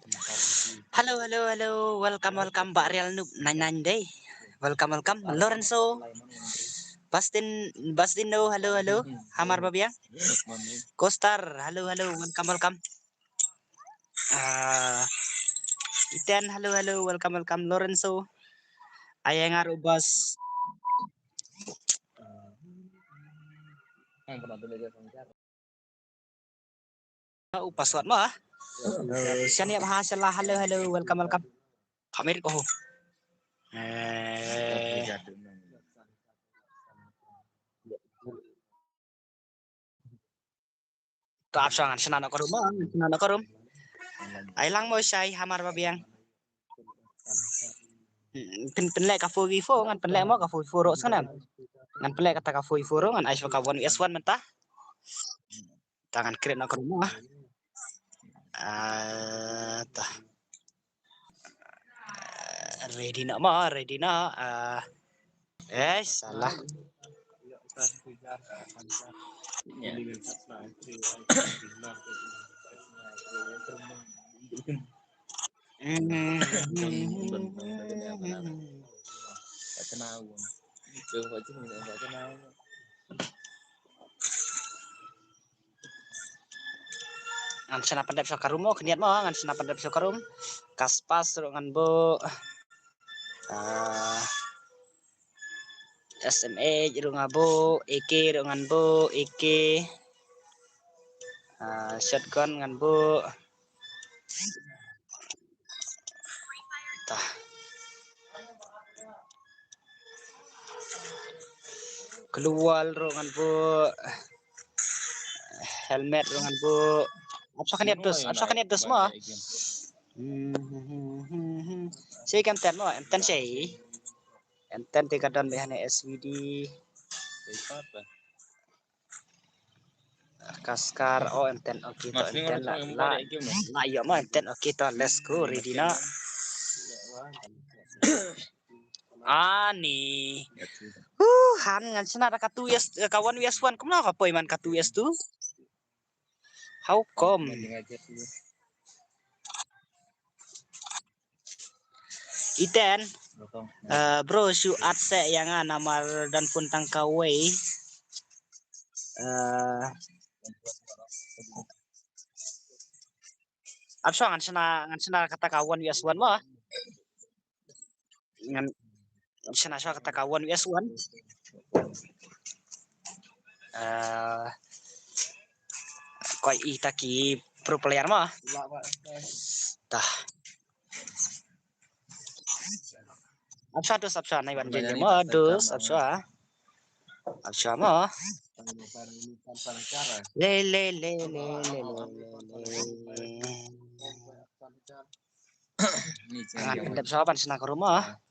Halo, halo, halo. Welcome, welcome, Mbak Real Noob 99 day. Welcome, welcome. Lorenzo. Bastino, halo, halo. Hamar Babiang. Kostar, halo, halo. Welcome, welcome. Iten, halo, halo. Welcome, welcome. Lorenzo. Ayang Arubas. Password mo ah. Siya niya bahasa halo, halo. Welcome, welcome. Kamir ko. Kaapsangan senana ko rumah, senana ko rum. Ay lang mo siya Hamar Babiang. Penlek ka fugi fo ngan penlek mo ka fugi furo sana ngan penlek kata ka fugi furo ngan ais ka 1s1 mentah tangan keren nak rumah tah ready nak ma ready nak salah ngan sana pendap sokarum mo keniat mo ngan sana pendap sokarum kaspas ngan bo SMA jero ngabo EK ngan bo EK shotgun ngan bo tah keluar ngan bo helmet ngan bo apa kan niat dus mo saya kan ten mo ten saya enten tiga dan behane SVD kaskar enten oke to enten la iya mah enten oke to let's go ready na ani han ngan sana ada katu yes kawan yes one kemana apa iman katu yes tu how come iten bro su atse yang namar dan puntang kawai abso ngan sana kata kawan yes one mah ngan sana kata kawan yes one koi itaki pro player mah tah absa nai ban jenje mah dus absa mah le pendap sahapan sana ke rumah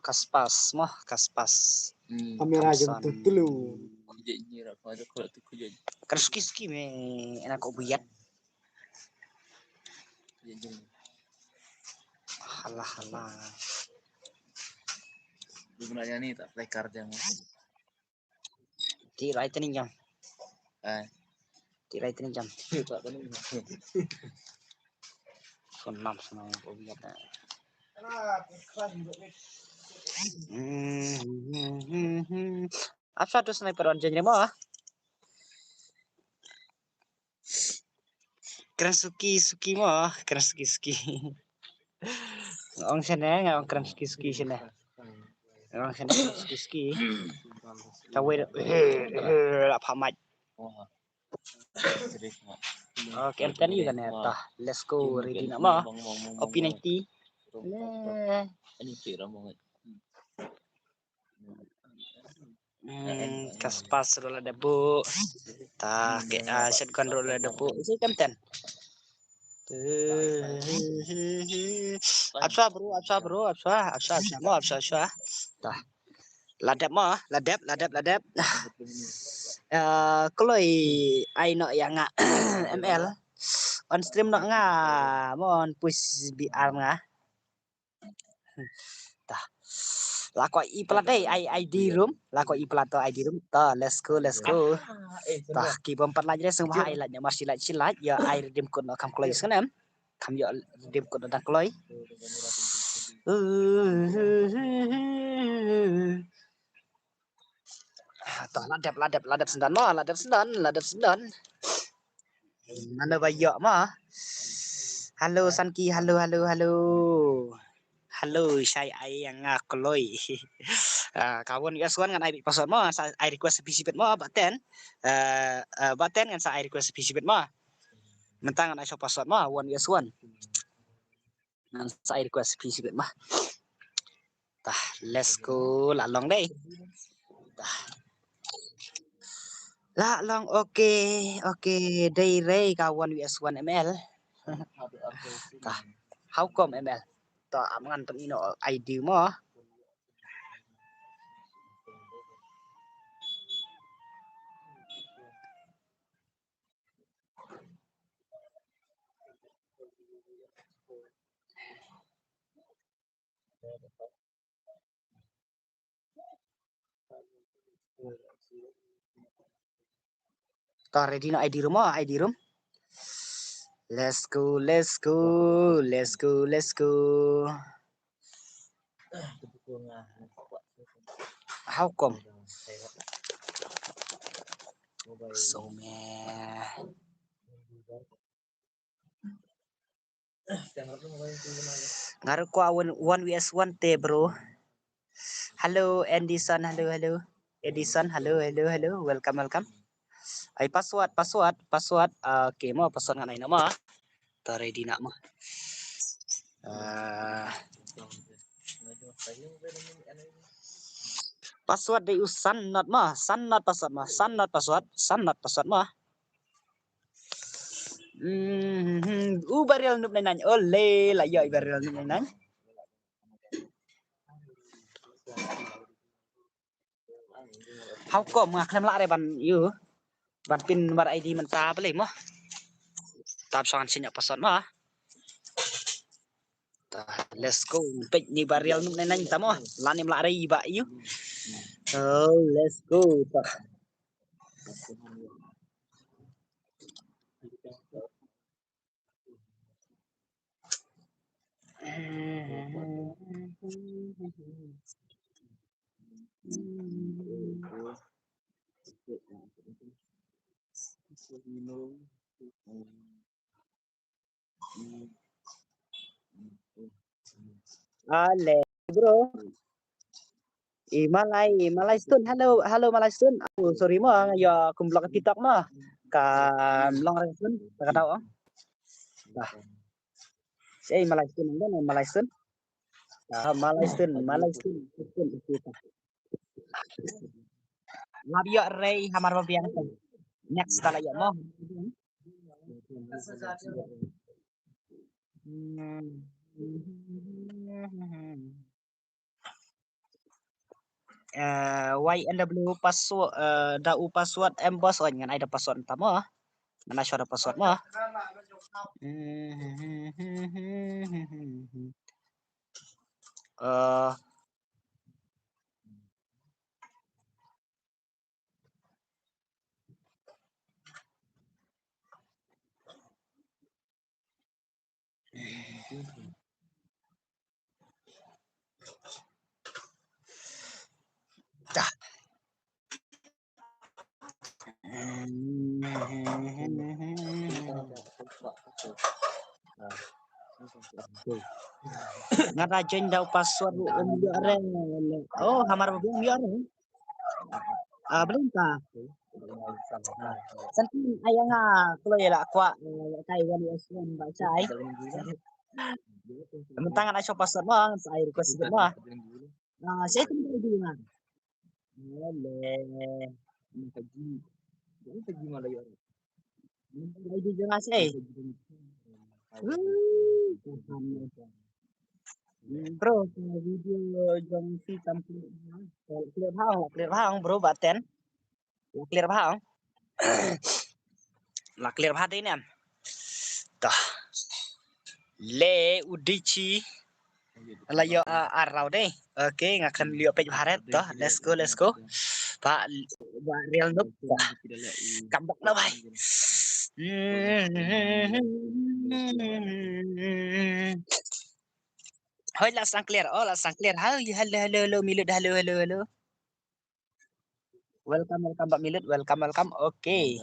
kaspas mah kaspas kamera jam dulu kan ski me enak kok buyat halah Sebenarnya nih tak play card yang tira itu nih jam tira itu nih jam senam kok buyat apa tuh sniper anjingnya mah keren suki mah keren suki ngong sana ngong keren suki sana ngong sana suki tahu apa mat oke enten juga nih tah let's go ready nak mah OP90 ini kira banget. kaspas rola debu tah ke shotgun rola debu isi kenten absa bro mau absa tah ladap kloi ai no yang ML on stream no nga mon push BR nga tah Lah kok i plat deh ID room. Lah kok i plat to ID room. Ta let's go. Tah ki bompat lagi deh semua highlightnya masih silat ya air dim kun kam kloy sana. Kam ya dim kun dak kloy. Tah ladap sendan. Mana bayak mah. Halo Sanki, halo. Halo, saya yang ngakloy. Kawan Yaswan kan air password mah, air request sipit mah baten. Baten kan sa air request sipit mah. Mentang kan iso password mah one Yaswan. Nan sa air request sipit mah. Tah, let's go lalong deh. Tah. Lalong oke. Day ray kawan US1 ML. Tah, how come ML? Tah, amangan temino ID mah. Tah, ready no ID room. Let's go. How come? So meh. Ngaruh ko one vs1 te bro. Halo Edison, halo. Edison, halo. Welcome. Ay password. Okay mo password nga na mo. Ta ready na mo. Password day usan not password mo. Baril nup nanya. Ole la yo baril nup nanya. How come ngaklem la ban you? Ban pin nomor ID menta boleh mo. Tap sangan sinya password mo. Let's go. Pek ni baril nup nanya tamo. Lanim la rai ba you. Oh, let's go. Ale, bro. Malay Stun. Halo Malay Stun. Oh, sorry mo ya kumblok TikTok mo. Ka long Stun, ka tao. Bah. Say Malay Stun ngene Malay Stun. Malay Stun. Labio Ray hamar babian. Next kala ya mo. YNW password dau password emboss ngan ada password tamo. Mana suara password mo. Dah. Ngarajoin daw password oh hamar biar belum ka santi ayang nga kulo yala kwa kay wali aswan ba chay mentangan aso password mo sa air ko sigit mo saya tinggal di nga ole pagi malayo ID nga siya bro video jong si tampil clear hang bro baten clear hang la clear hang ini am tah le udici layo arau deh Oke, ngakan liok pej baret toh. Let's go. Pak real noob. Kambak na bay. Hoy, last ang clear. Oh, last ang clear. Hello, Milud. Hello. Welcome, Pak Milud. Welcome. Oke.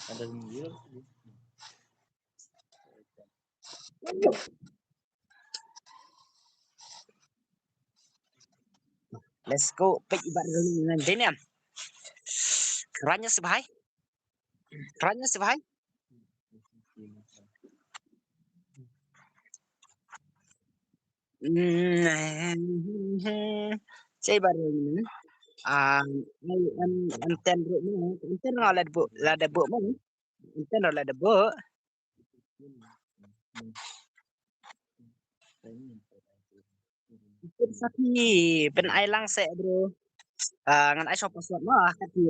Ada video. Let's go. Pej ibar dengan Deniam. Kerannya sebahai. Saya baru ini. Enten bro mana? Enten ada bu mana? Enten ada bu. Ikut sapi pen ailang saya bro. Ngan ai shop password mah kati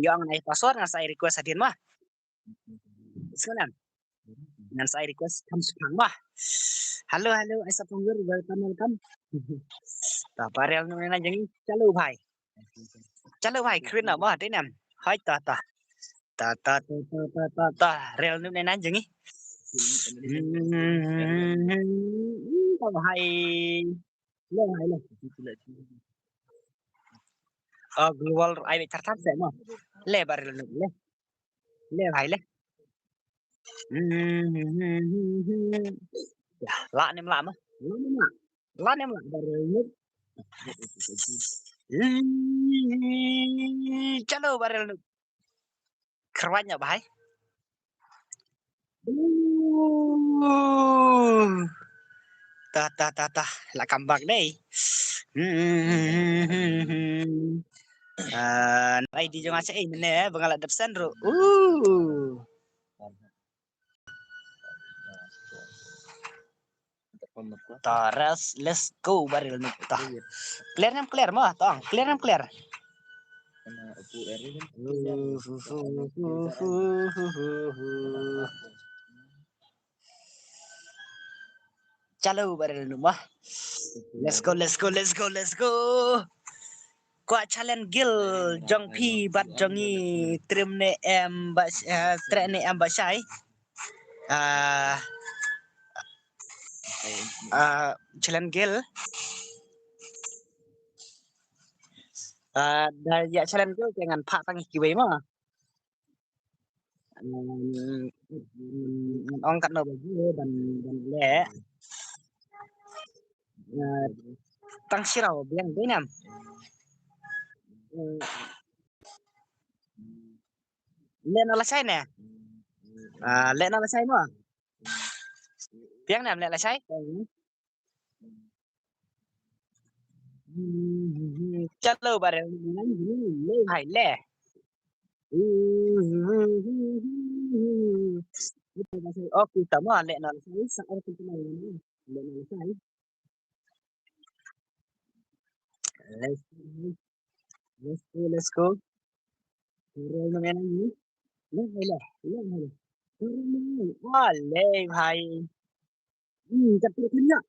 ya ngan ai password ngan saya request adin mah. Sekarang ngan saya request kamu sepang mah. Halo ai shop penggur welcome. Ta parel nang jangi chalo bhai krin mah thế nam. Hai ta real nu nang jangi. Kalau hai le global ai bị chặt sẽ mà le baril le hai le lạ nem lạ mà lạ nem lạ baril chalo baril kerwanya bahai ta là kambak đây ai di jangan saya ini bengalat dapsan ro Taras let's go baril nu tah clear mah tong clear chalo baril nu mah let's go qua challenge gil jong phi bat jongi trim ne em ba tre ne em ba sai challenge gil dari challenge gil jangan pak tangi kiwe mah ong kat no baju dan le tang sirau biang benam le na la sai nè le na la sai mà biang nam le la sai chalo bare le hai le okay tama le na la sai sa or kita le na la sai let's go rồi nó nghe gì lên hay là ले भाई chặt tuyệt nhá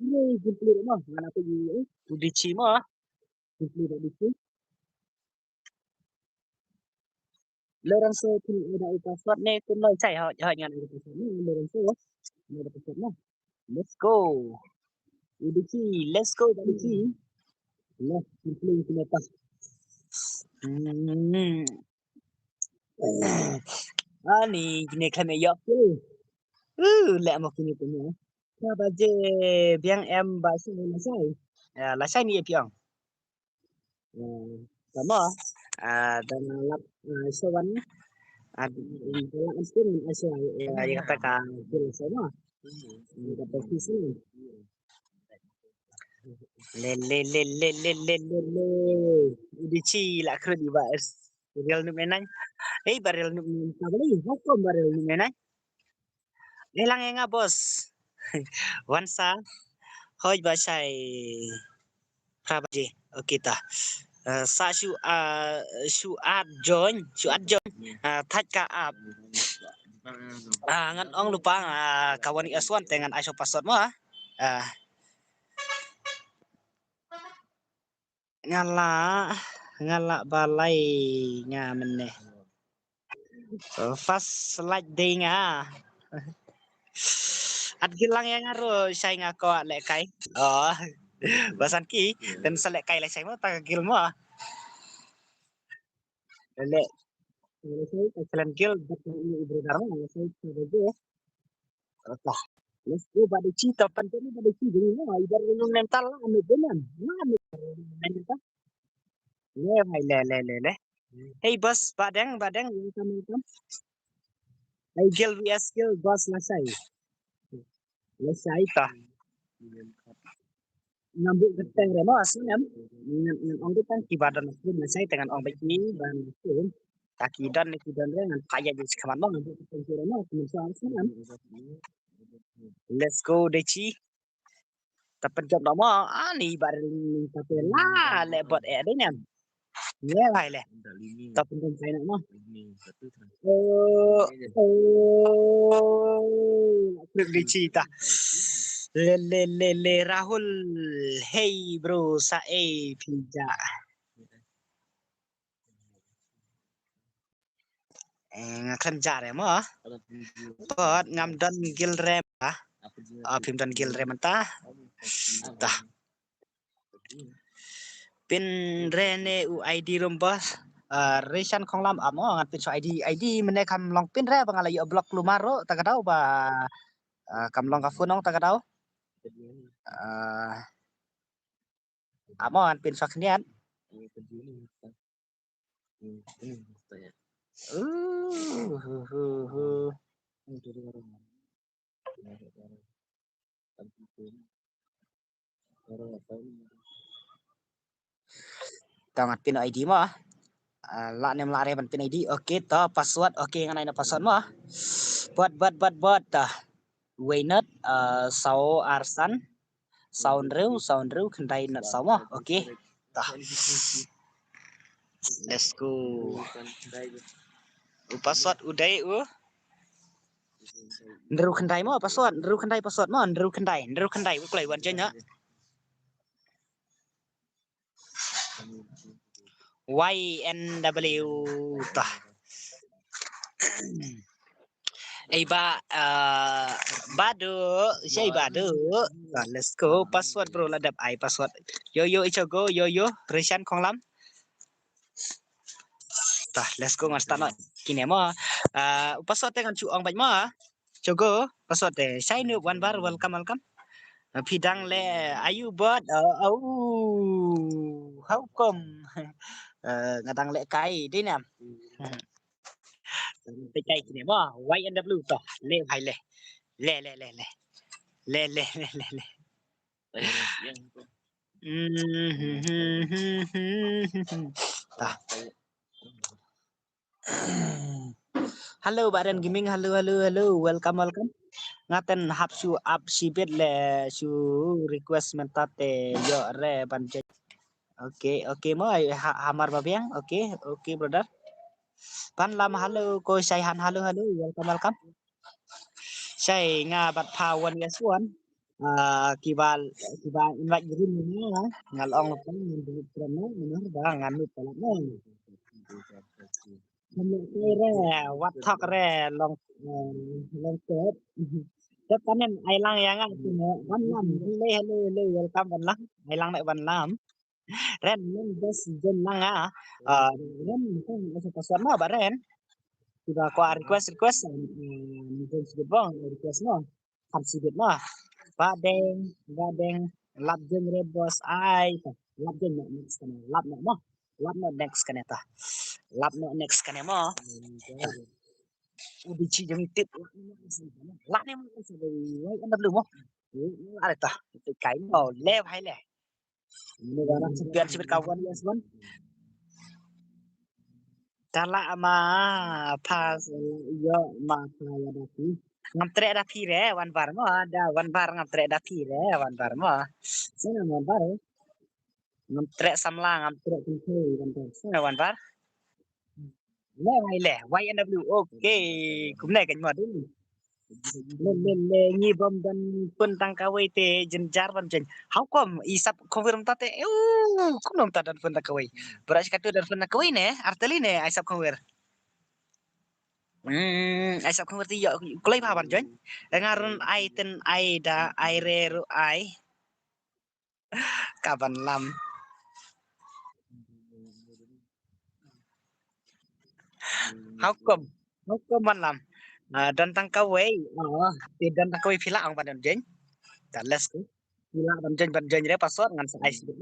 ini jemput mah mana tu di cima jemput di sini lorang so tu ada password ni tu noi sai họ ngan ada password ni lorang so ada password nah let's go let's go lah jemput kita pas ni gini kami yok tu lẹ một cái tu ni Nah, baje biang em bahasa la sai ni piang sama dan lap sewan dalam asal yang katakan jelas sama kata sisi le udici la kru di bas real nu menang barel nu tabali hukum barel nu menang lelang enga bos wansa hoj basai prabaji kita sa shu ad join thách ka ap ngan ong lupa kawan aswan dengan iso password mo ngala ngala balai nga mene fast slide day nga at gilang yang ngaro say nga ko le kai oh basan ki dan selek kai le say mo tagagil mo le say kailan gil betul ini ibu darmo le say tago lah let's go pada cita pantai ni pada cita ni lah ibar nung mental lah ame benan mental le hey bos badang welcome hey gil vs gil bos lasai ta ngambuk geteng re mas ngam ong depan kibadan pun lasai dengan ong beki dan pun kaki dan re ngan kaya di sekaman mo ngambuk geteng re mo kemudian ngam let's go deci tapi job mo ani bar tapi lah le bot de nyam ye hai le tapi kan saya nak mo deci ta le Rahul hey bro sae pija kerja re mo pot ngam dan gil rem phim dan gil rem ta pin rene u id rom bos resan khong lam amo ngat pin so id mene kam long pin re bangala yo blok lumaro tagadau ba kam long ka funong tagadau amo ngat pin so knian tangat pin id mo la nem la re ban pin id oke to password oke nganai na password mo buat ta wainat sau arsan sound reu kendai nat sau mo oke ta let's go password udai ndru kendai mo password mo ndru kendai kulai wan jenya YNW ta ba badu say badu let's go password bro ladap ai password yo ichogo yo resan khonglam ta let's go ngan start kini mo password dengan chu ong baj mo chogo password de say nu one bar welcome phidang le ayu bot how come ngadang le kai đi nè tay cây kini mo YNW to le hai le Halo Badan Gaming, halo welcome ngaten hap su up sibet le su request mentate yo re banjek oke mo hamar babiang oke brother pan lam halo ko say han halo welcome say nga bat pawan ya suan kibal invite green ni ngalong pang ndu promo benar ba nganu pala no re wat thok re long tet tet kanen ai lang yang ban lam le welcome ban lang ai lang nek ban lam ren men bes jen lang ren kan masuk password mo ba ren tiba ko request mungkin sebut bang request mo kan sebut mo badeng lap jeng re bos ai lap jeng next kan lap mo next kan eta lap no next kan mo udah ci jeng tip lap ni mo sebagai anda belum mo ada ta kai mo lev hai le negara sepian sibet kawan ya seban kala ama pas yo ma ya dati ngam tre dati re wan bar mo ada wan bar ngam tre dati re wan bar mo sana wan bar ngam trek samla ngam trek kunci kan tu wan par le hai le YNW oke cũng này cảnh mà đúng lên lên lên nghi bom dan pun tang kawai te jenjar ban jen how come isap confirm tate kum nom ta dan pun tang kawai beras katu dan pun tang kawai ne arteli ne isap confirm isap confirm ti yo klai pa ban jen ngaron ai ten ai da ai re ru ai kaban lam how come ban lam dan tang kawai ti dan tang kawai pila ang ban jen ta let's go pila ban jen re password ngan sa ai sibet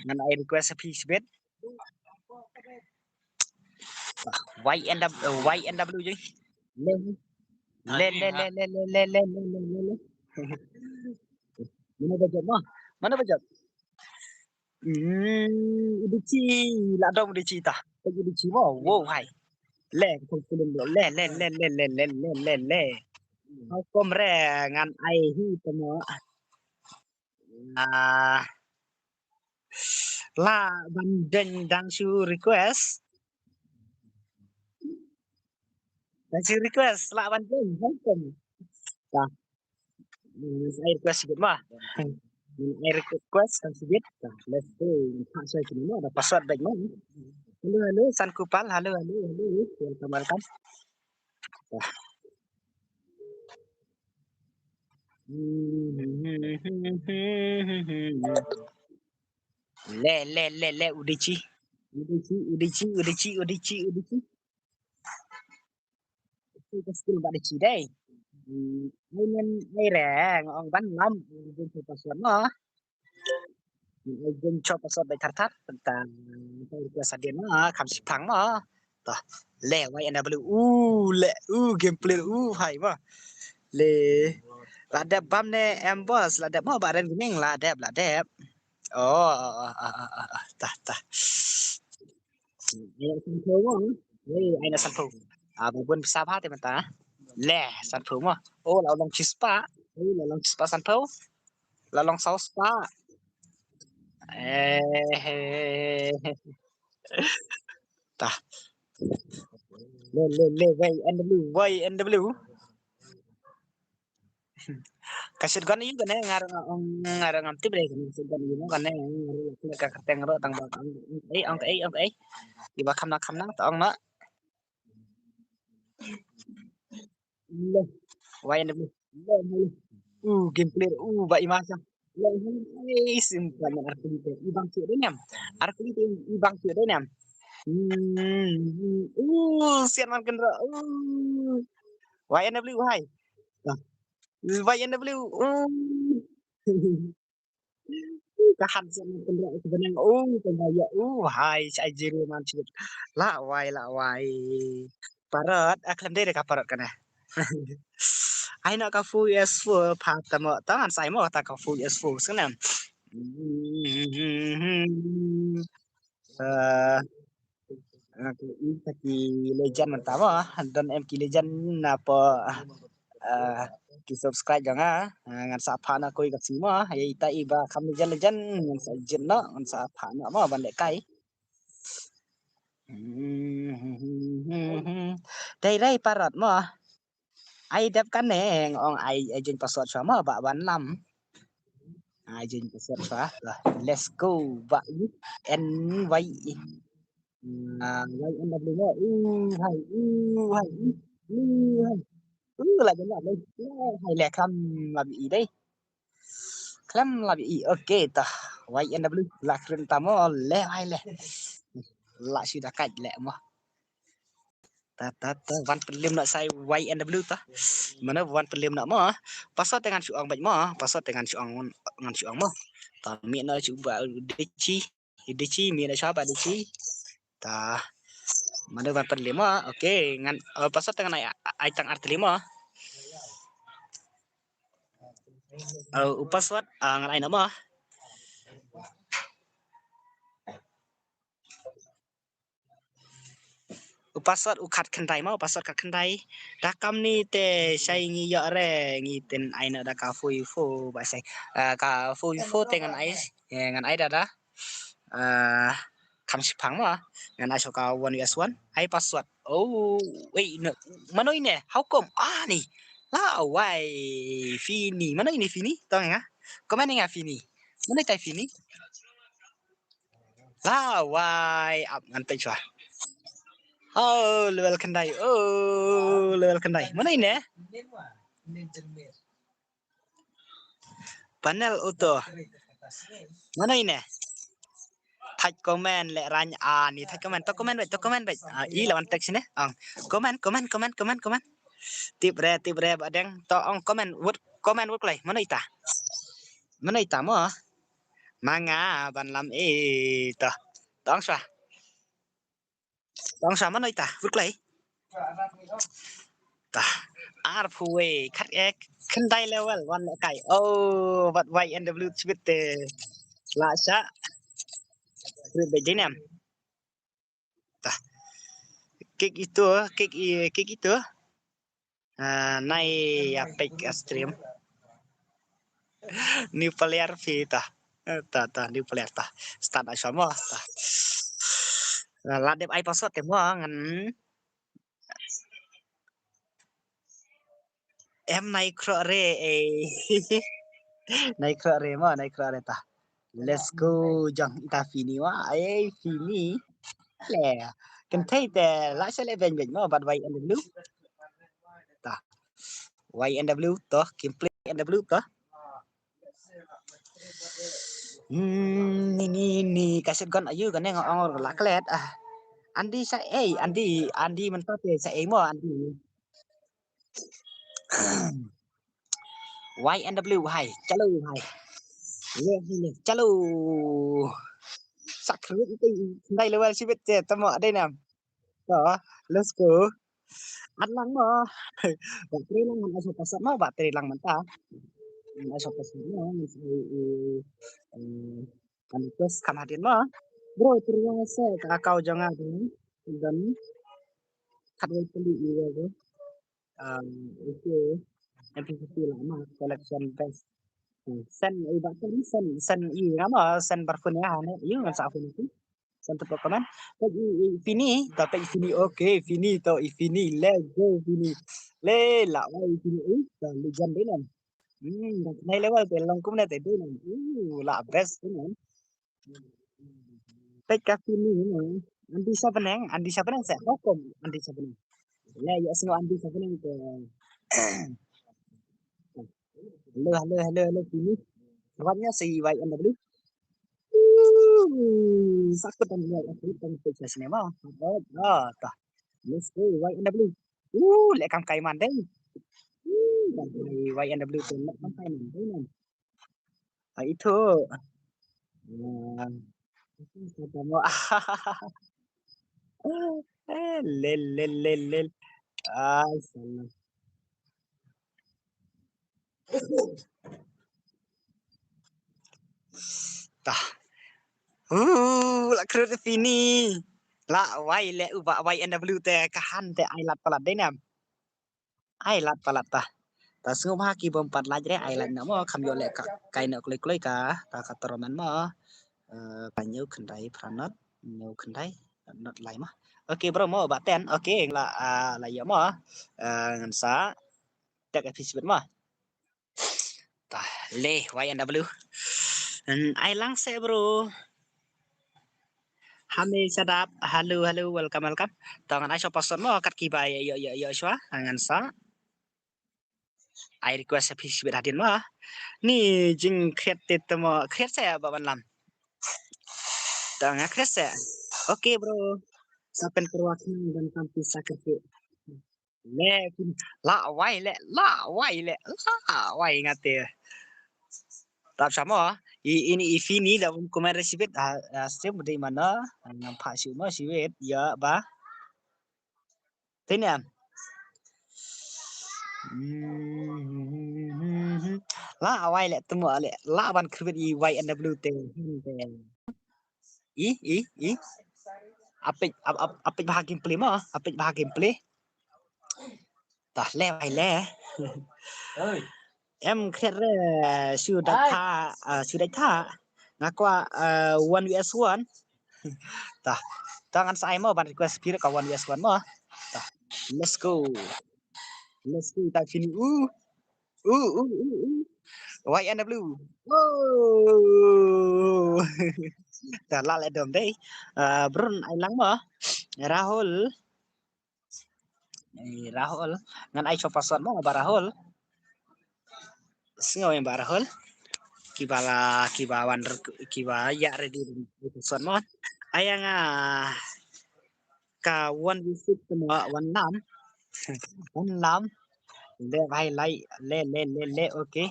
ngan ai request pi sibet YNW chứ lên lên lên lên lên lên lên lên lên lên lên lên mana baca mah mana baca udici lah dong udici tah lagi udici mah wow hai le không film được le lên lên lên lên lên lên lên le kau kom re ngan ai hi temo la ban den dan su request la ban den hai kom tah saya request sikit mah I request kan sibit let's go pak saya kini ada password baik mana halo San Kupal halo welcome le udici cái skill bạn chỉ đây nên đây là ông bắn lắm dùng cho password nó dùng cho password baik thắt tentang request dia nó khám sip thắng nó toh le YNW le gameplay hay mà le là đẹp băm nè em boss là đẹp mà bạn em mình là đẹp ta anh sản phụ mà anh là sản phụ buồn sa phát thì mình ta lẹ sản phụ mà là long chispa là long chispa sản phụ là long sau spa ta lên YNW kasih kan ini kan ngarang ngam tibre kan kan ini kan ka kateng ro tang ba ang di ba kham na tong na le YNW gameplay ba imasa le sim kan arkulite ibang ci de nem arkulite ibang ci de nem sian man kan ro YNW hai YNW kahan sian man kan ro sebenarnya penggaya hai sai jiru man ci la wai parot aklam de ka parot kan ai nak ka full S4 pa tamo tangan sai mo ta ka full S4 sana ki legend mentama dan em ki legend apa ki subscribe jangan ngan sa pha na koi ka semua ai ta iba kam legend ngan sa jenna ngan sa pha na ma ban dek kai đây parot mo ai đẹp kan nè ông ai jin password sama ba ban lam ai jin password fa let's go ba en vai vai en w hai hai hai là cái này hay là khăm là bị đấy khăm là bị ok ta vai en w là keren tamo le hai le lại sudah cách lẹ mà ta van pelim nak sai YNW ta mana van pelim nak mah pasal dengan suang baik mah pasal dengan suang mah ta mi na cuba deci mi na siapa deci ta mana van pelim mah okey ngan pasal dengan ai tang art 5 password ngan ai nama password ukat kendai mau password kat kendai dakam ni te sai ngi ya re ngi ten ai na da ka fu ba sai ka fu dengan ai ngan ai da cam sipang mà ngan ai so kawan US1 ai password oh wait no mana ini how come nih lah why Vini mana ini Vini tahu nggak komen nggak Vini mana tay Vini lah why up ngantai cua oh level kendai mana ini panel auto mana ini thạch comment lệ ranh ni thạch comment to comment vậy ý là one text này comment tiếp re bạn đang to on comment vút lại mana ita mà manga ban làm to tong sa mana ita vút lại ta arpue cut kendai level one kai oh but why NW with la sa begini tah kick itu naik apik stream new player vita ta new player ta start ai semua ta ladep ai password semua ngan em naik krore naik krore ta let's go jang ita Vini wa Vini le kan thấy te la sẽ lên về mà bật vậy NW ta YNW to gameplay NW to ni kaset gon ayu kan yang orang la klet Andi sa Andi mentok sa mo Andi YNW hai chalo hai le chalo sak khứ đây level sibet tamo đây nè đó let's go ăn lăng mà bateri lang man aso pasat mo bateri lang man ta aso pasat mo kan terus kamarin mo bro terima kasih kau jangan dan kadang peli iya itu MPVP lama collection best sen ibaratnya sen iya mà sen parfum ya ane iya nggak sa itu sen tepuk komen Vini tapi Vini oke Vini to Vini let's go Vini le là ơi Vini legend đấy nè này level tiền long cũng này tới đây nè là best đấy nè tất cả Vini nè Andi siapa neng saya hukum Andi siapa neng ya semua Andi siapa neng ke halo Vini kawannya si YNW sakit dan lihat aku pengen sinema tah let's go YNW lekam kai mandai YNW tuh lekam kai mandai itu ketemu lel salah tah lah kerut Vini lah le ubah YNW teh kahan teh ailat palat deh nam ailat palat tah ta sungguh haki bompat lajre ailat nama kami oleh kai nak kulik ka ta kata roman mah banyu kendai pranot new kendai not lain mah oke bro mau baten oke lah ya mah ngan sa tek episode mah tah le YNW ai lang se bro Hame sadap halo welcome tangan ai so person mo kat ki bai yo shwa ngan sa ai request episode hadin mah ni jing kreatif mo kreat saya baban lam tangan kreat saya oke bro sapen perwakilan dan kampus sakit le la wai ngate tap sama ini Vini dalam kemarin sibet stream dari mana nampak semua sibet ya bah ini la wai le temu le la ban krebet YNW te apik bahagian play mah apik bahagian play tah le wai le em kira sudah tha ngakwa 1 vs 1 tah tangan saya mau ban request spirit ka 1 vs 1 mo tah let's go tak sini white and the blue oh tah la le dom dei brun ai lang mo Rahul Rahul ngan ai cho password mo ba Rahul singo yang ba Rahul kiba wander kiba ya ready password mo ayang ka 1 visit semua 1 1 le भाई लाई le oke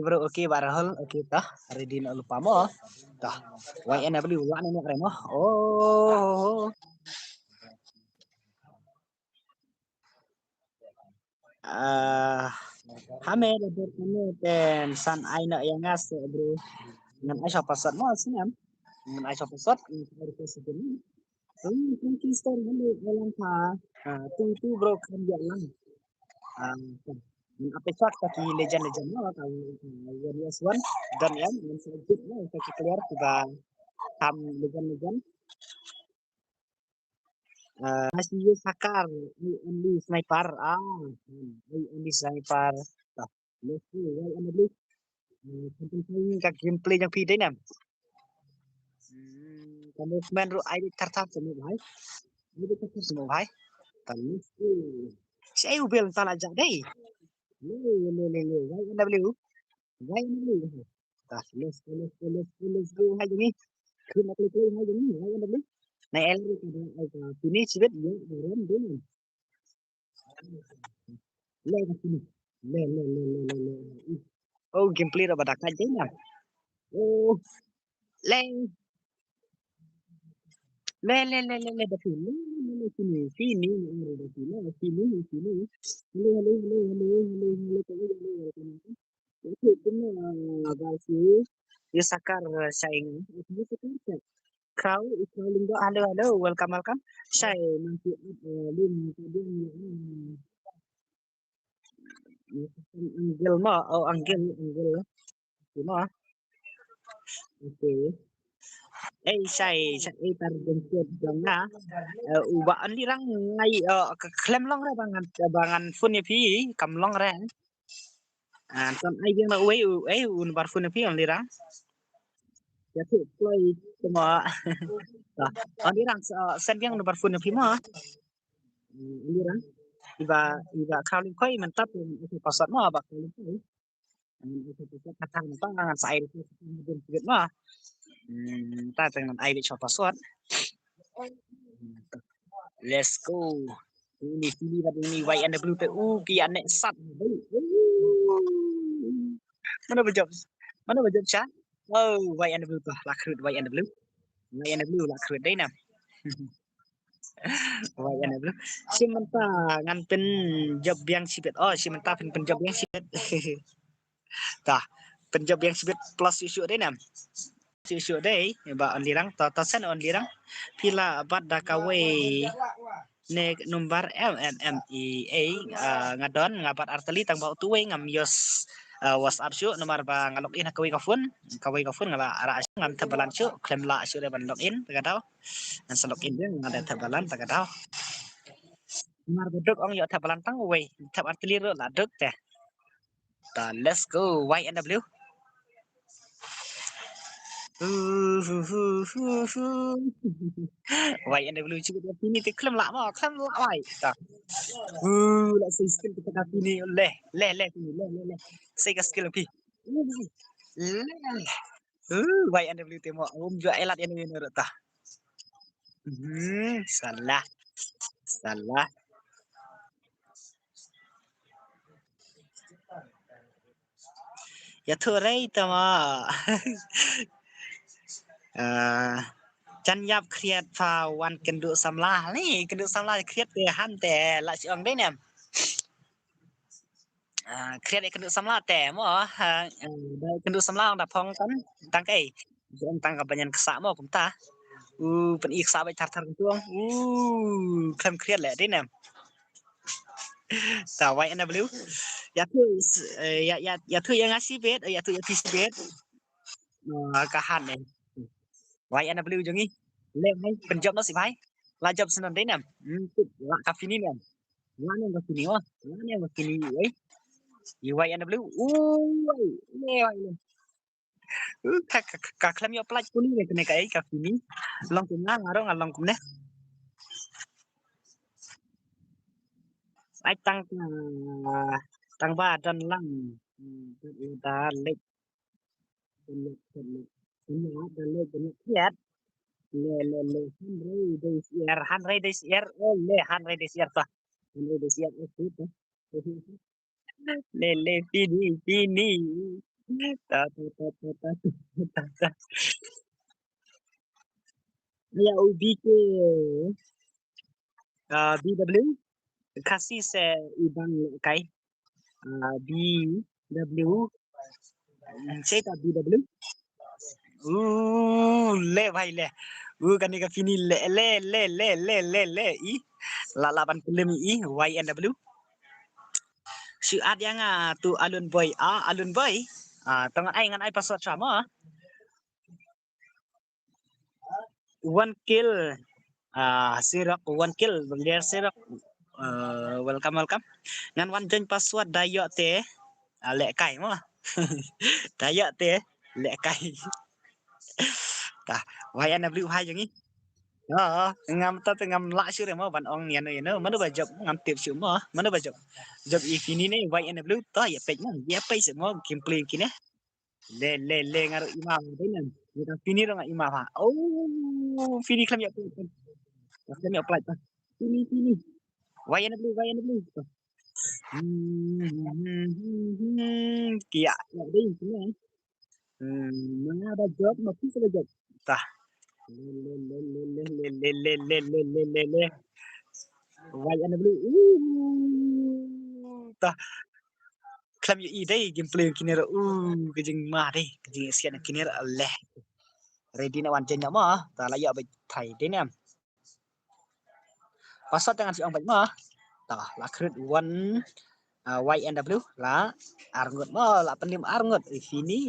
bro oke barahol oke tah ready na lupa mo tah YNW wa na kare mo oh hame da kami ten san aina yang ngas bro ngan ai pasat mo sinam ngan ai pasat thank you sir lang ka tu bro kan ya lang apa shot kaki legend mo kau Warriors One dan yang selanjutnya kaki keluar juga ham legend masih sakar only sniper only sniper tah let's go only penting ka gameplay yang pide nam kamu main ru ID tartar semua bhai ID tartar semua bhai tah let's go saya ubel salah aja deh le YNW tah let's go hai ini kena play hai ini YNW này em finish biết những rem đến lên lên oh gameplay là badak aja nha oh lên dah sini sini itu guys ya sakar saing itu kau linggo halo welcome saya nanti link Anggil mo oh anggil mo oke saya target na uba andirang ngai klem long ra bangan phun pi kam long ra ton ai biang na uai un bar phun pi andirang ya tu play semua andirang sen biang bar phun pi mo andirang iba kawling koi mantap itu pasat mo ba kawling koi itu katang pangan saya itu mah ta dengan ai cho password let's go ini ini YNW ki anek sat mana berjob cha oh YNW tuh lakrut YNW lakrut deh nam YNW si menta ngan pen job yang sibet oh si menta pen job yang sibet tah pen job yang sibet plus isu deh nam isu deh ba onlirang sen onlirang pila abad da kawe ne number LNMEA ngadon ngabat arteli tang bau tuwe ngam yos WhatsApp syu nomor ba ngalog in kawi kafun ngala ara ngam tabalan syu klem la syu de ban login tagadau nan sa login de ngada tabalan tagadau nomor bedok ong yo tabalan tang we tab arteli ro la dok teh ta let's go YNW YNW juga ini ti klem la ma klem la wai ta lại xây skill kita kaki ni le xây cái skill pi vậy anh W temo juga elat yang ini menurut ta salah ya thưa đấy tama chân nhập create vào one kenduk samlah ni kenduk samlah create về han te la si ong đấy nè create kenduk samlah te mo kenduk samlah dah phong kan tang kai tang ka banyan kesa mo kum ta pen ik sa bai tar tuang klem create le đấy nè ta YNW ya tu ya tu yang ngasih bet ya tu yang PC bet kahan này YNW jeung ih lem hai penjob no si bhai la job senan dei nam la ka fini nam la ne ga fini wa la ne ga fini ấy YNW le ka klam yo plaj kuni ne kene kai ka fini long kum na ngaro ngalong kum ne ai tăng ba dan lang da lek dan lek kiat le 100 days year oh le 100 days year ta 100 days year itu le fini ta ta ya ubi ke BW kasih se ibang kai BW saya tak BW le bhai le kan ni ka fini le i la 80 i YNW sự ad yang tu alun boy tangan ai password sama one kill sirak one kill beliar sirak welcome ngan one join password dayo te lek kai mo dayo te lek kai ta YNW hai jeung ngam ta ngam la sure mo ban ong nya no mana ba job ngam tiep sure mo mana ba job ini ne YNW ta ya pej mo ya pej mo gameplay kini le ngaro imam dai nan kita fini ro nga imam ha fini klam ya play ta fini YNW kia ya dai kini mana ba job ma pisa ba job ta le YNW ta klam ya i dai gameplay kini ro kejing ma dai kejing sian kini ro leh ready na wan chen ma ta la ya ba thai dai nam password dengan si ong baik mah ta la kret one YNW la arngot ma la pendim arngot ini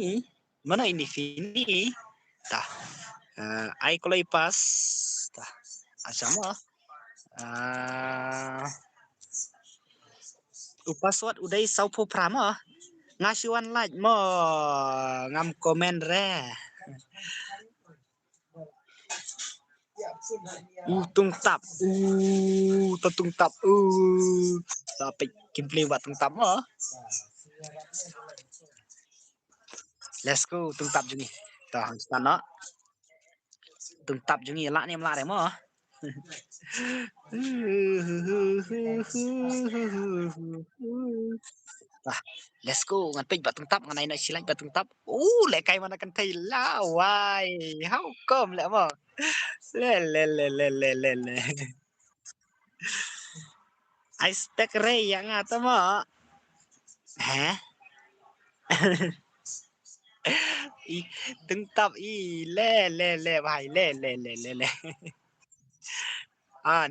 mana ini fini ta ai kolai pas ta asama password udai saupo prama ngasiwan like mo ngam komen re tung tap tung tap tapi gameplay buat tung tap mo let's go tung tap jungi ta stana tung tap jungi la nem la re mo let's go ngan pej batung tap ngan ai silai batung tap le kai mana kan thai la wai how come le mo le I spek re yang ata mo hả tung tap le bhai le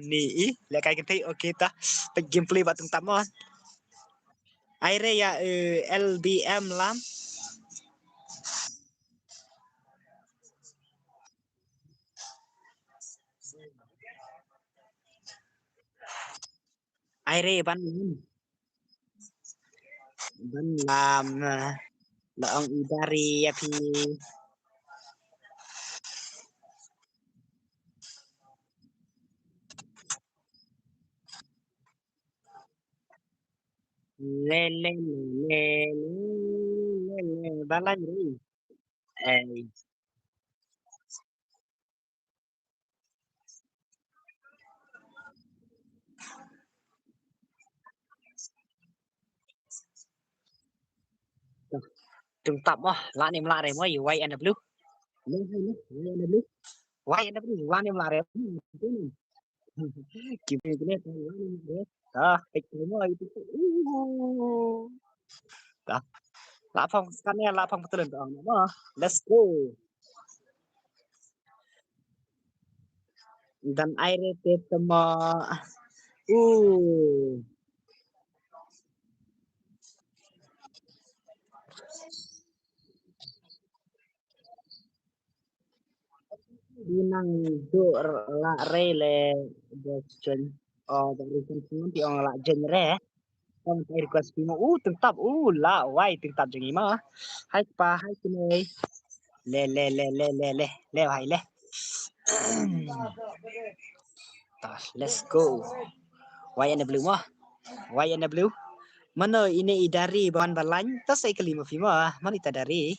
ni le kai kan thai okay ta pej gameplay batung tap mo ai re ya LBM lam ai re ban làm là ông Idari thì lên ba la gì từng tập lá niệm lại mới quay NW quay NW lá niệm lại kịp cái này đó cái mới đó lá phong kan ya lá phong betul dong let's go dan air tema Dinang do la re le de chen dari chen ti ong la jen re ong tai request pi mo từng tập la wai từng tập jeng ima hai pa hai kine le hai le let's go why and the blue mo why and the blue mana ini dari bahan balany tas ay kelima fimo mana ita dari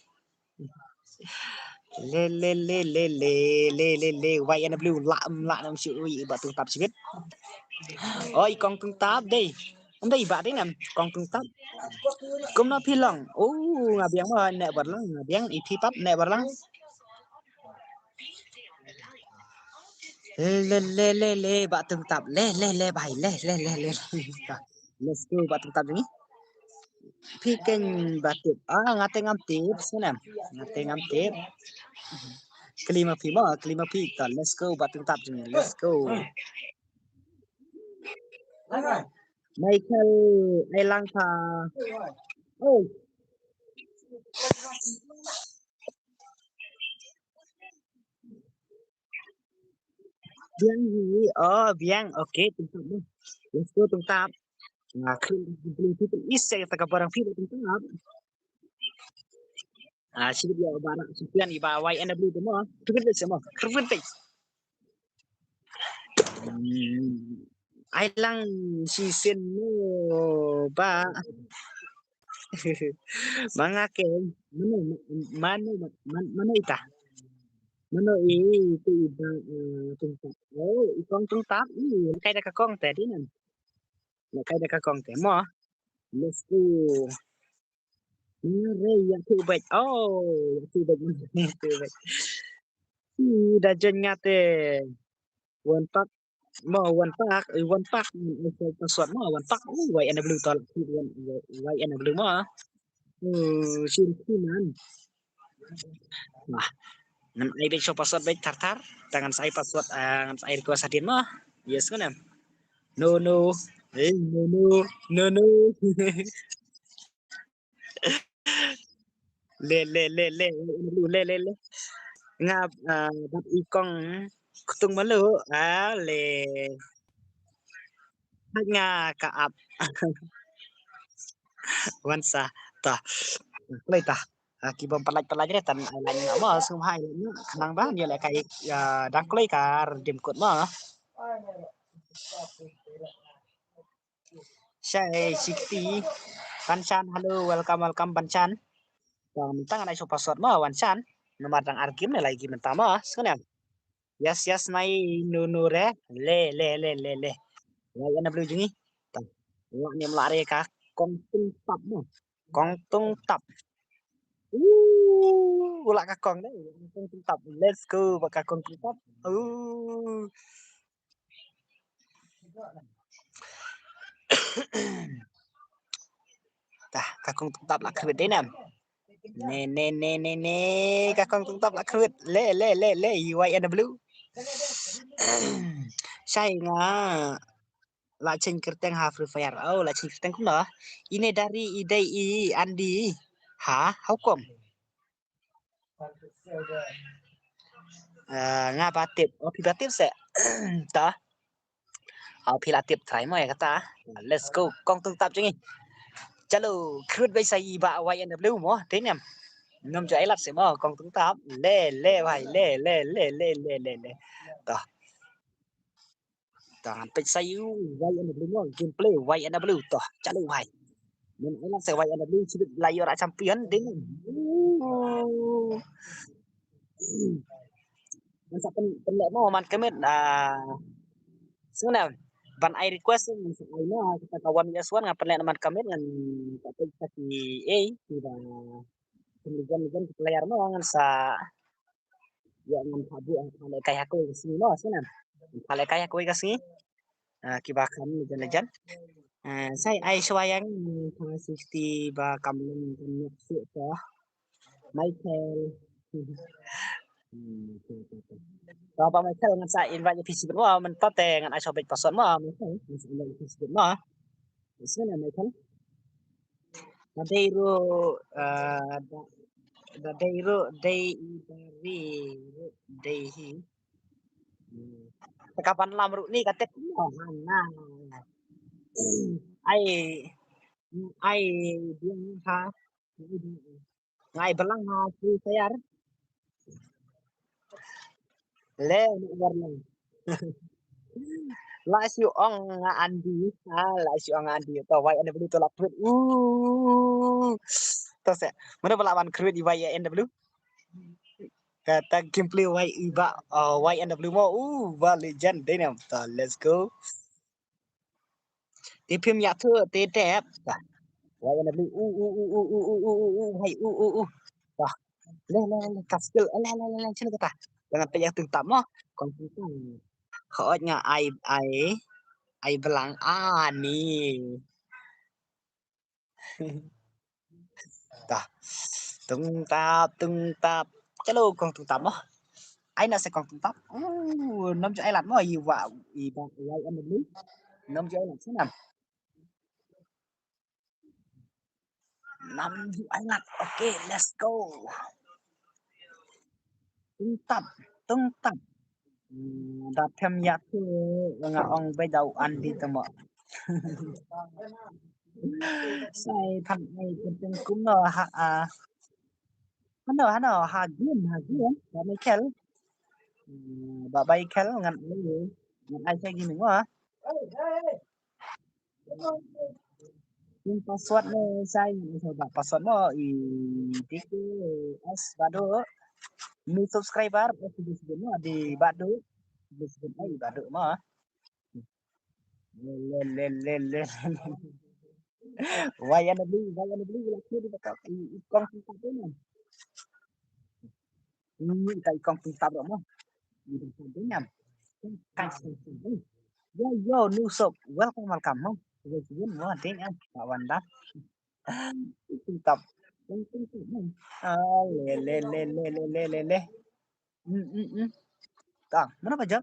le why and the blue la nam siu ba tung tap sibit oi con tung tap đây ông đây bạn đấy nè con tung tap cũng nó phi lòng ngabiang mo nek barlang ngabiang iti pap nek barlang le ba tung tap le bài le let's go ba tung tap ni phi kênh ba tip ngate ngam tip sana ngate ngam tip kelima phi ta let's go ba tung tap ni let's go Michael Ailang tha oh biang gì biang oke tung tap ni let's go tung tap belum itu isi kata barang film tung tap sini dia barang sekian iba YNW semua kerja semua kerja ai lang season mo ba mga ken mano ita mano itu iba tungtap ikong tungtap kay nakakong tadi nan kay nakakong te mo let's go Ray yang tubig yang tubig dajan nga te one pack mo one pack password mo one pack YNW tol YNW mo sirkunan nah nam ay show password baik tartar tangan saya password ngan saya request hadin mo yes kan no no le nga bat ikong kutung malu le nga kaap wansa ta lay ta kibom palaj re tan ay lain mo sum hai kanang ba dia le kai dak lay kar dim kut mo Syai Sikti Banchan halo welcome Banchan mentang ada so password mo Banchan nomor dang arkim ne lagi mentama sekarang yes nai nunure le ya na blue jungi ta wa ni mlare ka kong tung tap mo kong tung tap ula ka kong đấy kong tung tap let's go và ka kong tung tap ka kong tung tap là khơi đấy nè nè ka kong tung tap là khơi le YNW sai nga la cheng kerteng ha free fire la cheng kerteng cũng đó ini dari idai Andi ha hukum nga batip pibatip se ta pilatip thai mo ya kata let's go kong tung tap chengi chalo khut bai sai ba YNW mo thế nhầm ngâm cho ấy lặt sẽ mo kong tung tap le vai le ta tangan pe sai YNW mo gameplay YNW to chalo vai mình ấy lặt sẽ YNW chỉ là yo champion đếnมันจะเป็นแหละmo man kemet sebenarnya ban ai request man sa ai no kita kawan ya suan ngapen lek man kemet ngan tapi tidak kemudian player mo ngan sa ya ngan habu ale kaya ko sini no sebenarnya ale kaya ko kasi kibakan legend saya ai swayang 60 ba kamleng kan to Michael Bapak Michael ngan sa invite PC mo man tate ngan ay sobek pason mo Michael invite PC mo sana Michael Madeiro Day ro day dari day hi. Kapan lam ru ni kata mana? Ai ai dia ha ngai belang ha si sayar le ni warna. La siu ong nga andi la siu ong andi to wai anda belu to laput to se mana balawan kru di wai anda belu kata gameplay wai iba wai anda belu mo ba legend deh nam to let's go di phim ya thưa tê tép wai anda belu hai to le kaskel le sini kata dengan pejak tuntam mo kon khỏi nga ai belang nih ta tung tap cái lô con tung tap á ai nó sẽ còn tung tap nắm cho ai làm nó gì vào gì bạn ai anh mình nắm cho ai làm thế nào nắm cho ai làm ok let's go tung tap đặt thêm nhạc thứ ngà ông bây đầu ăn đi tao mà sai thằng này cũng nó nó hagim ba Michael ba Michael ngan ai saya gini wah yung password mo say ba password mo i tiku s bado ni subscriber disebut mo di bado disebut ay bado mo le waya na beli laki di bakal ikong tingkap mo ni kay ikong tingkap mo di bakal nyam kan yo new shop welcome mo Sige mo ating ang kawan dah tingkap le tang mana pajak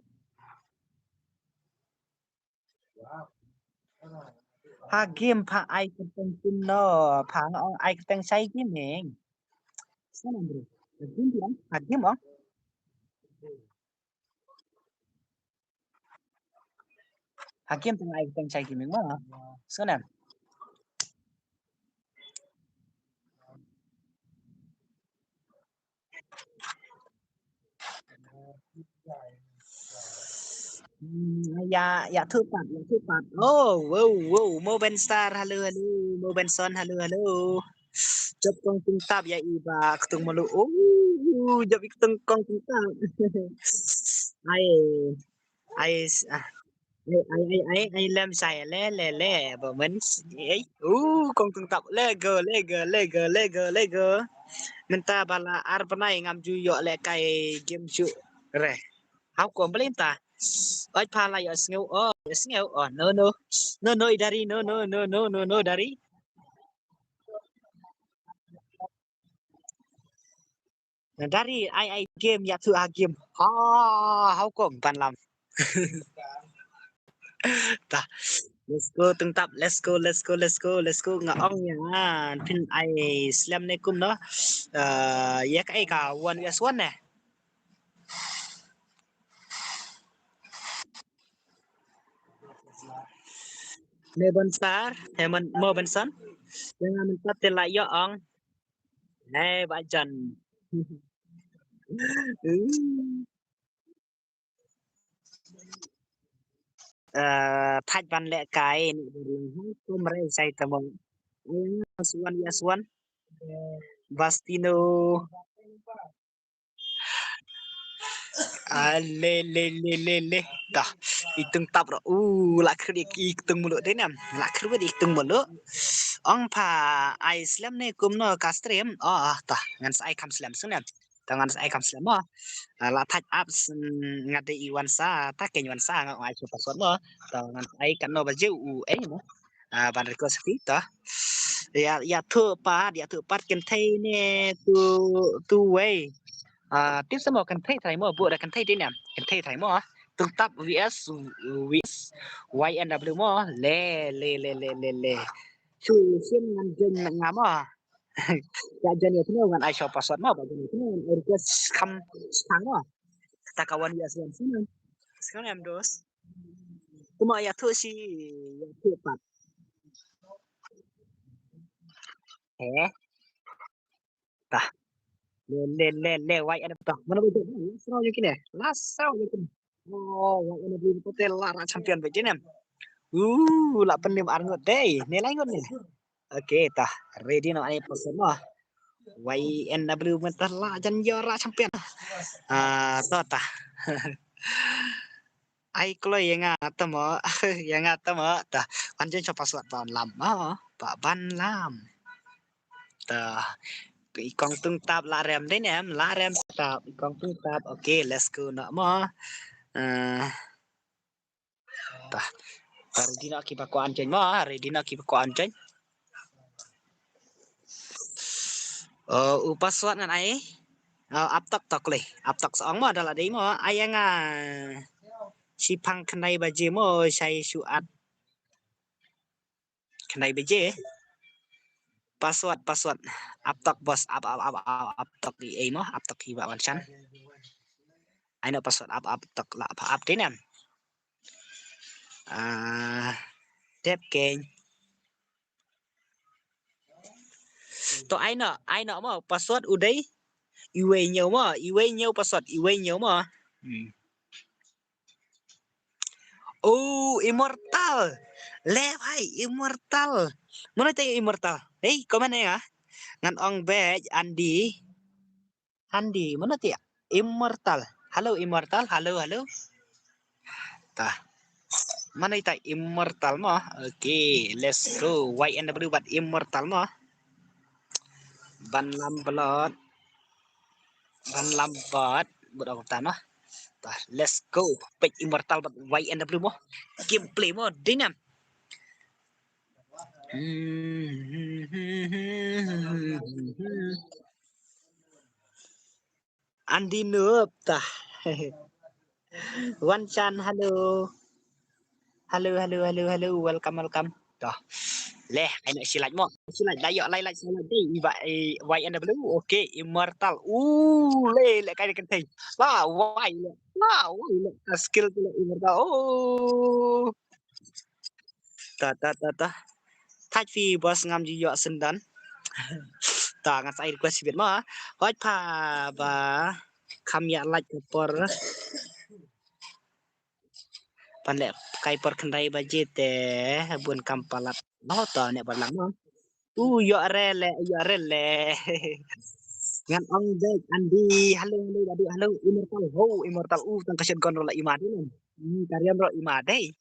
ha game pa ai keteng pun no pa ong ai keteng sai game neng sana bro game bilang ha game ong ha game teng ai keteng sai game mana sana ya thư phạt oh wow Mo Ben Star halo Mo Benson halo chụp con tung tap ya iba keteng malu jap keteng kong tung tap ai ai ai làm sai le bà mình ấy con tung tập Lego minta bala arpanai ngam ju yo le kai game chu re how ko belita oi pala yo sneu no dari no dari dari ai game ya thu game how ko ban lam ta let's go nga ong ya pin ai slam ne kum no ya kai ka 1v1 nè Melbourne Star Hemen Mo Benson jangan minta telak yo ong ba jan thạch văn lệ cái không mấy say tầm Suan Vastino le dah hitung tap rồi lak kiri hitung mulut deh nam lak kiri hitung mulut ong pa Islam ne kum no kastrim tah ngan sai kam slam sung nam tangan sai kam slam mo la thạch up ngade iwan sa ta ke iwan sa ngai ai super son mo tangan ai kan no ba jeu mo ban request ta ya thu pat ken thai ne tu way tiếp sau một cần thấy thầy mua bộ là cần thấy thế nào cần thấy thầy mua tương tác vs YNW mua le chu xiên ngăn chân ngắm Ya jadi itu ngan ai shop password mah bagian itu ngan request kam sang mah. Ta kawan ya sian sini. Sekarang em dos. Cuma ya tuh si ya tuh pat. Tah le wai ada tah. Mana betul? Lasau je kini. Lasau je kini. Oh, wai ada beli hotel lara champion begini. Lah penim arngot deh. Nilai ngot nih. Oke, tah ready no ai password mah. YNW mentah lah jan jora champion. To tah. Ai kalau yang ngata mo, yang ngata mo, tah anjen coba password ban lam mo, pak ban lam. Tah, ikong tung tab la rem deh nem, la rem tab, ikong tung tab. Oke, let's go nak mo. Tah, ready nak kita ko anjen mo, ready nak kita ko anjen. Password ngan ai. Aptak tok leh, aptak seong mo adalah dei mo, ayang si pang kenai baje mo, saya suat kenai baje. Password aptak bos aptak di ai mo aptak hi ba chan ai no password aptak la apa update nem dep keng to ai no mo password udai iwe nhiều password iwe nhiều mo immortal le bhai immortal mana tay immortal comment ya ngan ong bej Andi mana ti immortal halo immortal halo tah mana ita immortal mah oke let's go YNW buat immortal mah ban lambat buat apa tanah tah let's go page immortal buat YNW mah gameplay mah dinam Andi noob tah One Chan halo welcome tah leh ai nak silat mo silat layak lai silat dei YNW oke immortal le kai kentai la wai le skill tu immortal ta thach phi bos ngam ji yo sendan ta ngat sai request sibet ma hoi pa ba kham ya like por pandai kai por kendai budget bun kampalat no to ne balang mo yo rele ngan ong dek andi halo halo immortal tang kaset gon rola imade karian ro imade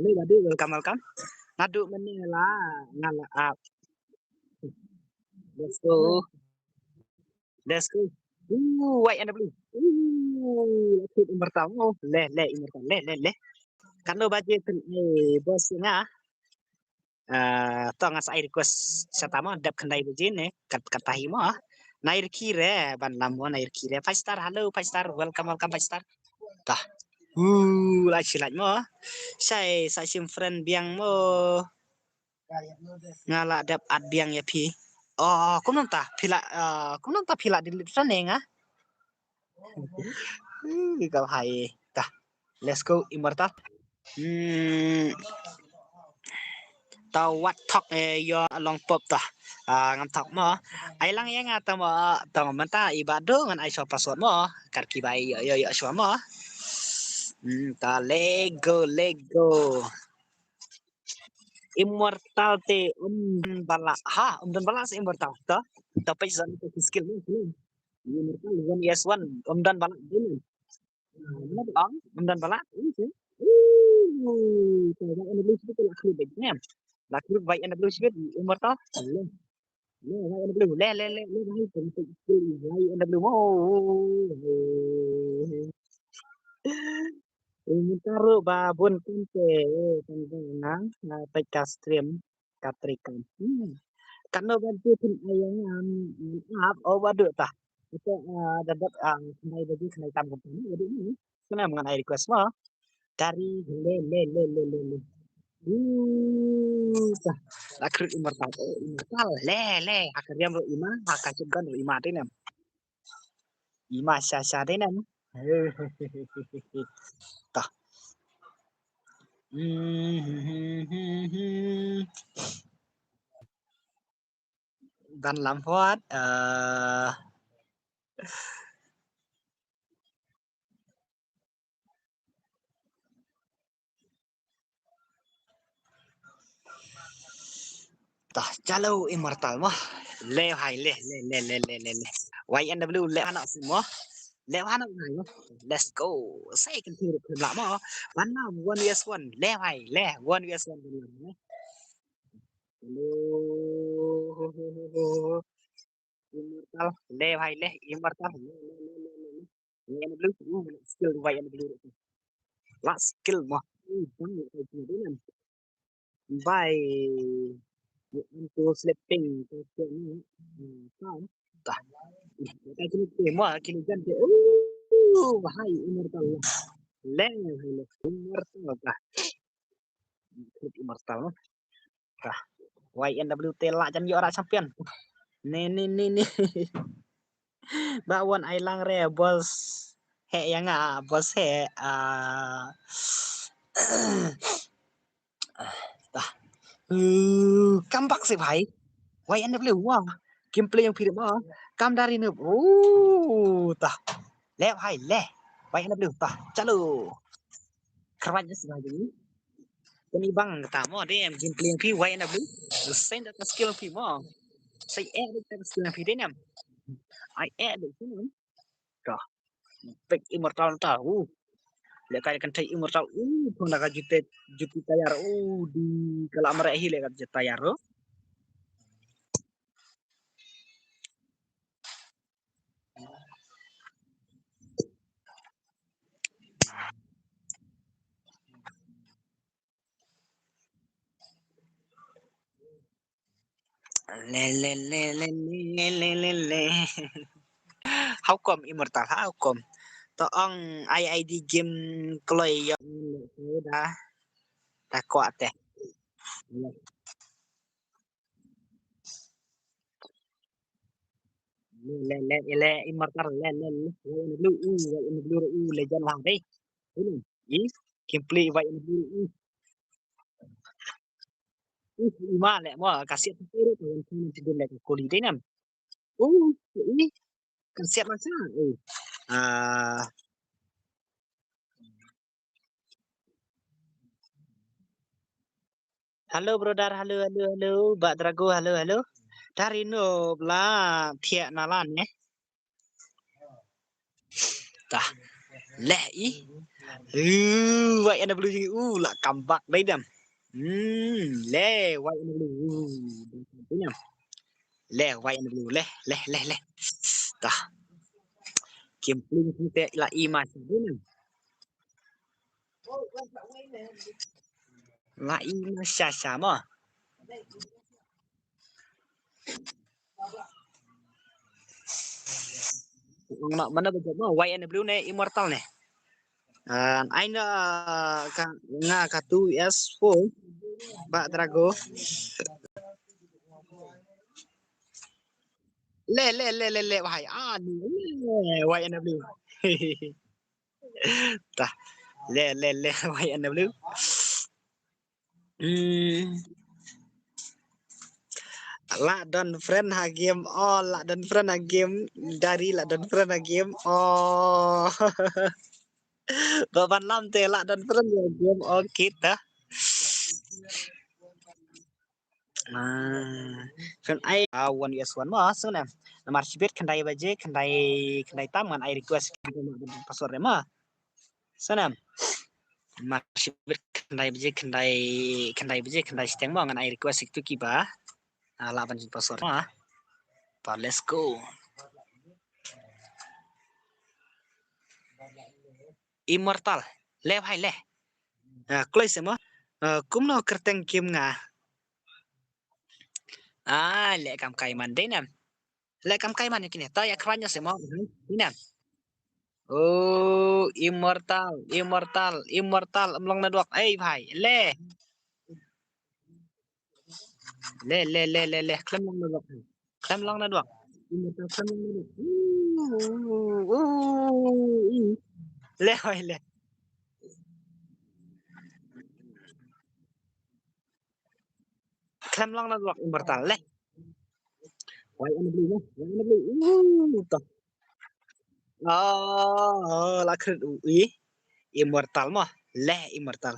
halo badu welcome ngadu menela ngala up let's go white and blue immortal le immortal le kan lo budget bos nga to ngas air request satama dap kendai begini katahi mo nair kire ban lambo nair kire 5 star halo 5 star welcome 5 star tah lai silat mo sai sim friend biang mo ngala dap ad biang ya pi kum nonta pila di sana nga kau hai tah let's go immortal tao wat thok yo long pop tah ngam thok mo ai lang yang ngata mo tong menta ibado ngan ai so password mo kar ki bai yo so mo ta lego immortal te bala dan bala se immortal ta tapi zan te skill ni immortal one yes one dan bala ini mana bang dan bala ini sih saya yang lebih sedikit lah klub baiknya lah klub baik yang lebih sedikit immortal le baik untuk skill baik yang lebih taruh babon kante tanggang na peka stream katrikan karena bantu tim ayang waduh tah itu dapat kenai tam company jadi ini kena mengenai request mah dari le Tah, akhir immortal. Oh, immortal. Le. Akhirnya bro ima, hakacip kan bro ima tinam. Ima sya tinam. Tah. Dan Lampard tah chalo immortal mah. Le hai le. YNW le anak semua. Le anak hai. Let's go. Saya kan tidak lama. Mana 1vs1. Le hai le 1vs1. Hello. Immortal. Le hai le immortal. YNW skill YNW. Lah skill mah. By into sleeping tah kita kini tema kini kan wahai immortal le immortal tah immortal tah YNWT lah jangan orang champion ni bawon ai lang re bos he yang bos he tah comeback sih bhai YNW wah gameplay yang film kam dari nu tah le bhai le YNW tah chalo keren sih bhai ini bang tamo deh gameplay yang film YNW sen data skill film saya data skill yang film I add sini tah pick immortal tahu le kaya kan tay immortal kung naka juti tayar di kalamara hile kat juti tayar le how come immortal how come to ang IID game kloy yang dah kuat teh le immortal lu legend lah deh ini gameplay ima le mo kasih tu tu le kuli deh nam ini kasih masa halo brother halo Mbak Drago halo dari no lah tiak nalan tah leh vậy anh blue là cầm bạc đấy đầm leh vậy anh blue thế nào leh vậy anh blue leh tah kiếm linh không tệ là image thế nào là image xa mà mana betul mah white and blue ne immortal ne anh nga katu S4 Mbak Drago le wahai white and blue tah le white and blue lah dan friend ha game lah dan friend ha game dari lah dan friend ha game Baban lam teh lah dan friend ha game kita kan ai one yes one mah sunam nomor sibet kendai baje kendai taman ai request password mah sunam nomor sibet kendai baje kendai steng mah ngan ai request itu kiba lah ban password mah let's go immortal le hai le close mah cũng nó kerteng kim nga le kam kai man deh nam le kam kai man kini ta ya keranya semua ini nam oh immortal emlong na duak ai bhai le Le klem long na dok. Klem long na dok. Immortal klem long na dok. Le hoy le. Klem long na dok immortal le. Hoy ano beli mo? Ano beli? To. Oh, la kret ui. Immortal mah. Le immortal.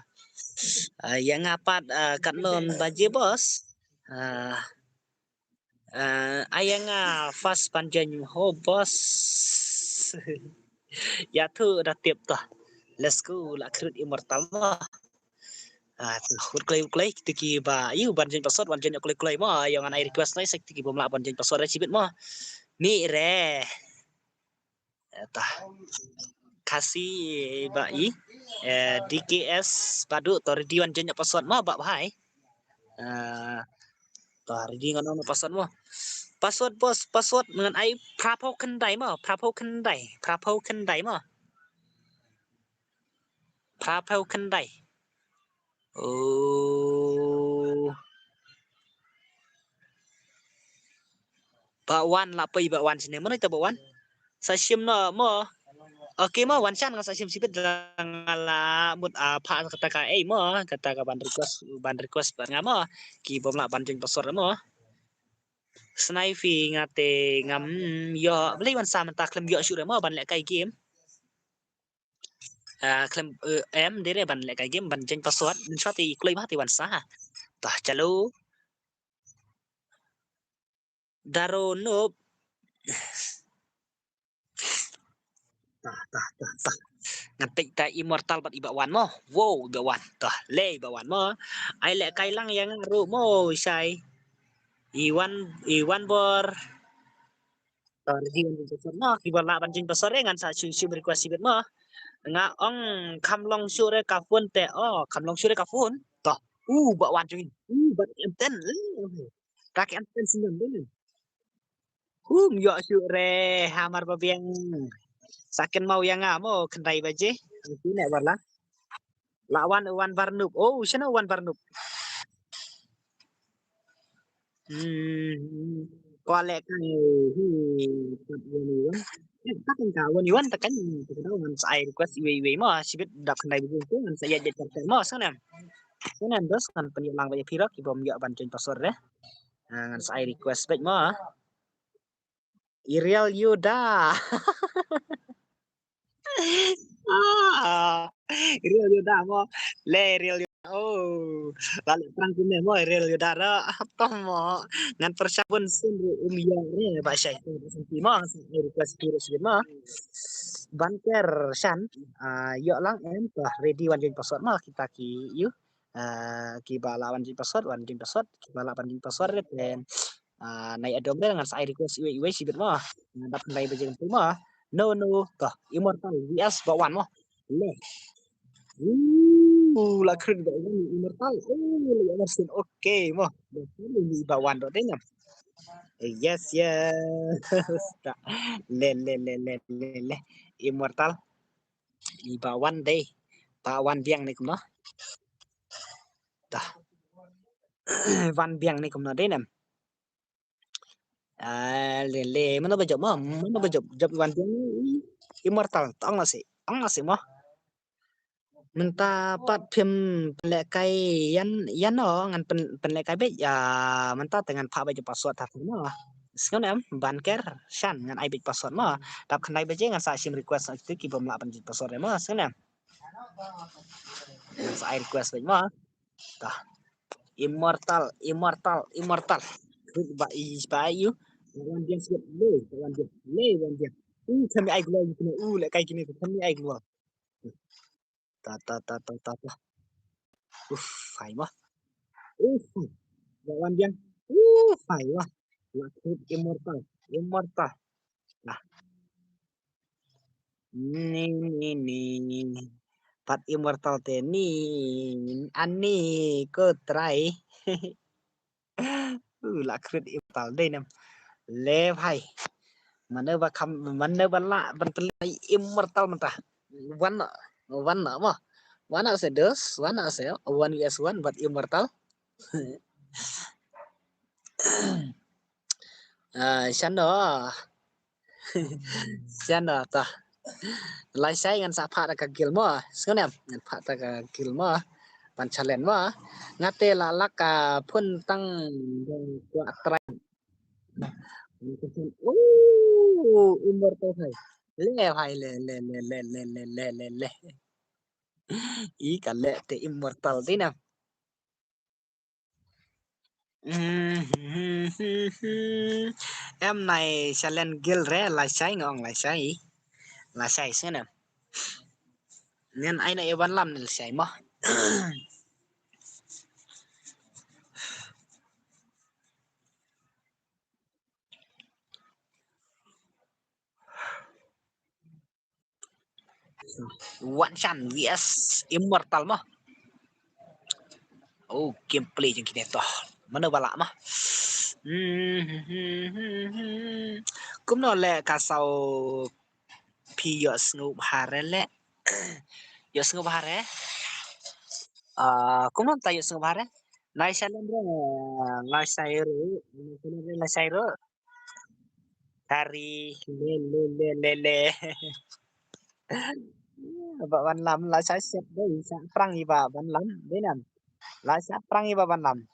Yang ngapat kat non baje bos. Ayang fast panjang ho bos. Ya tu dah tiap tu. Let's go la kret immortal mah. Klay kita ki ba yu banjin password banjin klay mah yang anai request nai sekti ki bomla banjin password recibit mah. Ni re. Tah. Kasih ba i DKS padu tor di banjin password mah ba bahai. Tor di ngono password mah. Password bos password ngan ai prapo kendai mah prapo kendai mah. Prapo kendai. Oh. Bakwan lah pai bakwan sini mana kita bakwan? Sasim no mo. Oke mo wan chan nga sasim sipit ngala mut pa kata ka mo kata ka ban request ban nga mo ki bom la ban jing pasor mo. Snai fi ngate ngam yo beli wan sa menta klem yo sure mo ban le kai game. Klem em dire ban le kai game ban jing pasor min shot ti klei ba ti wan sa. Tah chalo. Daro no tah ngatik ta immortal bat ibawan mo wow ibawan tah le ibawan mo ai le kai lang yang ru mo sai iwan bor di besar mo kibar la banjing besar ngan sa su request sibet mo nga ong kamlong sure kafun te kamlong sure kafun tah bawan jing bat enten kaki enten sindam dulu yo sure hamar babiang sakin mau yang mo kendai baje nanti nek warla lawan Wan Barnup sana Wan Barnup Kualek kan takan kawan Iwan takan takan saya request iwe mo sibit dak kendai begitu kan saya jadi captain mo sana dos kan penyilang banyak pirak ibom ya bantuin password deh ngan saya request baik mo Iriel Yuda Iriel Yuda mo le Iriel lalu perang kuno mo Iriel Yuda apa mo ngan persiapan sendiri umiyare ba siya senti mo request kiri sih mo banker shan yo lang em ready wanjing password mo kita ki yu ki bala wanjing password ki bala wanjing password dan naik adom dengan saya request iwe sibit mo ngadap nai bejeng mo no toh immortal vs bawan mo le lah keren banget immortal version oke mo ini bawan do denya yes le immortal di bawan deh bawan biang nih kuno dah wan biang nih kuno deh nem le mana bajak jab wan biang immortal tong nasi mo minta pat phim penlekai yan no ngan penlekai be ya minta dengan pak baju password tak no sekarang em banker shan ngan ai bit password mo tap kenai beje ngan sa sim request itu ki bom la banjit password mo sekarang sa ai request be mo tah immortal ba yu wan dia sebut wan dia kami ai gua gitu le kayak gini kami ai gua ta phải quá Wan Giang phải quá immortal nah ni pat immortal te ni ani ko try là krit immortal đây nè le bhai mana ba la ban pelai immortal mentah wan mà wana se dos wana se 1 vs 1 but immortal Sana sana ta lai sai ngan sa pha ka gilmo senem ngan pha ta ka gilmo pan chalen mo ngate la laka phun tang kwa trai umur to thai le hai le ý cả lệ te immortal thế nào. Em này challenge gil re là sai ngon là sai xí nè nên ai này vẫn làm là sai mà one chance vs immortal mà oh gameplay yang kita toh mana balak mah cũng nó lệ cả sau pi yo snoop hare lệ yo snoop hare cũng nó tay yo snoop hare nai challenge re nai sai ro dari le Vợ bạn làm là sẽ xếp đấy sẽ prang gì bà bạn làm đấy nè là sẽ prang gì bà bạn làm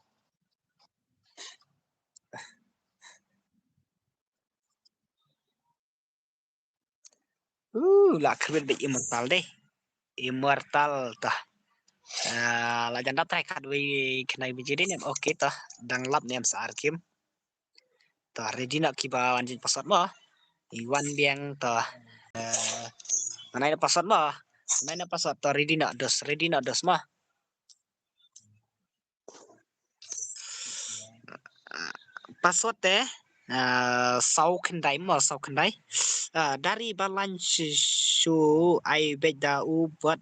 là keren bị immortal deh immortal tah là jangan dapat kat we kenai bijedi nem oke tah dang lap nem saar kim tah ready nak kiba anjing pasat mah iwan biang tah mana ini pasat mah mana ini pasat tah ready nak dos mah password teh sau kendai mah sau kendai dari balance su ai bet da u buat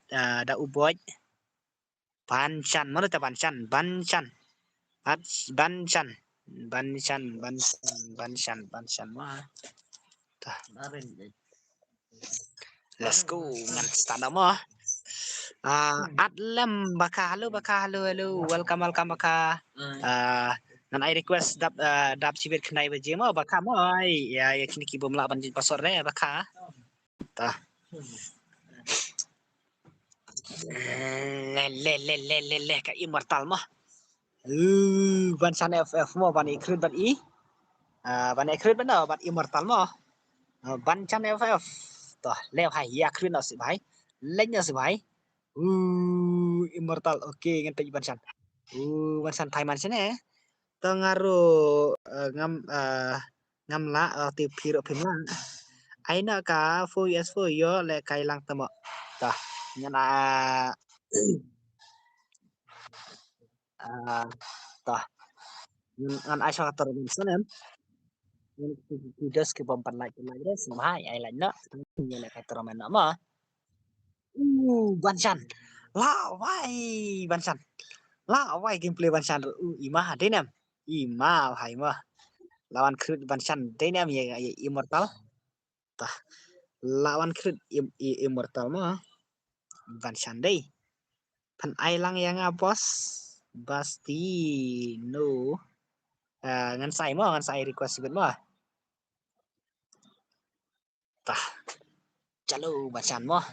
Banchan mana ta Banchan mah tah let's go ngan stand up mah Adlam baka halo welcome baka ngan I request dap sibir kenai baje mah baka mai ya kini ki bom la banjin password re baka tah le ka immortal mah ban san ff mah ban ikrit ban i ban ikrit ban ban immortal mah ban chan ff toh leo hai ya krit nó sự bài lên nó sự bài immortal oke nganti ban san thai man sene tengaruh ngam la ti piro pimla aina ka fo yes fo yo le kai lang tamo tah nyana tah ngan ai sa tor min sanem kudos ke bompan like deh sama ai lain nak ni le kai tor man ma bansan la bansan la gameplay bansan imah deh nem imah hai mah lawan krit bansan deh nem ya immortal tah lawan krit immortal mah bansan deh pan ai lang yang bos pasti no ngan sai request sibet mah tah chalo bansan mah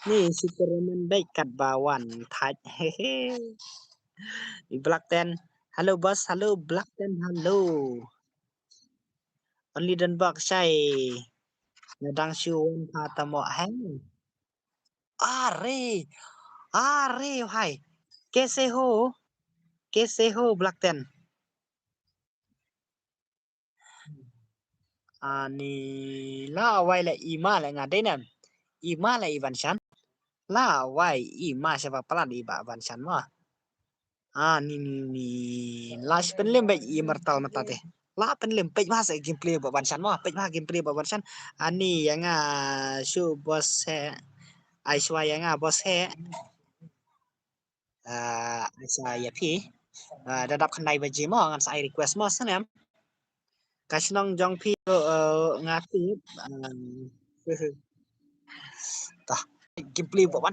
ni Superman baik kat bawan thaj hehe Black Ten halo bos halo Black Ten halo only dan bak sai nadang siun kata mo hang are hai कैसे हो Black Ten ani la wai la ima la ngade nam ima la Ivan Chan la wai ima siapa pelan iba Ivan Chan mah ni la penlem baik immortal mata teh la penlem pej mah sai gameplay ba Ivan Chan mah pej mah gameplay ba Ivan Chan ani yang su bos he Aiswa yang bos he Aiswa ya pi dadap kenai baje mah ngan sai request mah sanem Kasnong jong pi ngati tah gameplay buat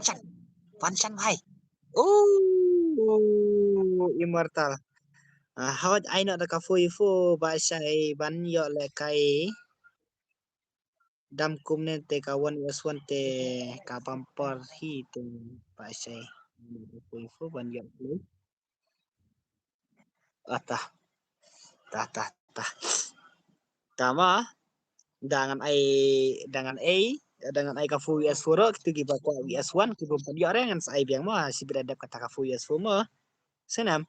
Wansan hai immortal how I know the kafu ifu ba sai ban yo le kai dam kum ne te kawan waswan te kapampor hi te ba sai kafu ifu ban yo le atah tah tama dengan ai kafu US4 kita giba ko US1 kita dia dengan sai biang mah si beradab kata kafu US4 mah senam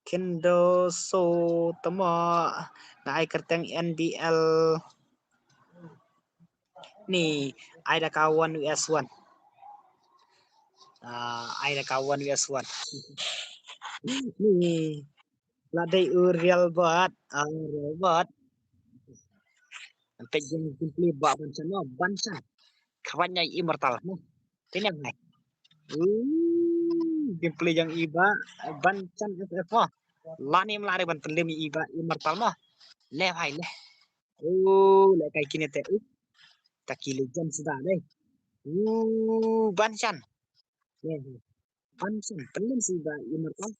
kendo so tama na ai kerteng NBL nih ada kawan US1 ada kawan US1 nih ladai real buat sampai yang simply buat bansa kawannya immortal ini yang gameplay yang iba bancan FF mah lani melari ban pelim iba immortal mah le hai le le kayak gini teh kaki legend sudah deh bancan le bancan pelim sih iba immortal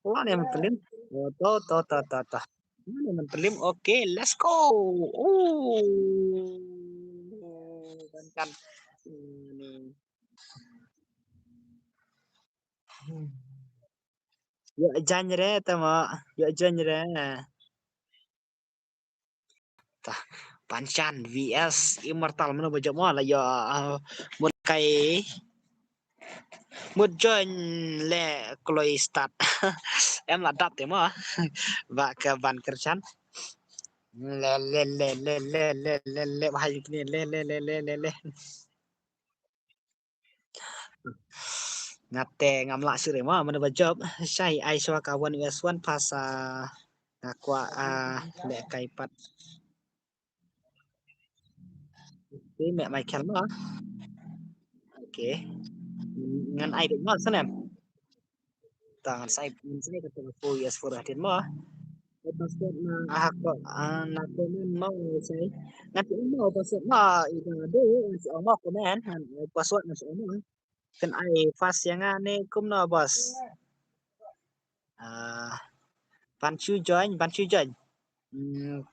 lani yang pelim to lani yang pelim oke let's go bancan ini ya genre tama ya genre tah Bancan vs immortal mana baca mo lah ya một cái một join le kloi start em là đập thế mà và cái bàn kerjan le bahaya gini le ngate ngamla sure mo mana baca sai ai swa kawan US1 pas ngakwa le kaipat ini mẹ Michael mà oke ngan ai được ngon xem tangan saya ketemu US for hadir mah password na ako na komen mo say ngati mo password na idado si mo komen password na si mo kan ai fast yang ane kum no bos bantu join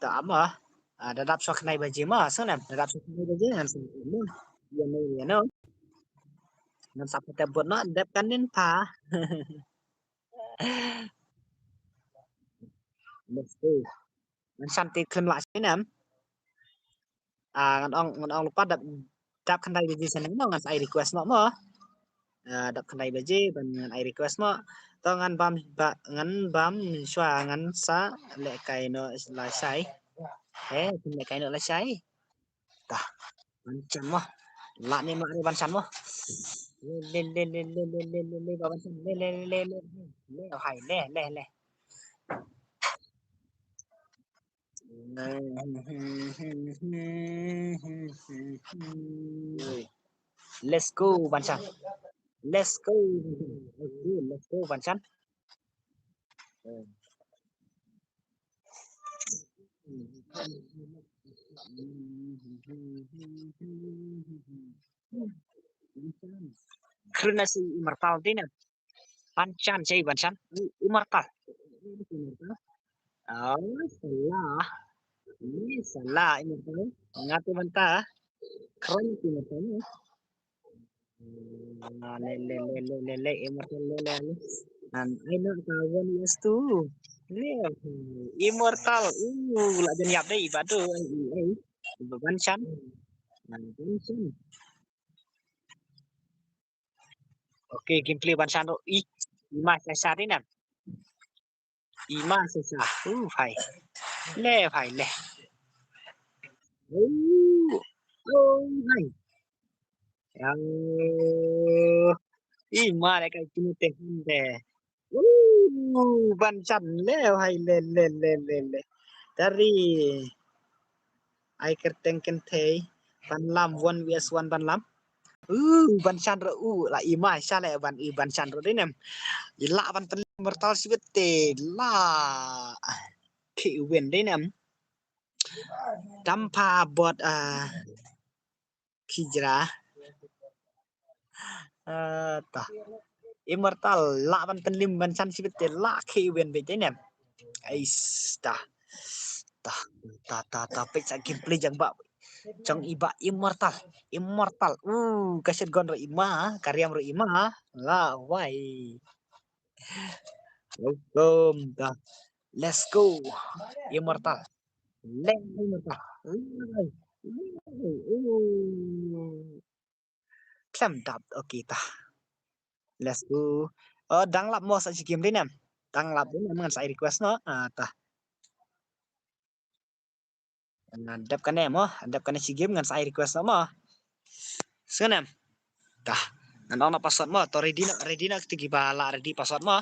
ta mà dadap sok nai baje ma sanam dadap sok nai baje han sa mo ya no ya no nan sa pata buat no dap kanin pa let's go nan santi klem la sinam ngan ong lupa dap kandai baje sanam no ngan sai request no mo đập kandai baje ban ngan ai request mo to ngan bam shwa ngan sa le kai no la sai le kai no la sai ta bancan mo la ni ma ban san mo le ban san le hai le let's go bancan let's go bancan karena si immortal din bancan si bancan immortal salah ini salah immortal ngati banta keren immortal le immortal le and I know kawan yes tu immortal lah jadi apa deh ibadu bancan oke gameplay bancan do ima sesa đi nè ima sesa phải le hay yang ima lại cái kini teh deh bancan le hay le dari ai kerteng kentei ban lam 1 vs 1 ban lam Ban Chandra la ima sale ban Chandra đấy nem. La ban pen immortal sibete la ki win đấy nem. Tanpa buat kijra tah immortal la ban pen lim ban chan sibete la ki win be đấy nem. Ais tah ta pek sa gameplay jang ba trong iba immortal kaset gon ro ima karyam ro ima la wai welcome ta let's go immortal leng immortal klam dap okay ta let's go dang lap mo sa si game din nam dang lap din ngan sa request no ta dap kan mo dap kan si game ngan sa request no mo senam ta ngan ona password mo to ready na tigi bala ready password mo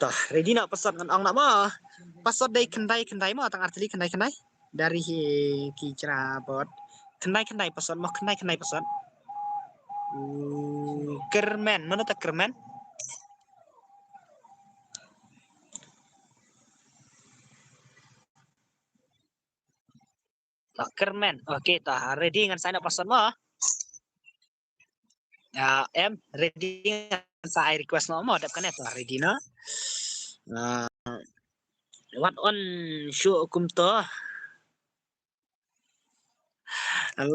tah ready na password ngan ong na mo password day kendai mo tang artili kendai dari ki cara bot kendai password mo kendai password kermen mana tak kermen tak kermen oke tah ready ngan sign up password mo em ready ngan sa request mo dap kan eta ready na what on show kum to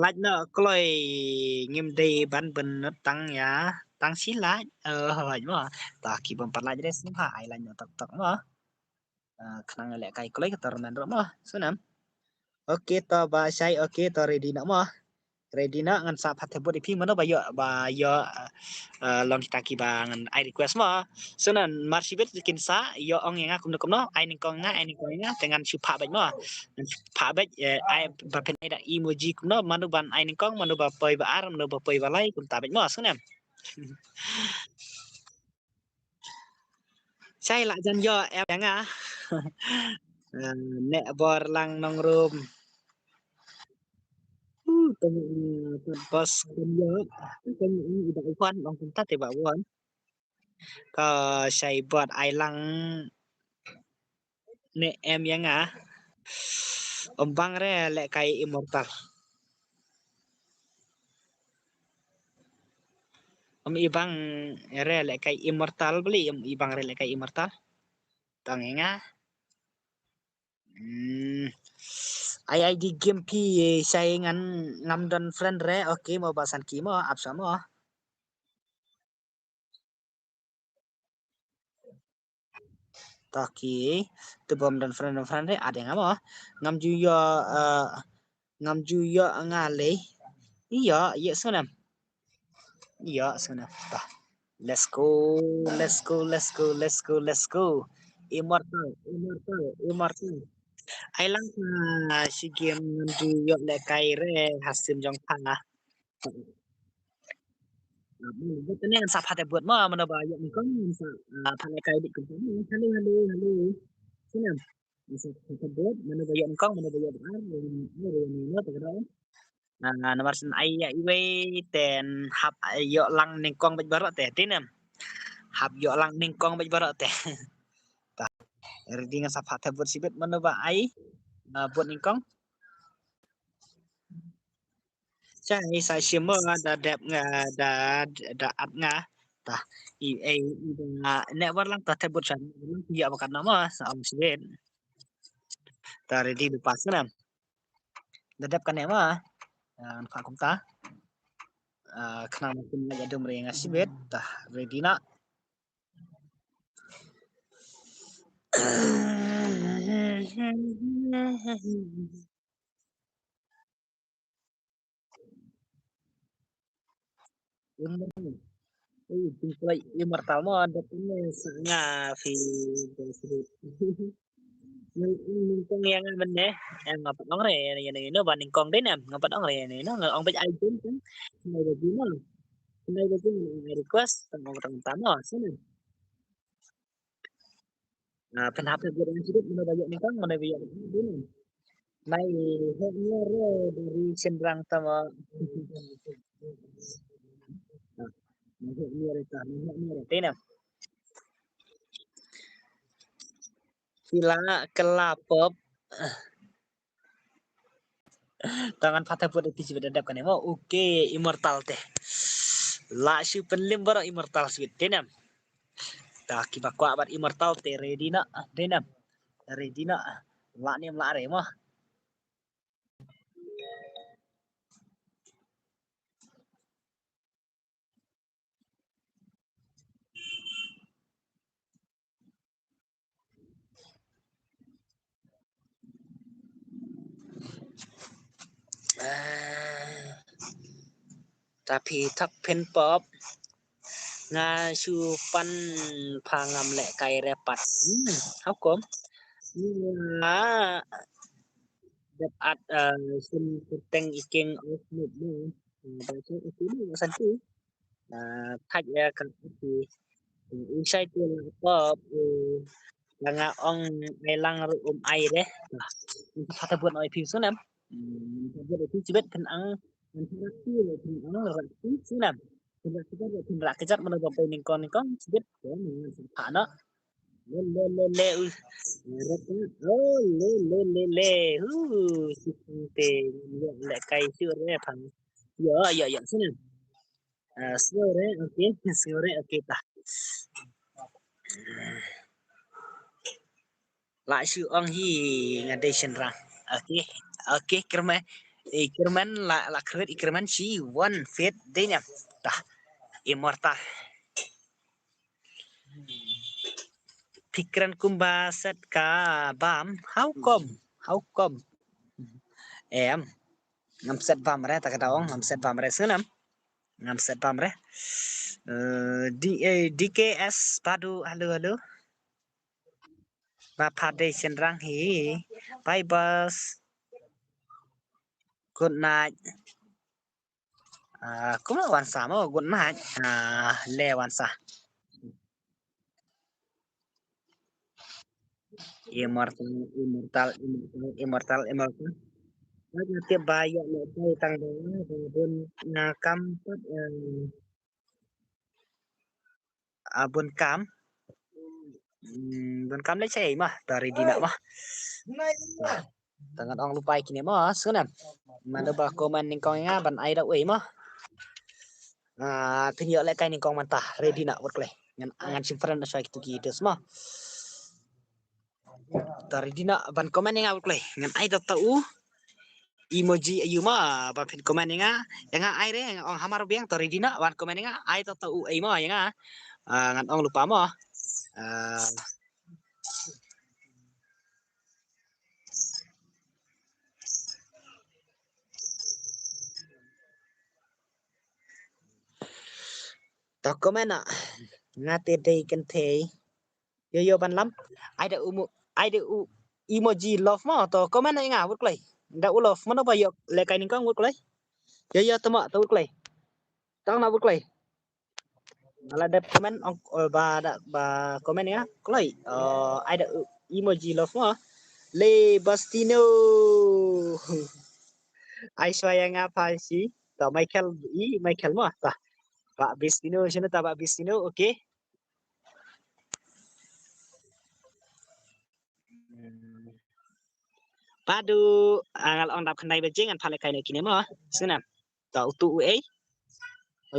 like na kloi ngim day ban ben tang ya tang sila hỏi mo ta ki bom pat like des pa ai la tak mo kenang lek kai kloi ka tor men ro mo sunam oke to ba sai oke to ready na mo ready na ngan sa phat bot ipi mana ba yo long kita ki ba ngan I request mo sunan marsibet kin sa yo ong nga kum no ai ning kong nga dengan si pha baj mo pha baj ai ba pen da emoji kum no manu ban ai ning kong manu ba poi ba ar manu ba poi ba lai kum ta baj mo sunam sai la jan yo em nga ne bor lang nong room bos kun yo kan ida ukon long kun ta te ba wonก็ใช้บอร์ดไอลังne em yang ombang re lek kai immortal ibang re lek kai immortal beli ibang re lek kai immortal tang nga ID game pi saingan ngam dan friend re oke mau bahasan ki mo absa mo taki tu bom dan friend re ada yang mo ngam juyo ngale iya iya sunam iya sunam tah let's go immortal ai lang si game juyo le kai re hasim jong pa betul ni sa phat buat mo mana ba yang kon sa phat le kai dik kun halo sinam sa phat buat mana ba yang kon mana ba yang ar ni no ta karo nomor sen ai ya iwe ten hap yo lang ning kong baj barok te tinam hap yo lang ning kong baj barok te ta ready nga sa phat buat sibet mana ba ai buat ning kong Chai sa shimmer da dep nga da at nga ta network lang ta tebut san ya bakat nama sa am sibet ta ready du pas na da dep kan ema fa kum ta kenang makin lagi ada mereka sibet ta ready na play immortal mo ada punya nga fi ningkong yang bende em ngapat ong re yani no ba ningkong din em ngapat ong re ni no ong ba ai pun kan nay ba di no nay ba di request tang tang tamo sini penhap ke gurin sidit mana ba ningkong mana ba din Mai heknya dari sendrang tama. Heknya itu, heknya tenam. Sila kelapop tangan patah pun itu sudah dadap kan mo. Oke, immortal teh. La si penlim bara immortal sweet tenam. Ta kiba kwa bat immortal teh ready na tenam. Ready na. La ni la re mo. Tapi tak pen pop nga su pan phangam le kai repat. How come? Nga dapat sun puteng iking of mood mo. Baca itu ni santu. Thaj ya kan itu. Usai tu pop nga ong ai lang ru ai deh. Kata buat ai piu sunam. Buat itu cibet kan ang nanti kan ang rati sunam. Kita tidak kejar mana bapak ningkong cibet ya mana le le le le oh le sinte le kai sure phang ya sunam. Sure okay sure okay ta. Lại sự ông hi ngade senrang. Okay Kirman la kret Kirman si one fit denya. Tah immortal. Pikiran kumbaset ka bam how come em ngam set bam re ta ka ngam set bam re sunam ngam set bam re DKS padu halo ba phade senrang hi bye bus good night kuma wansa mo good night le wansa immortal Lagi tiap bayar le tay tang do bun na kampat bun kam le chay mah dari dina mah tangan ong lupai kini mah sunam mana ba komen ning kong nga ban ai da ui mah tinyo le kai ning kong mantah ready na wot kle ngan simfran na swai tuki des mah dari dina ban komen nga wot kle ngan ai da tau emoji ayu mah ba pin komen nga yang ai re ong hamar biang dari dina ban komen nga ai da tau ai mah yang ngan ong lupa mah to komen nga te dei kan the yo ban lam ai da emoji love mah to komen nga wot kle da u love mana ba yo le kai ning kong wot kle yo tama to wot kle tang na wot kle ala dep komen ong ba komen ya kloi ai da emoji love mah le bastino ai swaya nga pa si to Michael mah ta Pak Bistino sino ta Pak Bistino okay padu angal ong dap khnai bejeng an phale kai ne kine mah sunam to utu ue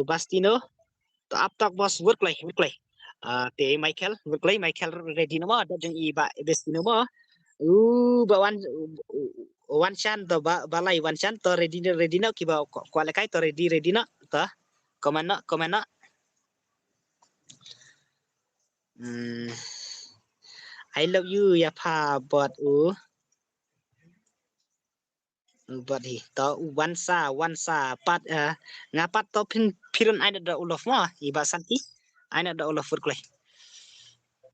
Bastino to up talk bos work play te Michael ready no mah da jeng i ba Bistino mah ba one chan to balai one chan to ready na ki ba kwale kai to ready na ta comment na I love you ya pa bot but hi to wansa pat ngapat to piron ai da ulof mah iba santi ai da ulof fur klei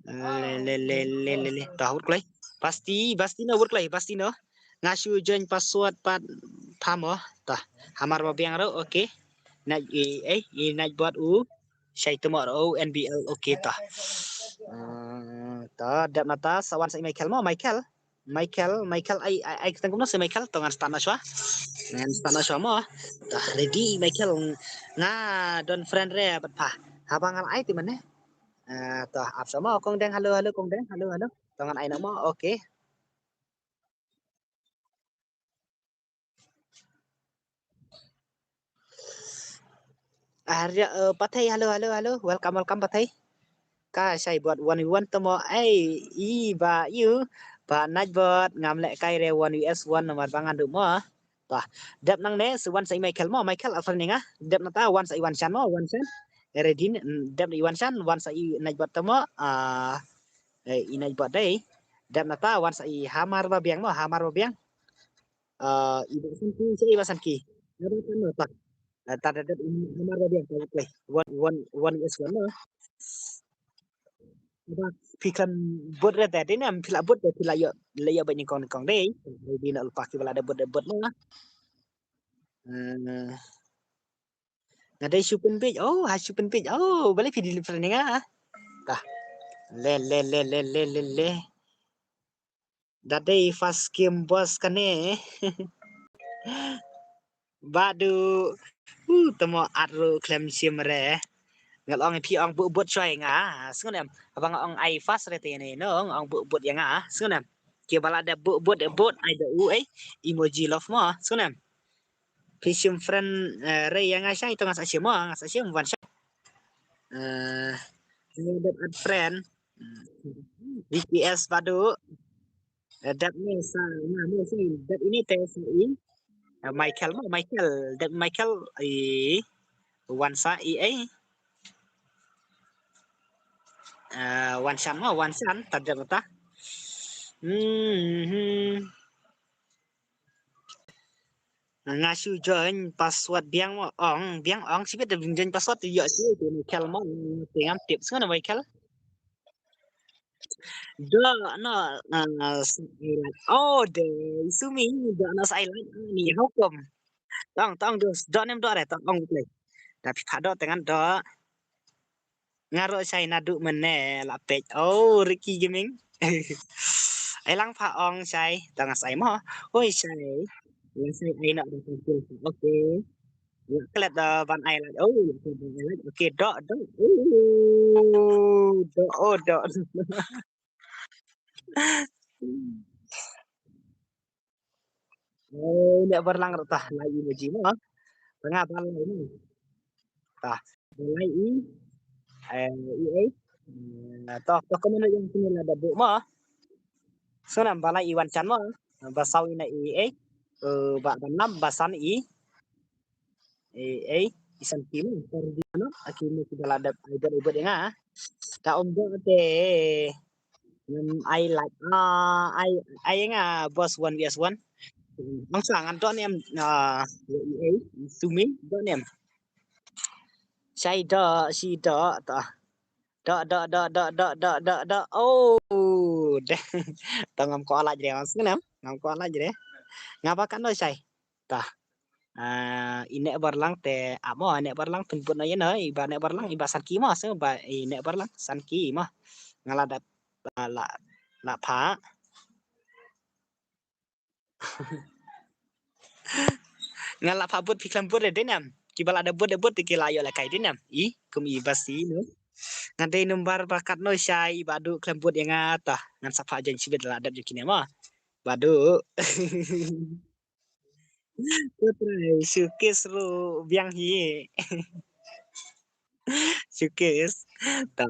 le tahu klei pasti no klei pasti no ngasu join password pat pamo ta hamar ba biang ro okay na na buat saya temo ro NBL okay ta ta dap nata sawan sa Michael Michael ai tang no se Michael tongan stana shwa ngan stana shwa mo dah ready Michael nga don friend re bat pa habangan ai ti mane toh ap sama kong deng halo kong deng halo tongan ai no mo okay Arya pathai halo welcome pathai ka sai buat 1v1 tomo ai I ba you ba najbot ngam le kai re 1vs1 nomor bangan du mo tah dep nang ne su wan sai Michael alfa ninga dep nata wan sai wan chan mo wan chan redin dep ni wan chan wan sai najbot tomo I najbot dai dep nata wan sai hamar ba biang mo hamar ba biang ibasan ki sai ibasan ki ada kan mo tah tada dep hamar ba biang play 1v1 mo Pikan bot re tadi ni am pila bot de pila yo le yo banyak kong dei di na lupa ki bala de bot mo ngadai supin page oh ha supin page oh balik video liver ni nga tah le dadai fast game boss kane badu temo atru klem sim re ngalong pi ong bot choi nga sunam abang ong ai fast re te ne no ong bot yang nga sunam ki bala de bot ai de u ai emoji love mo sunam Fishing friend Ray yang ngasih itu ngasih semua ngasih semua one shot add friend VPS padu dat ni sama ni sih dat ini TSI Michael one sa EA one san tanda kata ngasu join password biang ong sih beda join password tu ya sih tu Michael mau tingam tips kan Michael do no oh de sumi do no silent ni hukum tong do nem do re tong play tapi pada dengan do ngaro sai nadu mene la page oh Ricky Gaming ai lang pha ong sai tong sai mo oi sai yang sai ai nak okay klet ban ai la oh okay do do oh nek berlang tah lagi meji mo tengah balai ni tah balai EA toh kemana yang sini ada bu mo sunam balai Iwan Chan mo basau ina EA ba banam basan EA isan kim perdiano akimi kita ada ibad nga ta omdo te I like I nga boss 1vs1 mangsangan to nem EA sumi to nem sai do si do ta do oh deh tangam ko ala jre mas ngam ko ala jre ngapa kan no sai ta inek barlang te amo inek barlang tumput na yen iba nek barlang iba san ki mas ba inek barlang san ki mah ngalada la pha ngala pha but piklam but de nam ki bala da but ki layo la kai de nam I kum I basi no ngade numbar bakat no sai badu klembut yang ata ngan sapa jen sibet la dab jekine mah badu putra sukis ru biang hi sukis ta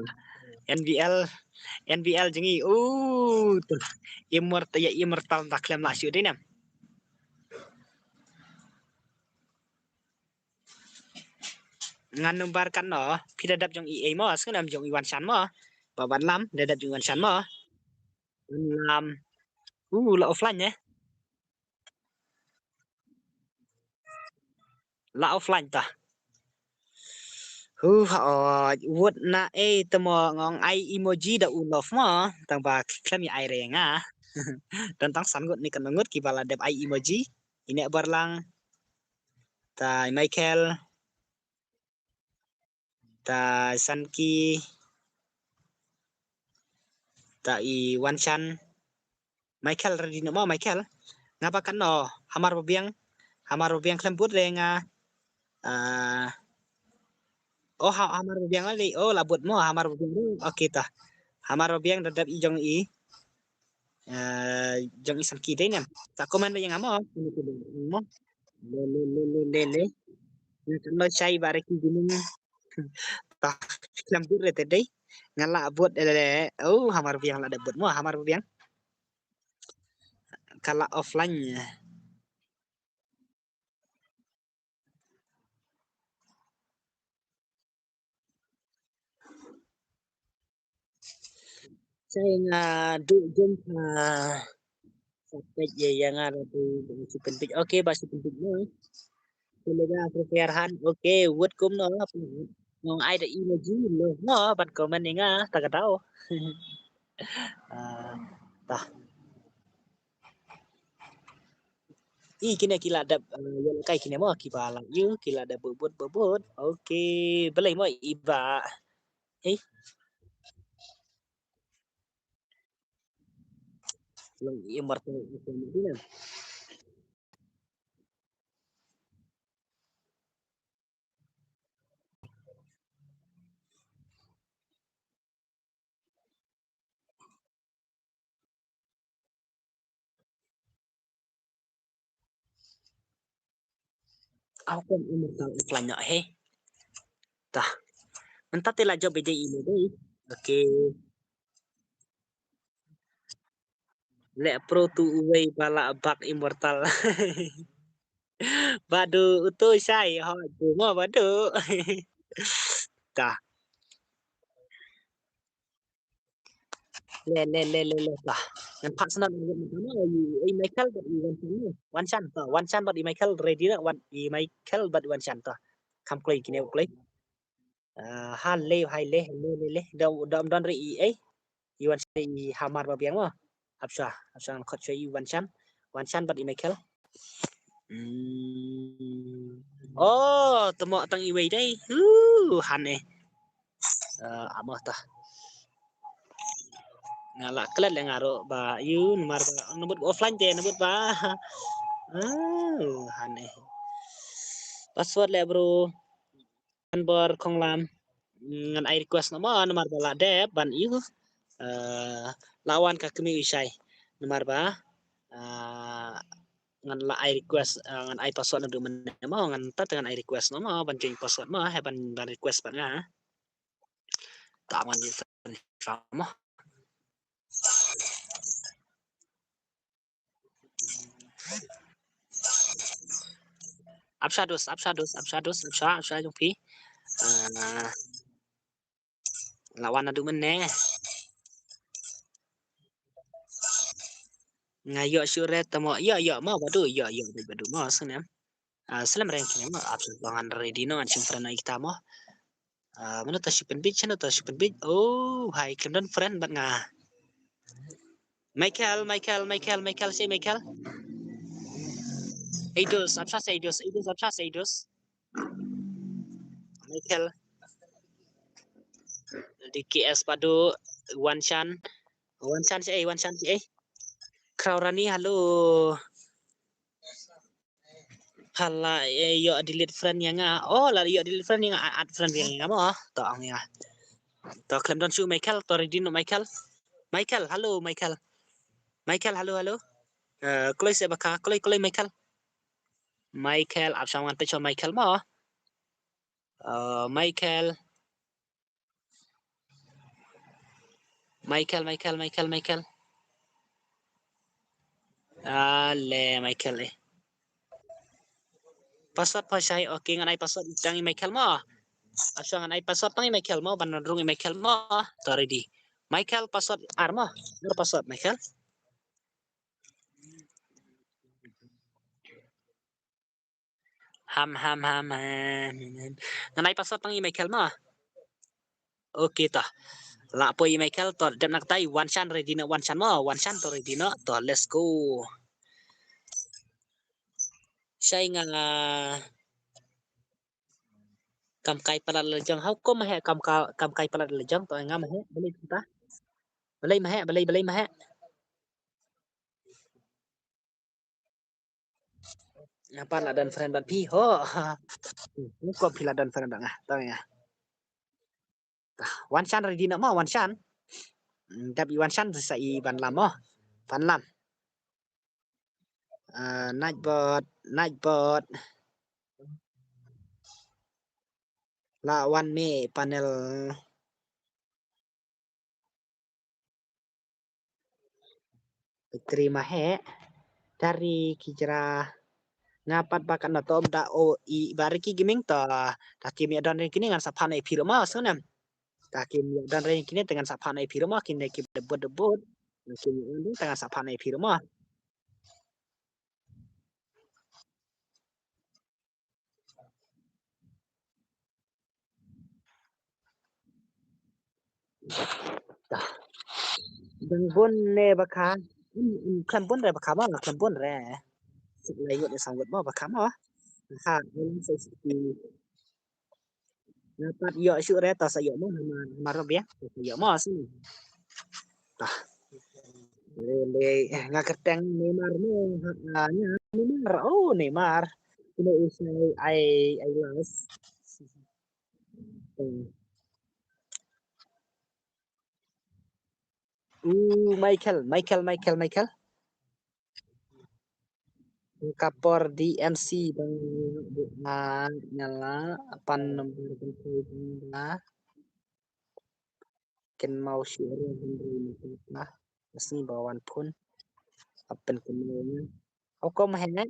NBL jengi tuh immortal tak klem la syu de nam ngan numbar kan no pidadap jong EA mo senam jong Iwan Chan mo baban lam dadap jong Iwan Chan mo lam la offline ya la offline ta wood na temo ngong ai emoji da ulof mo tang ba klem ai renga tentang sangut ni kan ngut ki bala dep ai emoji ini barlang ta Michael ta Sanki ta I Wan Chan Michael ready no mo Michael ngapa kan no hamar babiang klembut le nga oh hamar babiang ali oh labut mo hamar babiang okay ta hamar babiang dadap i jong isan kidai nem tak komen yang amo mo le no chai bare ki gunung ta klembut le tedai ngala abot le oh hamar babiang la dabut mo hamar babiang kala offline saya nga du jom sampai ya yang ada di si penting oke bahasa penting mo talaga preparahan oke wood kum no ngong ai da emoji lo no ban komen nga taga tao tah I kini kila ada yang kai kini mo kibala yu kila ada bobot oke belai mo iba eh lang immortal ini aku kan immortal iklannya he tah entah tela job beje ini deh oke le pro tu uwei bala bak immortal badu utuh sai ho tu mo badu tah le tah ngan pak sana i Michael but i one chan tah one chan but i Michael ready na one i Michael but one chan tah kam klei kini klei han le dom don ri i i one chan i hamar ba biang mo apsa khot choi i one chan but i Michael oh temo tang i wei dai han amah tah ngala klet le ngaro ba yu mar ba nubut offline te nubut ba hane password le bro number khong lam ngan ai request nomor ba la de ban yu lawan ka kemi isai nomor ba ngan la ai request ngan ai password ndu men mo ngan tat ngan ai request no ban change password mo he ban request ban nga ta man di mo apsa jong pi lawan adu men ne ngayo sure tamo yo mo badu yo badu mo senam selam ranking mo apsa bangan ready no an simfrana kita mo mana tasipin bit oh hai kemudian friend bat nga Michael si Michael Eidos apsa Eidos Michael di KS padu one chan si Kraurani halo hala yo delete friend yang oh la yo delete friend yang add friend yang mo to ang ya to klem don su Michael to ready no Michael halo Michael halo kloi se baka kloi Michael apsa ngan pe cho Michael mo Michael le Michael password pa sai okay ngan ai password tang Michael mo apsa ngan ai password tang Michael mo ban rung Michael mo to ready Michael password armo password Michael ham ngan ai password tang Michael mo okay ta la po i Michael to dem nak tai one chan ready no one chan to ready no to let's go sai nga kam kai pala lejang how ko ma he kam kai pala lejang to nga ma he balai ta balai ma he Apa nak dan friend dan pi ho. Ko pila dan friend dah tahu ya. Wan Chan ready nak mau Wan Chan. Tapi Wan Chan sa i ban lam mo. Ban lam. Nightbot. Lawan me panel terima he dari kijra ngapat bakan na tom da o i bariki giming ta takim ya dan kini ngan sapan e piro ma sunam takim ya dan kini dengan sapan e piro ma kini ki debut kini ini dengan sapan e piro ma deng bon ne baka kan bon re baka ma kan bon re lai yot sangot ma baka ma ha ini sesi dapat yo syuk re ta sayo ma marab ya yo ma sini tah le ngaketeng Neymar mo nya Neymar oh Neymar ini usai I lost Michael kapor DMC bang nyala pan nomor na ken mau share nah masih bawan pun apen kemudian aku mahena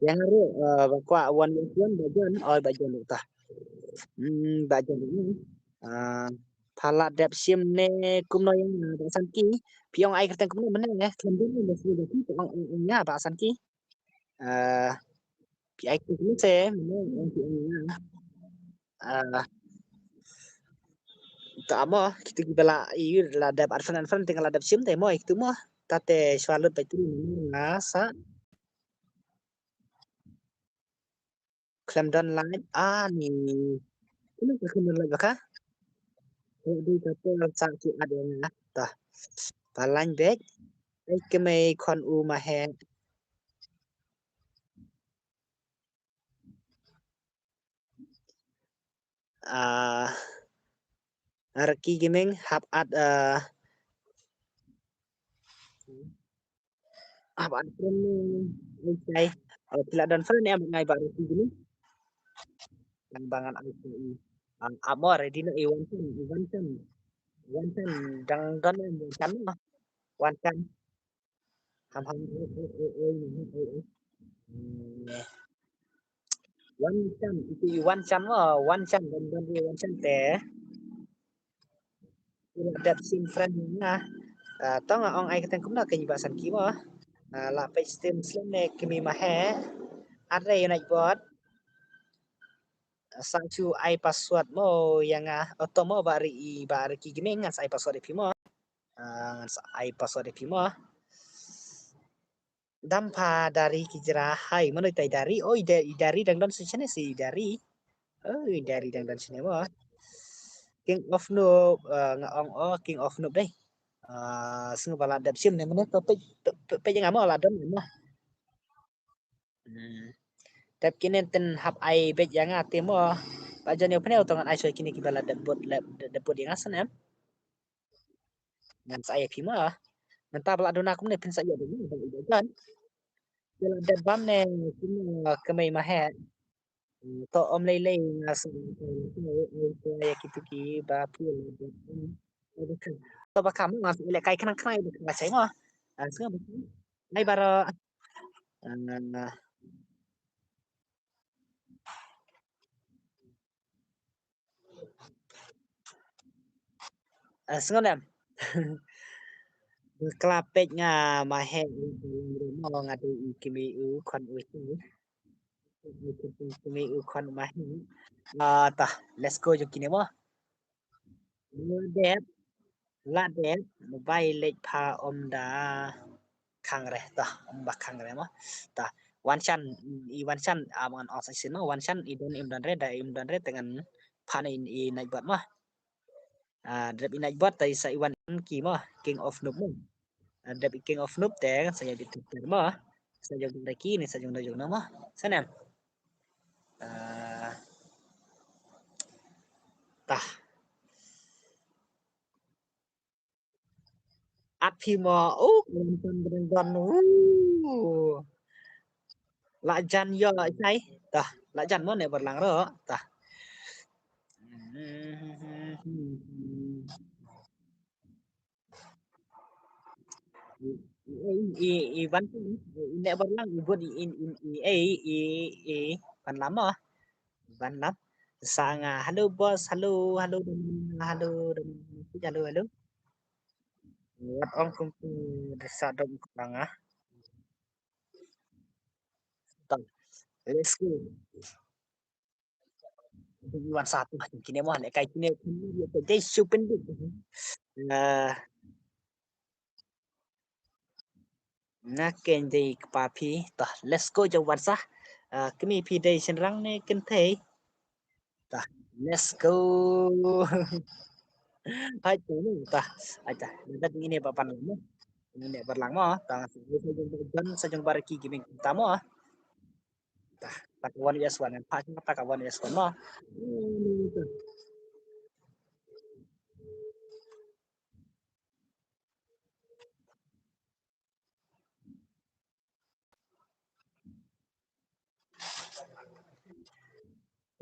yang ru bakwa wan bajon bajon utah bajon ini phala dep sim ne kumno yang basan ki piong ai kerteng kumno meneng ya lembun ne masih daki tong nya basan ki pi ai kumno se meneng ta mo kita bela iu la dep arfan tinggal dep sim te mo itu mo tate swalut betul ngasa Clemdon line ni ini Clemdon line baka di kata sang ci ada na ta palan bek ai kemai kon u ma he Reki Gaming hab ad pun ai pila dan friend em ngai ba Reki Gaming yang bangan ICI amor ready na one time dang don kan one time ham one time itu one time dan one time teh dat sim friend na tao nga ong ai keteng kumna kay basan ki mo la page stem slim ne kimi mahe are unite bot sang chu ai password mo yang auto mo bari ki gimeng ngan ai password pi mo ngan ai password pi mo dampa dari kijra hai mana tai dari oh dari dang don sini si dari dari dang don sini mo king of noob ngaong king of noob deh sing bala dap sim ne mana to pe jangan mo la don mo Tap kini ten hap ai bet yang ati mo bajan yo pene utongan ai so kini kibala debut yang asan em ngan saya pi mo mentah bala dona kum ne pin saya de bajan jala de bam ne kini kemai mahe to om lei ngas ya kitu ki ba pu to ba kamu ngas ile kai kanang kanai ba sai mo sing ba ai bara sing em kelapet nga mahe mo ngadu kimi u kon u kimi u kon mahe tah let's go jo kini mo dep la dep mobile lech pa om da khang re tah om bak khang re mo tah wan chan aman osasin mo wan chan idon im dan re da im dan re dengan pan i naik bot mo drep i naik bot tai sa iwan ki mo king of noob mo drep king of noob te saya di twitter mo Sajung lagi nih sajung nama. Sana. Tah. Aphimo. Don. Lại jan yo lại say. Tah. Lại jan mo ne berlang ro. Tah. Ivan ne berlang ibut Ivan lama. Ivan lắm. Sang hello boss, hello hello hello hello hello. What on kumpu desa dom kurang ah. Let's go. Iwan satu kini mau lek kai kini dia jadi super na ken dei papi tah let's go cho wan sa kami pi dei senrang ne ken thei tah let's go hai tu ni tah aja dan ini papan lama ini berlang mo tah sajung baraki gimi tamo tah tak wan yes wan pa tak wan yes wan mo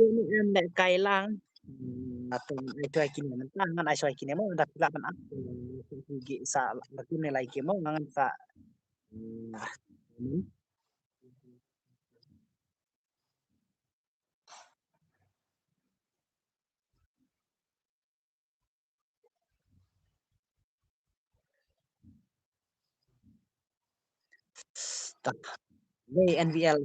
ini em lek kai lang atau itu kini mentang kan aiso kini mo dak lapan aku gi sa lagi nilai kini mo ngan sa Đây NVL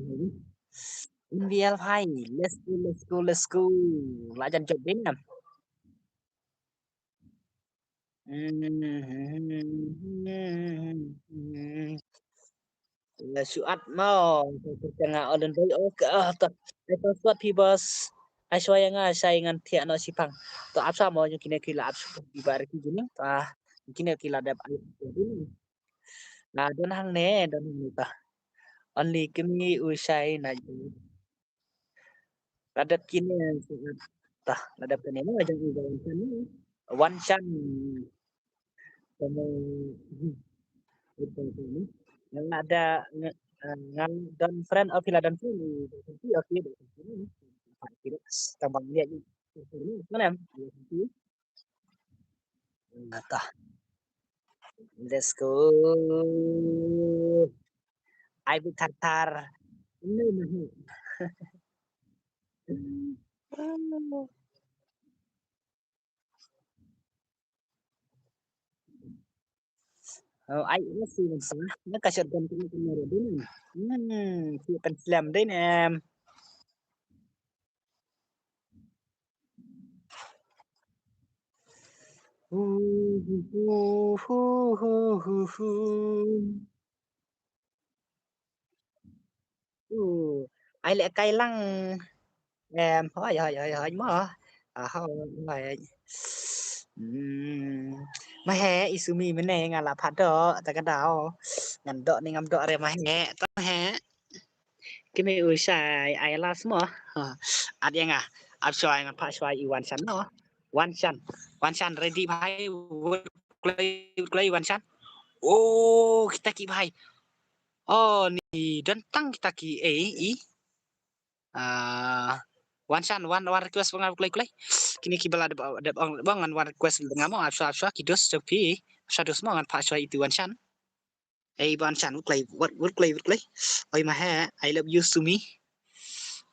NVL hay let's go lại dần chụp đến nè là sự ắt mau chẳng hạn ở đến đây ok tập itu suat pibas ai soya nga saingan tiak no sipang to ap sama yung kini ap ibar ki gini kini kila dap na don hang ne don ta only kimi usai na ladap kini tah ladap kini mo jang one chan sama yang ada ngan dan friend of dan friend oke tambang dia mana em tah let's go ai bị tar ai masih masih nó kasih dan kini slam đấy nè em ai lại cay lăng em hỏi mà không phải mà hè isumi mình nè ngà là phát đó ta cái đào ngàn đọ nên ngắm đọ rồi mà hè tao hè cái mấy ơi xài ai là mà ada yang ap xoay ngàn phát xoay iwan san nó one chan ready bhai play one chan oh kita ki bhai oh ni dentang kita ki one chan one request pengal play kini kibal ada bangan one request dengan mau afsha kidos tapi shadows mau ngan paswa itu one chan one chan would play oi ma ha I love you to me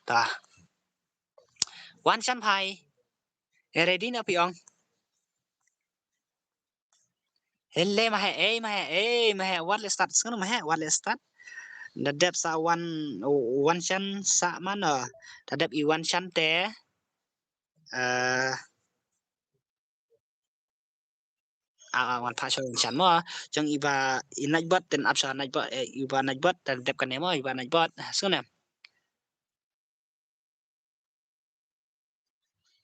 ta one chan pai ready na piong hele ma ha what let's start sekarang ma ha what let's start dadap sa one chan sa mana dadap I one chan te wan pha cho chan mo chang iba inaj bot ten apsa naj bot iba naj bot dan dep kan mo iba naj bot so na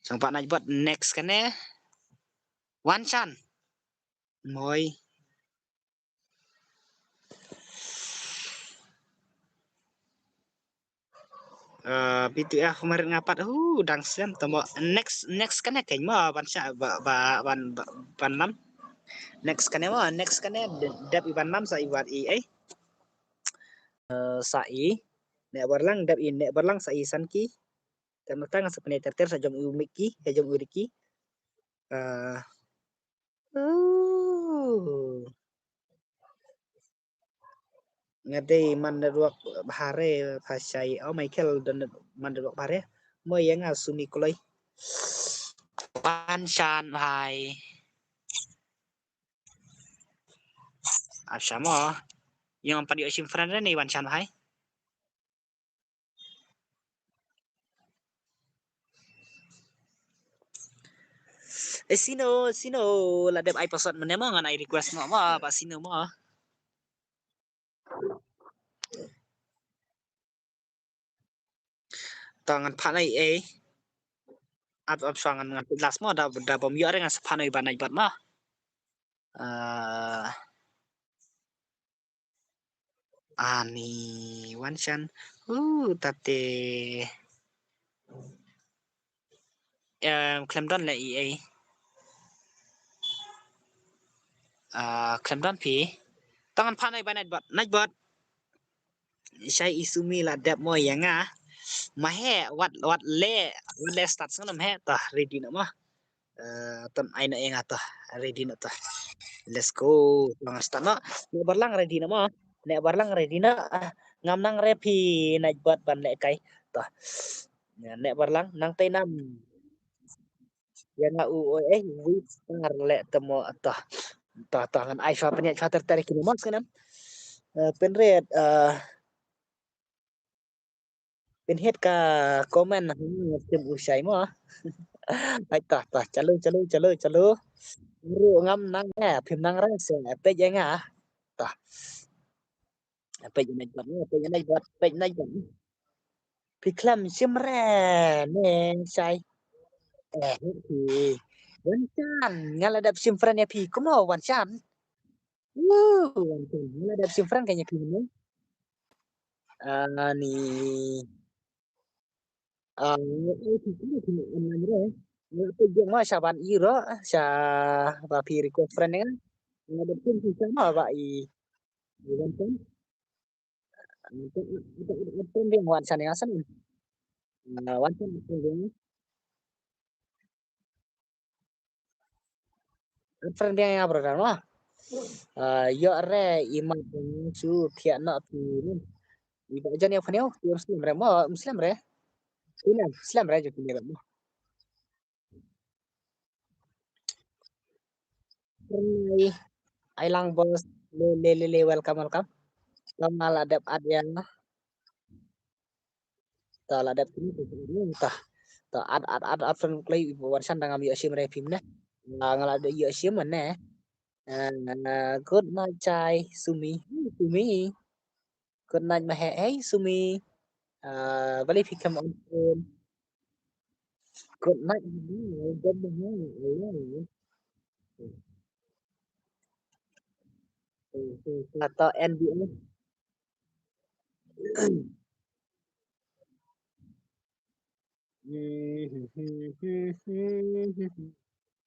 chang pa naj bot next kan one chan moi Pitu kemarin ngapat dangsen tomo next kan ya kayaknya mah ban 6 next kan dap iban 6 sa ibat i sa i nek barlang dap i nek barlang sa i san ki kan matang sa peneter sa jom umiki jom uriki ngade mandaruak bahare pasai Michael dan mandaruak bahare mo yang asumi kulai panchan hai asamo yang padi osim friend ni panchan hai sino la dep ai person menema ngan ai request no ma pa sino ma tangan panai ap sangan ngan las mo da bom yo ngan panai banai bat ma ani wanchan tate Clemdon la Clemdon pi tangan panai banai bat naik bat sai isumi la dep mo yang mahe wat le start sanam he ta ready na ma ton aina yang ata ready na ta let's go lang start na ne barlang ready na ma ne barlang ready na ngam nang repi naik bat ban le kai ta ne barlang nang tei nam yang wi ngar le temo ta ta tangan ai fa penya fa tertarik ni mas kanam penret penhet ka komen na tim usai mo ai ta chalo ru ngam nang phim nang rang se pe janga ta pe naik bat pi klam simre neng sai thì wan chan ngala dap simfran ya pi kumo wan chan ngala dap simfran kayaknya pi ni ni itu jeung mah saban iro sa ba pi request friend kan ngada pun bisa mah ba i wan chan itu dia wan chan yang asan wan chan friend dia yang bro mah yo re iman su thia na pi iba jan ya fanyo muslim re mo muslim re Islam re jo kini mo ai lang bos le welcome Lamal adap adyan ta ladap ini ta ta ad friend play warsan dengan Yoshim Refim na ngalada Yoshim mana good night chai Sumi good night mahe hey Sumi balik fikam on phone good night atau NBA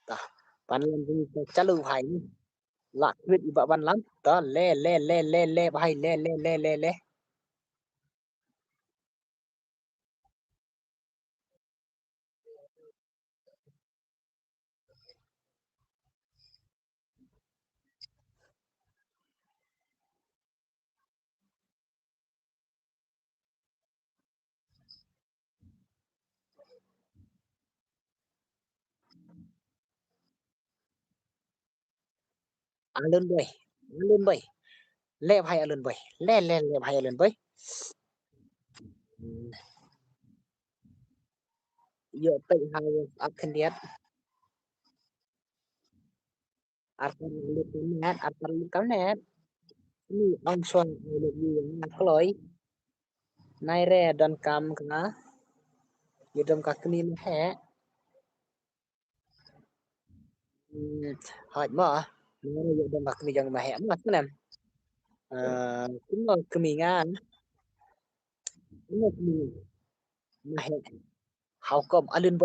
ta panen chalu hai lạc huyết bạ ban lắm đó le bài le alun boy le bài alun boy le bài alun boy yo pe hai akan lihat akan lihat akan net ini ông xuân được gì có lỗi nay re don cam cả như trong các cái niệm hè hỏi mà nó như trong các cái dòng mà hẻm mà cái này cũng là cái mình ăn cũng là mà hậu cầm alun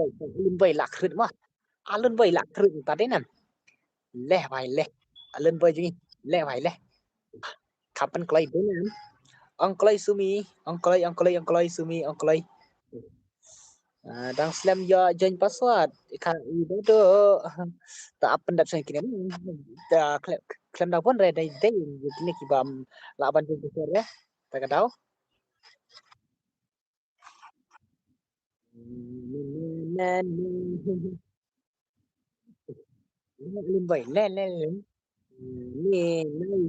bay lạc khrit mà alun bay lạc khrit ta đấy nè lẹ vài lẹ alun bay gì lẹ vài lẹ kapan kelai đấy nè ông kelai sumi ông kelai sumi ông kelai đang slam do join password kan itu tuh tak apa ndak saya kira tak klaim dah pun reda day ini kibam laban besar ya tak tahu lên bảy lên lên lên ni nay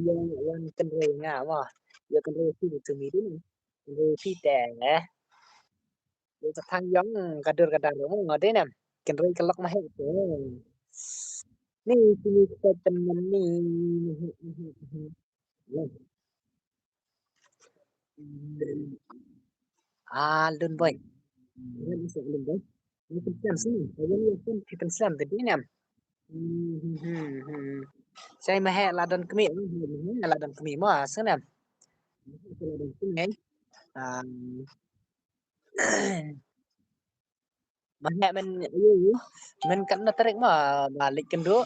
yang kendra nga ma ya kendra si tu mi tu kendra si tè ya thang giống kadar mo ngode nam kendra kelok mah itu ni sini kita temen ni lun boy yan isa lun boy ni pensan sini ayan ya pun pensan tadi nam saya mah ladan kemi ladan kemi mo sana ladan kemi banyak men kan na tarik mah balik kendro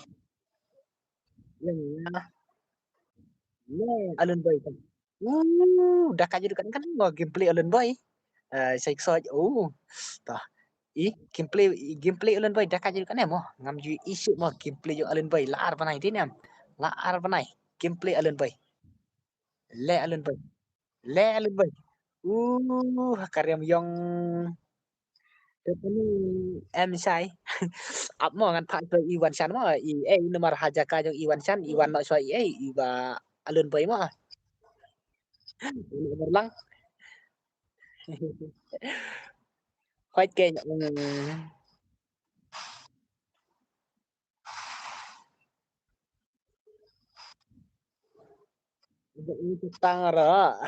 yang alun boy kan dah kaji kan mau gameplay alun boy saya search tah gameplay alun boy dah kaji kan mo ngam ju isu mo gameplay yo alun boy laar panai tin am laar panai gameplay alun boy le alun boy karyam yang em sai ap mo ngan pak to Iwan San mo nomor hajaka jong Iwan San Iwan no so iba alun boy mo berlang khoai ke tang ra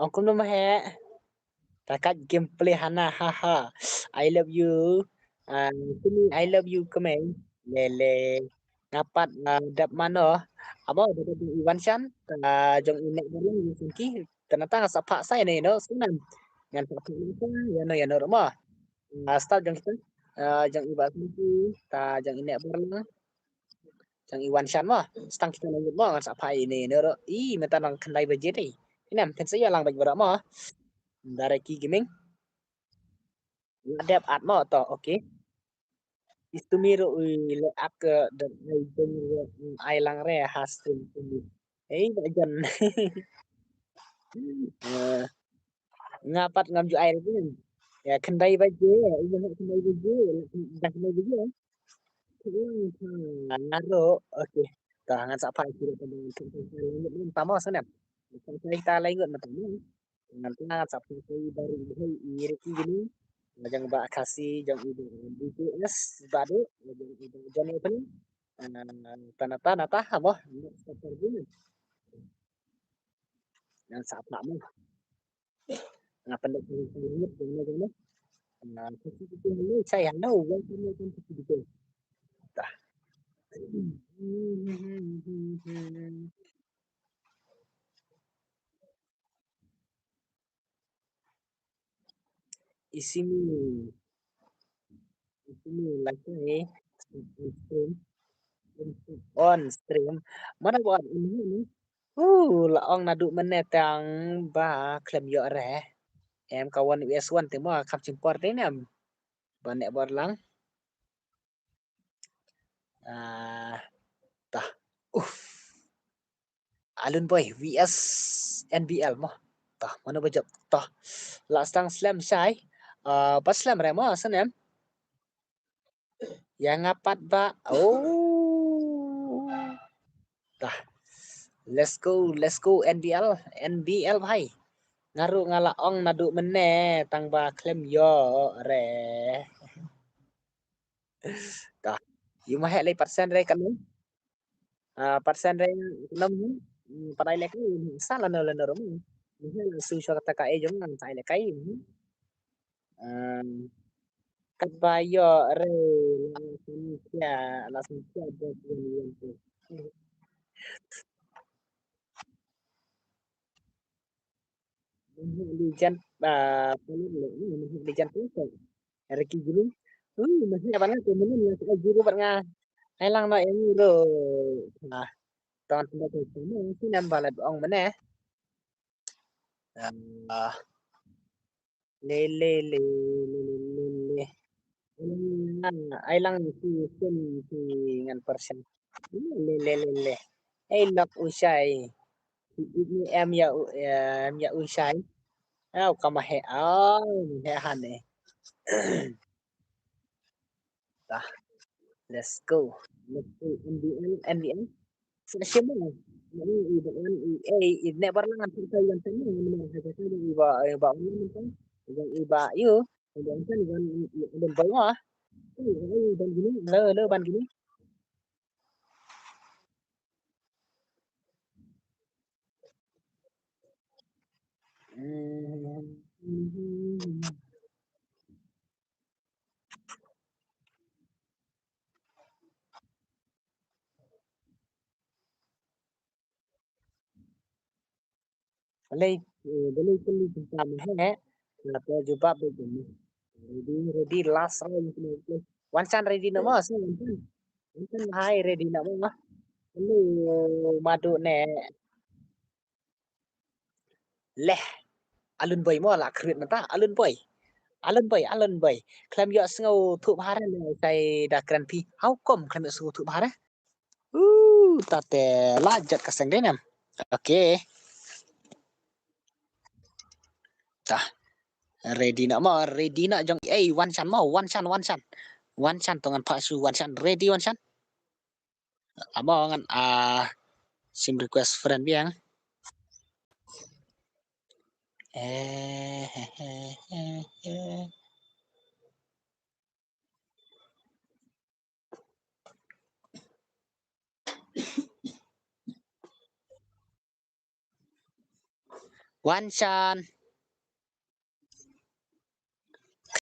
ông cũng nomor he takat gameplay hana haha I love you sini I love you comment lele ngapat dap mano abo dapat Iwan San jong inek dalam singki ternyata sapa saya nih no sunan ngan sapa ya no mo start jong kita jong Iwan singki ta jong inek barang jong Iwan San mo stang kita lanjut mo ngan sapa ini no meta nang kendai budget ni ini kan saya lang bagi berapa mo dari ki gaming dep at mo to okay istumiro le ak dan ai lang re hasil bajan ngapat ngam ju air itu ya kendai baju ini kendai baju dah kendai baju naro oke tangan sapa itu dengan tamo sana kita lagi nggak tamu nanti tangan sapa itu baru iri gini jang ba kasih jang ibu BTS baru jang open tanata apa yang sapa mu ngapain dengan saya know isimu lagi on stream mana buat ini laong nadu menetang ba klaim yo re em kawan US1 temo khap chimpor te nem banek borlang tah alun boy vs NBL mo tah mana bajak tah last tang slam sai pas slam remo sanem yang ngapat ba tah let's go NBL bhai ngaru ngalaong nadu mene tang ba klaim yo re tah yung mahe lay persen re kan persen re nam parai lek sala no le no su cho kata kai giống ngan sai le kai kat bayo re Ya, langsung ada yang tu. Lijan lijan tu hari gini. Masih apa nak temen yang saya juru nga. Ai lang nói em rồi. À, toàn là từ cái năm vào là ông mình nè. À, lê lê lê lê lê lê. Ai lang si ngan persen. Lê lê lê lê. Ai lọc usai. Ini em ya usai. Au kama he he han eh. Dah, let's go. Let's go NBN. Siapa ni? Ini ibu never lang ang saya yang tanya mana saja saya iba ini kan. Yang iba you yang kan yang bawa. Dan gini le ban gini. Boleh kali kita meh. Apa jumpa begini. Ready last round. One chance ready na mas. One chance high ready na mas. Lu madu ne leh alun boy mo la krit mata alun boy klam yo sngo thu bhare ne sai da kran pi how come klam yo sngo thu bhare tate lajat ka sang denam oke ta ready na jong one chan tongan pak su one chan ready one chan amo ngan sim request friend biang one chan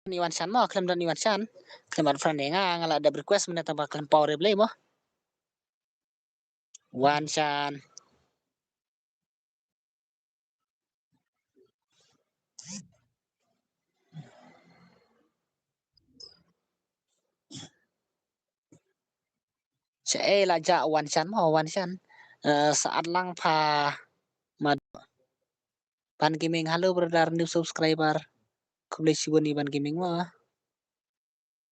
ni one chan mo klam dan ni one chan klam friend nga ngala ada request mana tambah klam power replay mo one chan sẽ là ja one chan mo one chan saat lang pa mad pan gaming halo brother new subscriber kuble sibuni ban gaming mo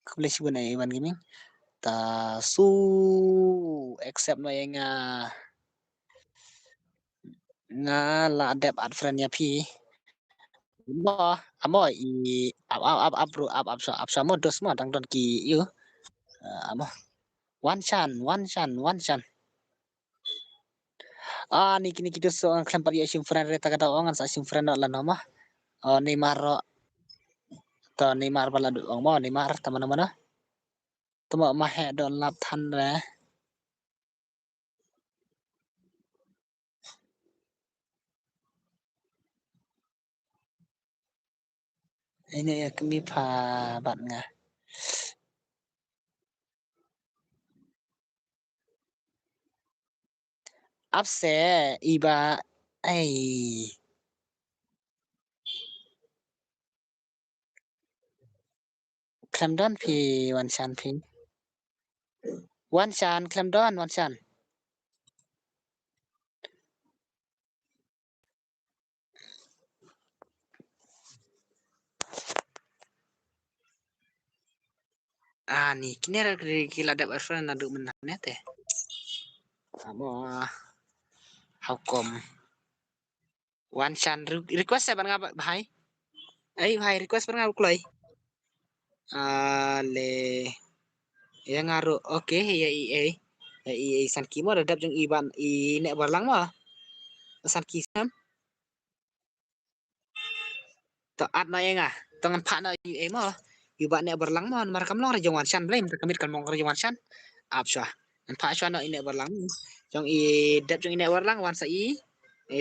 kuble sibuni ban gaming ta su accept no yang nga la dep ad friend ya pi mo amo I up sama dos mo dang don ki yu amo one chan niki dos klempar ya sim friend reta kada ongan sa sim friend la no ma Neymar to Neymar bala du ong mo Neymar teman-teman temo mahe don lap than re ini ya kami pa bat nga áp xe iba ai klam don pi one chan pi one chan klam don one chan ni kini ra kila dap friend adu menane teh amo how come one chan request saya ban ngap bhai ai bhai request ban ngap kloi le yang ngaru oke ya san ki mo dap jong iban I nek barlang mo san ki sam to at na yang tongan pha na mo yu ba nek barlang mo mar kam long ra jong wan chan blame kamit kan mong ra jong wan chan ap sha an pha sha na nek barlang jong dap jong nek barlang wan sa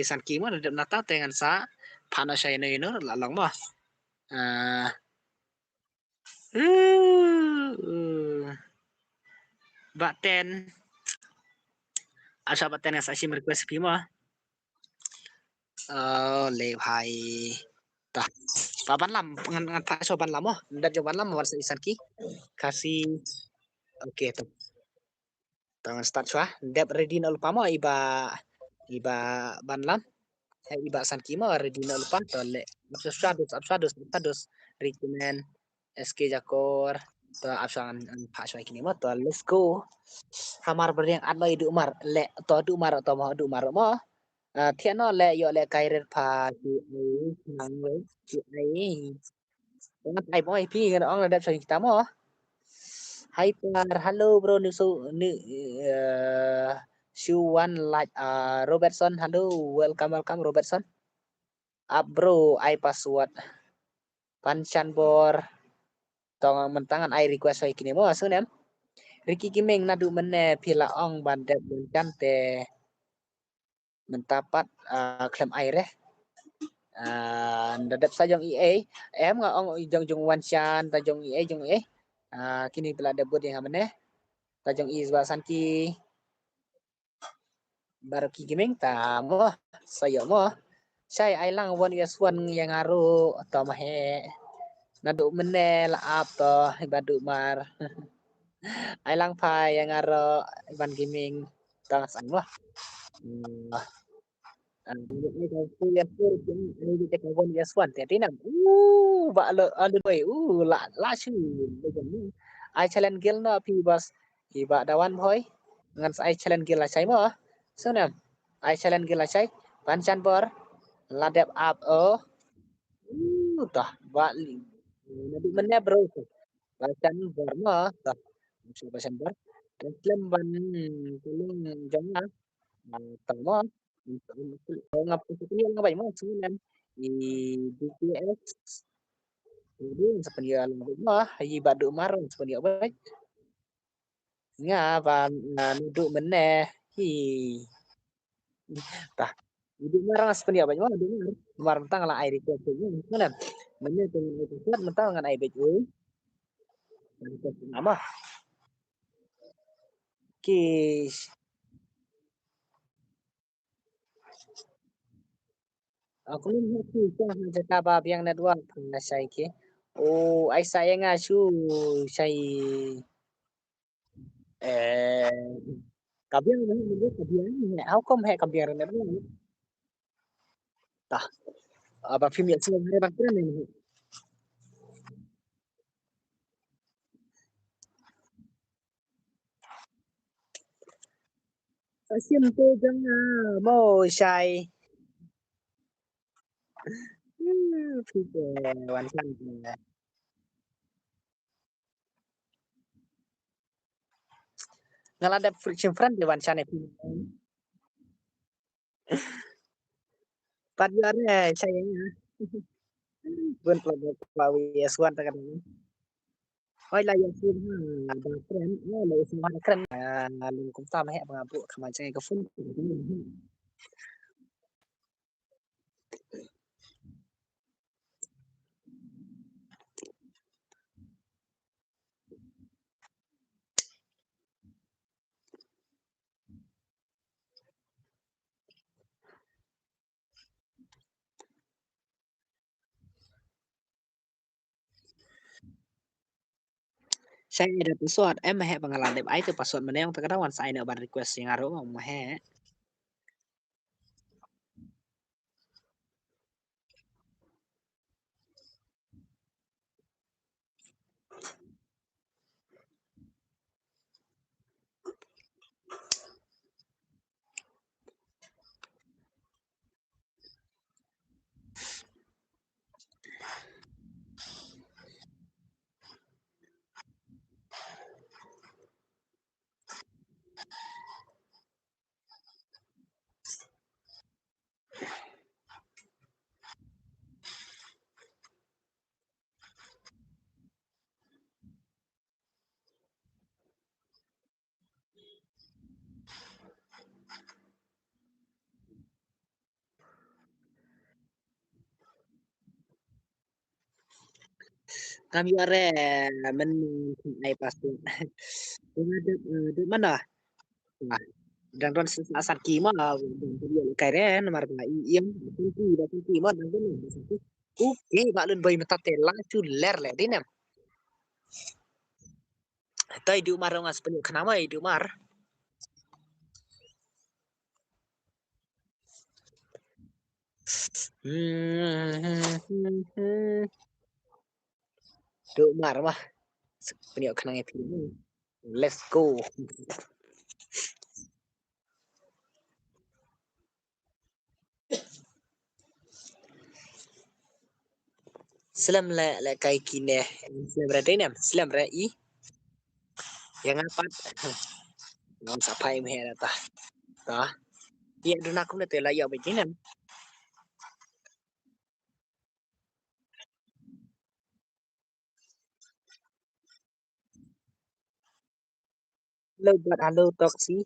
san ki mo dap na ta tengan sa pha na sha no la long mo Baten asa baten sa sim request pi mo le bhai ta papan lam ngan ta so ban lam mo ndat jo ban lam war sa isan ki kasih oke to tangan start chua dep ready na lupa mo iba ban lam iba san ki mo ready na lupa to le absados recommend SK Jakor to absan pak chua kini mo to let's go hamar beriang adno idu umar le to du umar to mo du umar mo thiện nó lệ yo lệ cài rệt phà chị ấy nắng với chị ấy ngắt ai boy pi cái đó là đẹp sành tám ó hai par hello bro new so new you one like Robertson hello welcome Robertson up bro I password panchan bor tong mentangan I request ay kini mo aso nem Ricky Kimeng nadu mene pila ong bandet bencan te mentapat klaim air dadap sa jong EA em nga ong jong wan chan ta jong EA kini pala debut yang hamane ta jong izwa san ki baru ki gaming ta mo sayo mo sai ai lang one yes one yang aru to mahe nadu mene la ap to badu mar ai lang pa yang aro ban gaming ta sang mo Vợ lợ đuổi lạ lạ chứ ai challenge gil nó pi bas thì vợ đào ăn thôi ngan ai challenge gil là cháy mà sao nè ai challenge gil là cháy pan chan bor la đẹp ap ở tah vợ nó bị mana bro pan chan bor mà tah pan chan bor Muslim ban tulung giống tama ngapain ngapain mo sunan i BTS ini sependia mah hayi badu marun sependia baik nga và nudu mene hi tah nudu marang sependia baik mah nudu mar tang la air itu punya mana mene dengan itu kuat mentang dengan air beju nama kis aku lihat sih kan cerita bab yang network saya ke oh ai saya ngasu saya kabiang na mình kabiang áo không hay kabiang na rin ta ba phim yan sila may baktra na asim to jang mo sai phi wan san ngala ada friction friend di wan san phi padare saya bun plawi aswan ta kan oi la yan sim ha ba friend no la sim ha kan lung kum ta ma he ba bu kama chang ka fun saya ada password em he pangalan dep ai tu password mana yang ta wan sai na ban request yang aro ma he kami are men ai pasti. Ada mana? Nah, dan don asat kima kai re nomor ba iem ki mo dan don. Oke, balun boy mata tela chu ler le dinam. Tai di umar ngas penyu kenapa di umar? Di umar mah penyu kenang itu. Let's go. Selam le kai kine. Selam berada ni. Selam berada i. Yang apa? Ngon sapai me ta. Ta. Iya dun aku na tela ya begini. Lo buat halo toksi.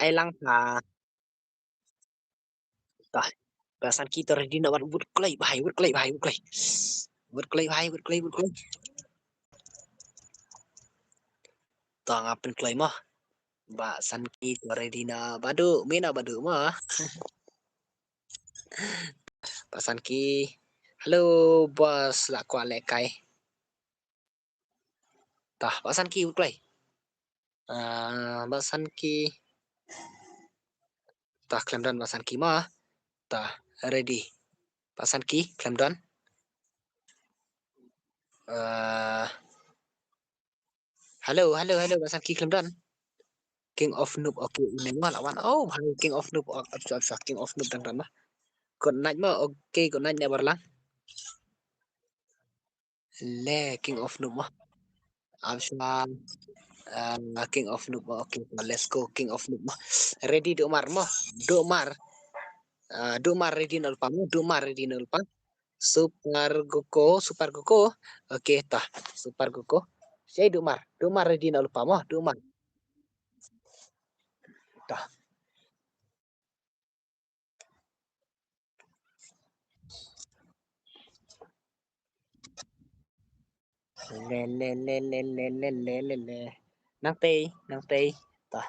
Ai lang pa. Ta. Bahasan kita ready nak buat klay bahai, buat klay bahai, buat klay. Buat klay bahai, buat klay, buat klay. Ta ngapin klay mah. Bahasan kita ready na badu, mina badu mah. Bahasan ki. Halo bos lah kuat lekai. Tah, bahasan ki buat klay. Bahasan ki. Tah klaim dan bahasan ki mah. Tah, ready. Bahasan ki, klaim dan. Halo bahasan ki klaim dan. King of Noob, oke ini mah lawan. Oh, King of Noob, absa King of Noob dan mah. Kod naik mah oke, kod naik berlang. Le King of Noob mah. Absa King of Noob mah oke. Let's go King of Noob mah. Ready do mar mah. Do mar. Do mar ready nol pa mah. Do mar ready nol pa. Super Goko. Oke tah. Super Goko. Saya do mar. Do mar ready nol pa mah. Do mar. Tah. Le. Nang tei. Tah.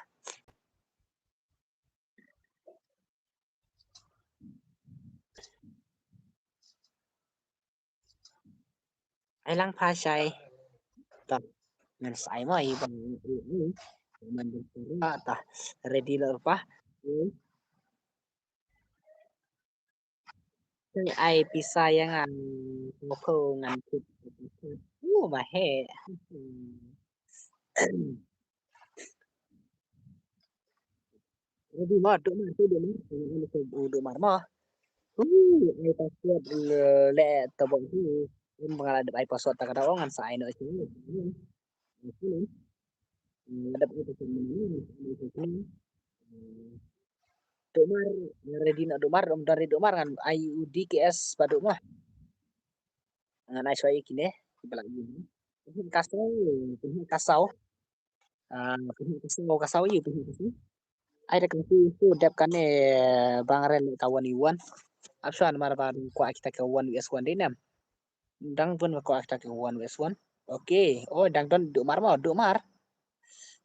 Ai lang pa sai. Tah. Ngan sai mah ibang ini. Man tah. Ready nol pa. Ai pisah yang moko ngan mahe. Ready mah do mar do mar mah. Ai password le tabong tu. Mengalami ai password tak ada ngan sai no sini. Ada Domar ready nak Domar dari Domar kan IUD KS paduk mah ngan ai soi kini belak ni kasau kasau kasau you ai dah kasi tu dap kan bang ren kawan iwan absan mar ba ko kita ke 1vs1 dinam dang pun ko kita ke 1vs1 oke oh dang don Domar mah Domar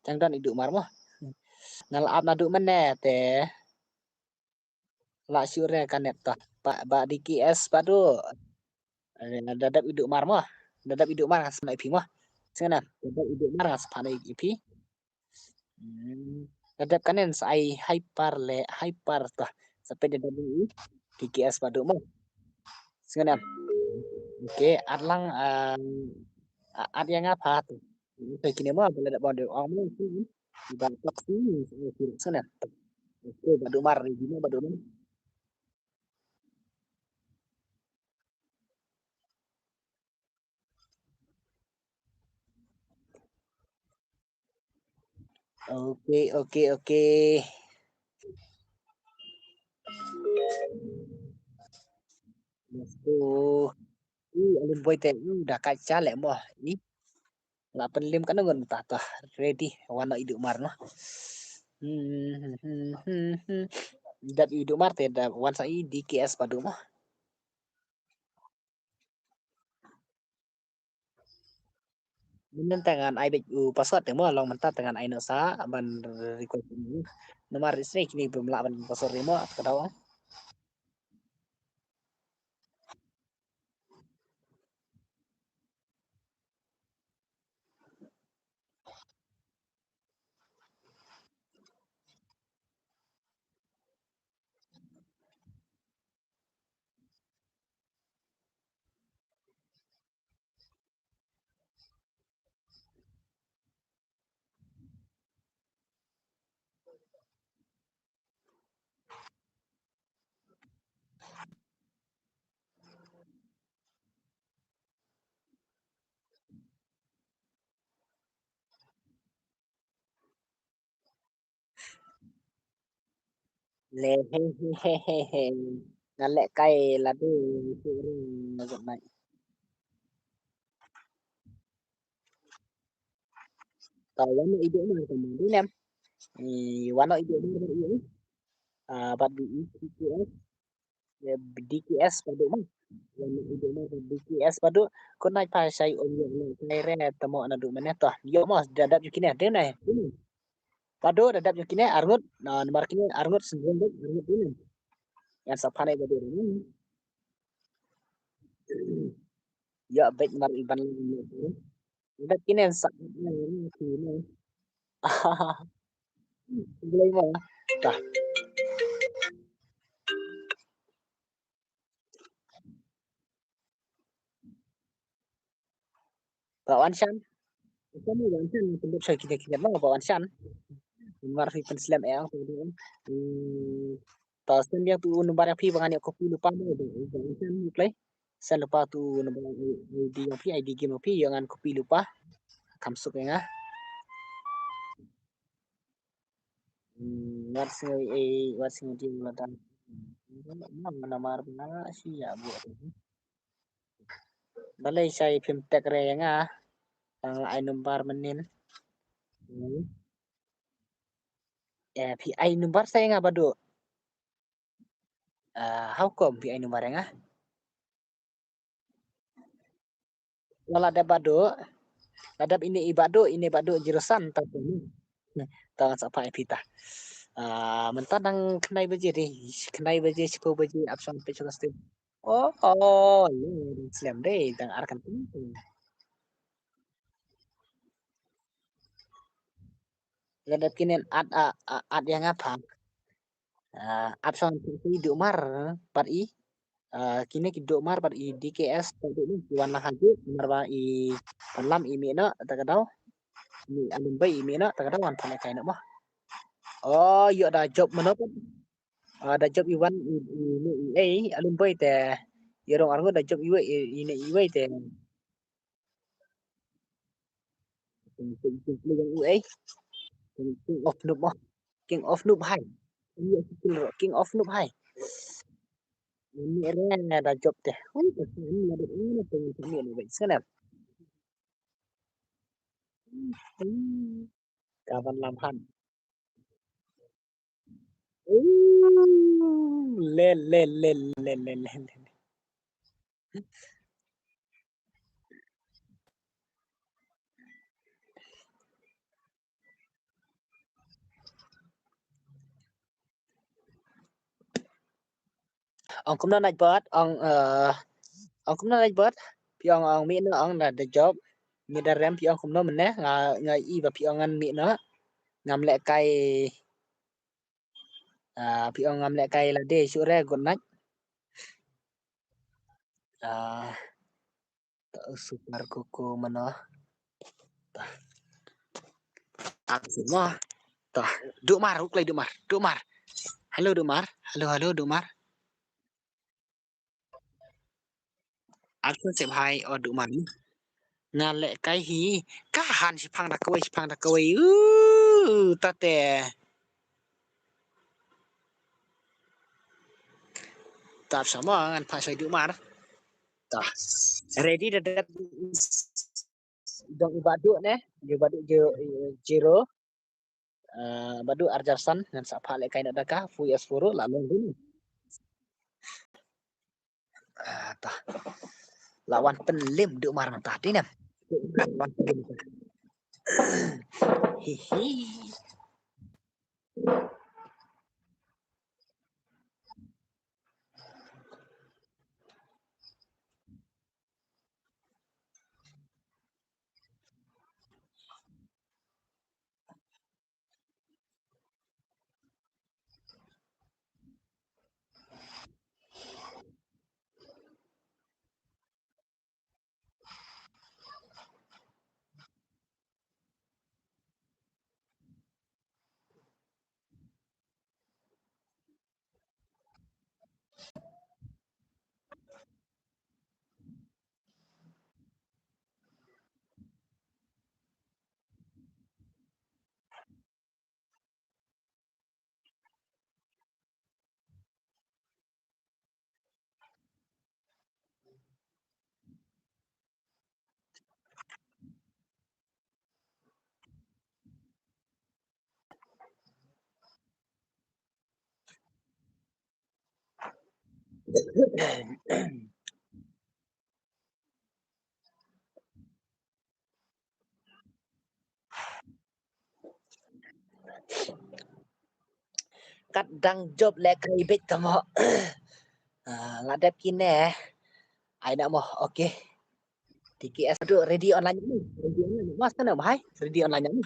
dang don Domar mah ngal ap na duk mana te la syure kan ta pak ba di KS padu dadap iduk mar mah dadap iduk mar sama IP mah sana dadap iduk mar sama IP dadap kanen sai hyper tah sampai dadap ini KKS padu mah sana oke atlang at yang apa tuh kayak gini mah boleh dapat bondo om di bantok sini sana oke padu mar gini padu mar Oke. Oh, alun boy te udah kaca lek mo. Ni 8 kan ngon tata ready wana iduk mar no. Dat iduk mar te da wan sai DKS padu mo. Minun tangan ai bet password te mo long mentat tangan ai no sa ban request ni. Nomor istri kini belum lawan password mo kadau. Le he. Ngalek kai ladu suring nazat naik. Tahu wano iduk mar kemarin lem. Wano iduk mar ini. Bat DKS DKS padu mah. Wano iduk mar DKS padu ko naik pa sai on yo nai re tamo na du meneh toh. Yo mos dadap yukine de nai. Padu dadap yukine arngut nomor kini arngut sendiri arngut ini. Yang sapane badu ini. Ya bet mar iban dadap kini sak ini. Boleh mah. Tah. Pak Wansan. Kamu Wansan penduk saya kita mau Pak Wansan. Marfi penslam yang kemudian tasen dia tu nomor yang pi bangan kopi lupa mau Wansan play. Saya lupa tu nomor ID yang pi ID game pi jangan kopi lupa. Kamsuk ya. What's dia mulatan. Nama mana sih ya buat. Balai saya pimtek renga. Ai nomor menin. Pi ai nomor saya ngah badu. How come pi ai nomor ngah? Kalau ada badu, ladap ini badu jurusan tapi tangan sapa epita. Mentan nang kenai baje deh, kenai baje sipo baje absen pecu kastu. Oh, Islam deh, tang arkan penting. Ladap kinen ad yang apa? Absen pecu hidup mar, par i. Kini hidup mar par i DKS untuk ni warna haji marwa i palam i mina tak tahu. Ni alun bay i mina tak tahu wan panai kain mah. Oh, yo ada job mana pun. Ada job iwan ini alun bay teh. Yorong argo ada job iwan ini iwan teh. Yang UA King of Noob mah. King of Noob hai. King of Noob hai. Ini ada job teh. Ini ada ini baik sana. Kawan lamhan. Le. Ông cũng nói bớt, ông cũng nói bớt. Pi ông mi nó ông là the job. Mi da rem pi ông cũng nói mình nè, ngai i và pi ông ăn mi nó. Ngam lẹ cay pi ông ngam lẹ cay là de sure gon nách. Super koko mana. Semua. Tah, Duk Mar, uklay Duk Mar. Halo Duk Mar. Halo Duk Mar. Aku sep hai Duk Mar. Nga lẹ cái hi ka han si phang da kawai ta te tap sama ngan pa sai Duk Mar Tah. Ready dadat dong ibaduk ne, ibaduk jero. Badu Arjarsan dan Sapha lek kain adaka Fuyas Furu lalu dulu. Tah. Lawan penlim duk marang tadi nam. Lawan penlim. Hihi. Kadang job lek ribet tamo. Ladap kine. Ai nak mo okey. TKS tu ready online ni. Ready online. Mas kana bahai? Ready online ni.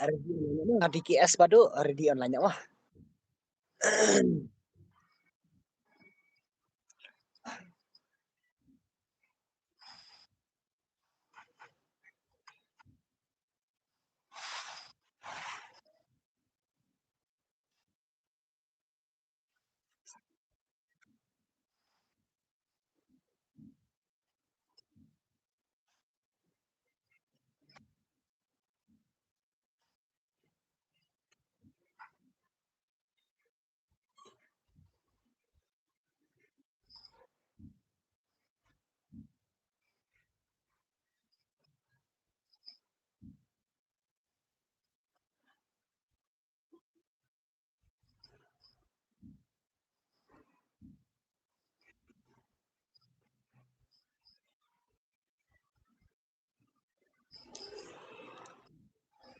Ready online ni. TKS padu ready online mah.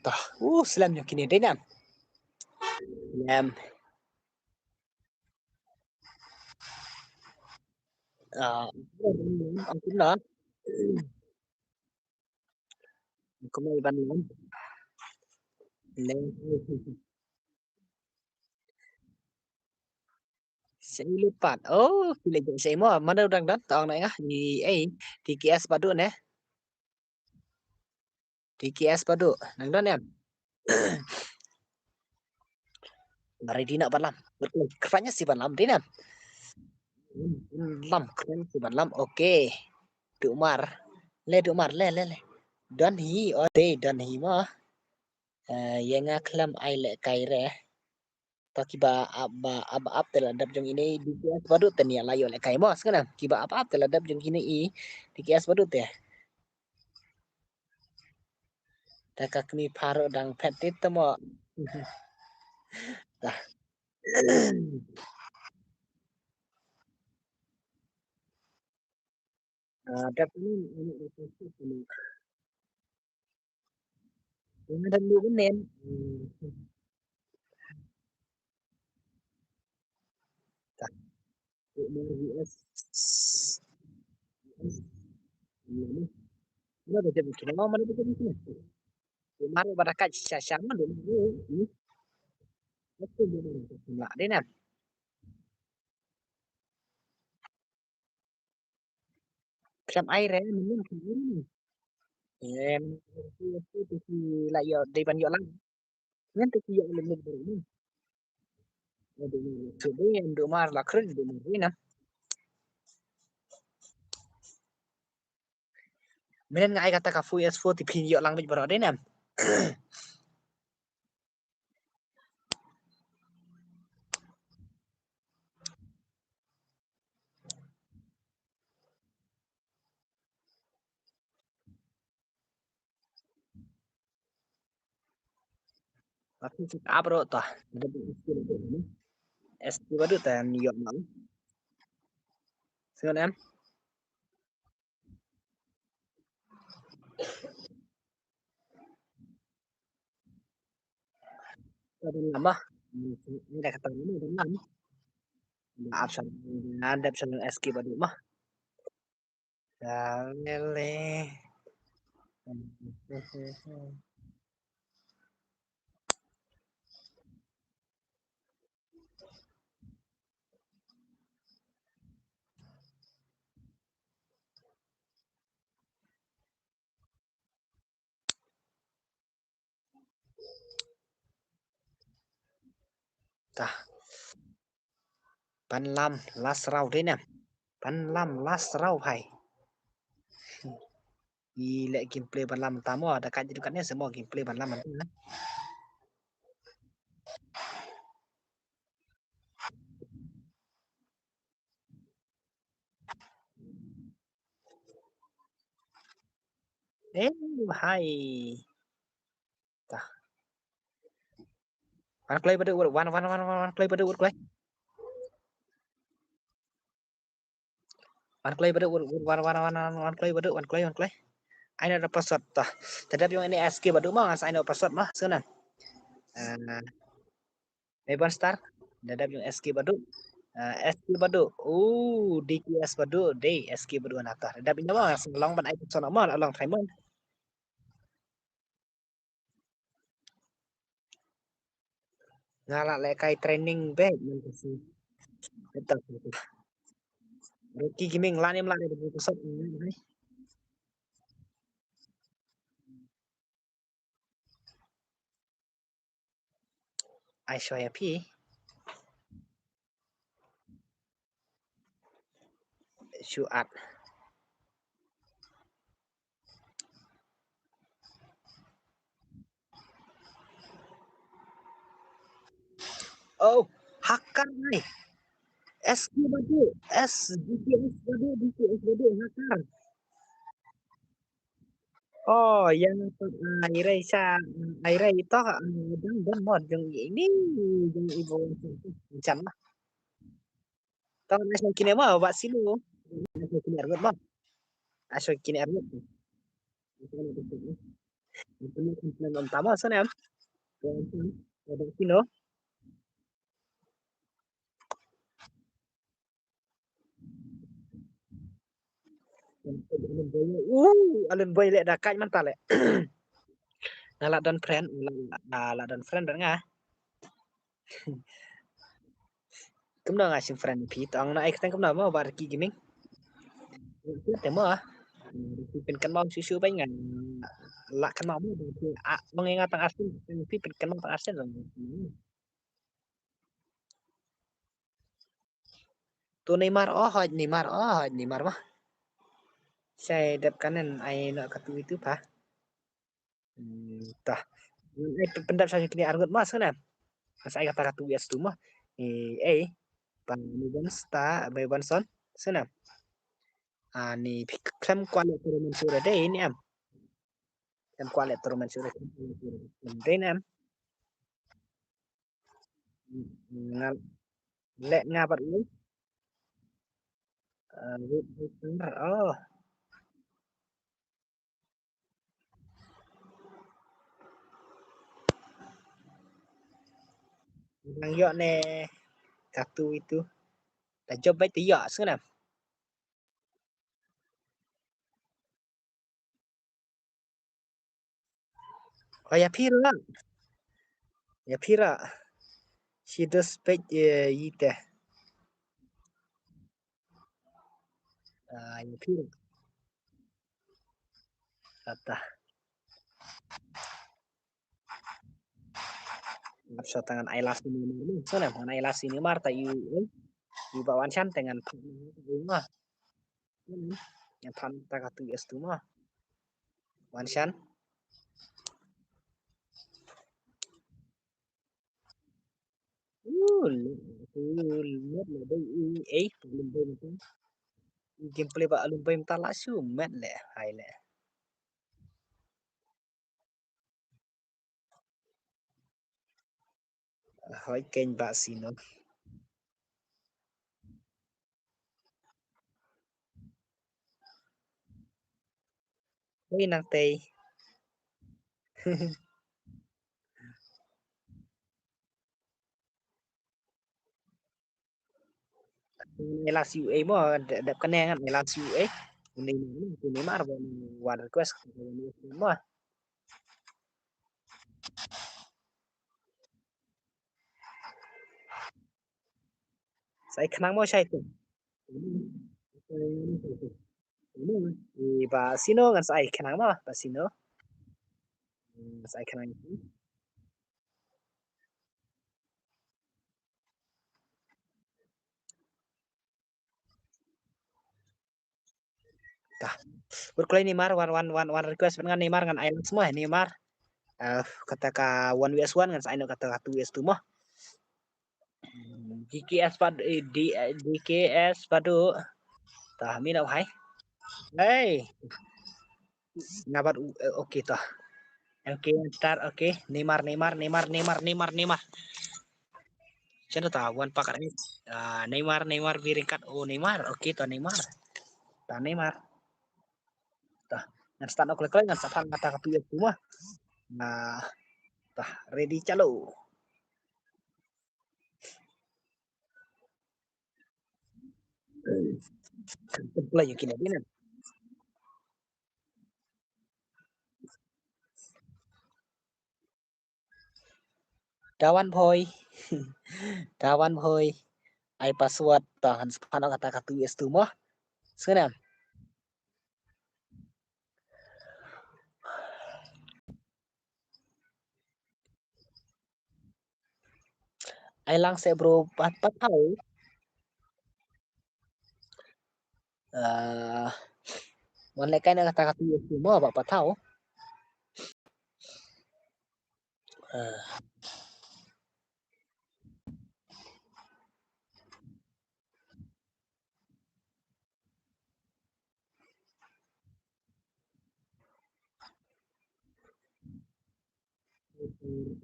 Tah. Selam yang kini denam. Selam. Angkin lah. Kau iban lan. Saya lupa. Oh, pilih je saya mau. Mana udang dan tong nak ngah di TKS padu ne. TKS padu. Nang dan ya. Mari di nak balam. Betul. Keranya si balam di nam. Lam keren si balam. Okey. Duk mar. Le. Dan hi dan hi mah. Yang aklam ai le kai re. Kiba ab teladap jong ini di KS badut tenia layo le kai mos kana kiba ab teladap jong kini di KS badut ya taka kami paro dang petit temo dah ada ini dan lu nen mana baca buku mana mana baca buku mari barakat syasyaman dulu itu nak deh nam kem air minum sendiri itu layo di ban yo lang nanti yo lebih baru Today and Umar Lakran di Marina. Menen ngai kata ka fu S4 ti pin yo lang bit baro de nam. Tapi apa bro toh? SQ baru teh New York mau. Siapa em? Ada nambah. Ini kata ini ada nambah. Ada option SQ baru mah. Ya lele. Tah. Pan lam last round đấy nè. Pan lam last round hay. Gila gameplay pan lam pertama ada kajidukannya semua gameplay pan lam. Hai. Tah. One play badu one play badu play. One play badu one play badu one play. Aina ada password tah. Tetapi yang ini SQ badu mah ngas aina password mah sana. Evan Star. Tetapi yang SQ badu. SQ badu. DQS badu. Day SQ badu nata. Tetapi ini mah long ban item sana mah long time mah. Ngala lekai training back sih. Betul. Rocky Gaming lanim lani dari pusat ini. Aisyah P. Syuat. Oh, hacker nih. SQ badu, DPS badu hacker. Oh, yang akhirnya itu dan mod yang ini yang ibu can mah. Tahu nasional kini mah Pak Silo. Nasional kini arbet mah. Nasional kini arbet. Itu komplain utama sana. Ada Silo. Alun boy lek dakaj mantap lek. Ngalak dan friend, ngalak dan friend dan ngah. Cũng đâu ngasih friend pi tong na ai ketang cũng nào mau bar ki gaming. Itu temo ah. Pin kan mau susu bae ngan lak kan mau mengingat tang asin pi pin kan mau tang asin. Tu Neymar Neymar mah. Saya dap kanan ai nak katu itu pa. Tah. Pendap saya kini argut mas kan. Saya kata katu bias tu mah. Pan Beban son sana. Ni klem kuala turun sura deh ini am. Klem kuala turun sura. Then am. Lek ngapat lu. Oh. Yang yok ne kartu itu. Dah job baik tu yok sana. Oh ya pira. Ya pira. She does baik yite. Ya pira. Kata. Nafsu tangan Aylas ini sana. Mana Aylas ini Marta you bawaan Chan dengan rumah. Yang pan tak tu es tu mah. Wan Chan. Lihat lah dai gameplay ba alun ba ta la su met le hai le. hỏi kênh bà xin nó cái năng tê này là siêu ấy mà đẹp cái này là siêu ấy ini mà one request mà saya kenang mau saya itu Pak Sino kan saya kenang mah Pak Sino saya kenang itu dah berkulai Neymar one request dengan Neymar kan Island semua Neymar kata ka 1vs1 kan saya kata 2vs2 mah DKS padu DKS padu tah mi đâu hay hey ngabat oke tah oke start oke Neymar Saya tahu kan pakar ini Neymar biringkat oh Neymar oke toh Neymar tah ngan start klik ngan sapan kata katu ya semua nah tah ready calo play yang kini ini dawan boy ai password tahan sapan kata katu ya semua sekarang ai lang saya bro pat tahu Wan lekai na kata katu ya semua bapak tahu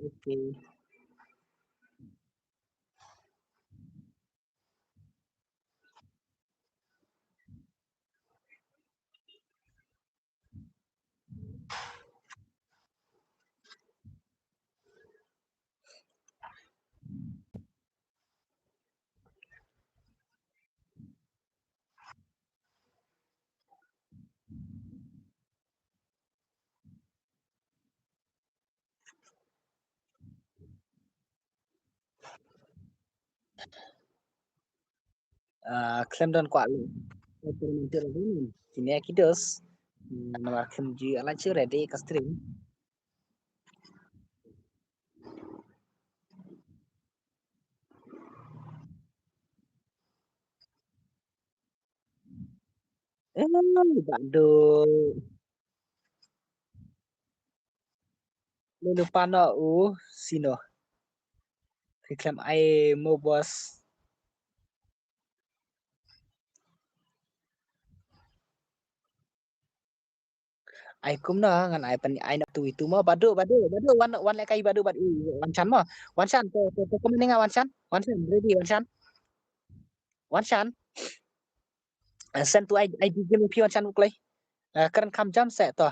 oke klaim dan kuat lu kini akidos nama kemji ala ready ke stream Aduh lu lupa no sino klaim ai mo bos ai cũng nó ngan ai pan ai nak tu itu mah badu wan lekai badu wan chan mah wan chan to kemendingan wan chan ready wan chan send to I game pi wan chan play keren kam jam set to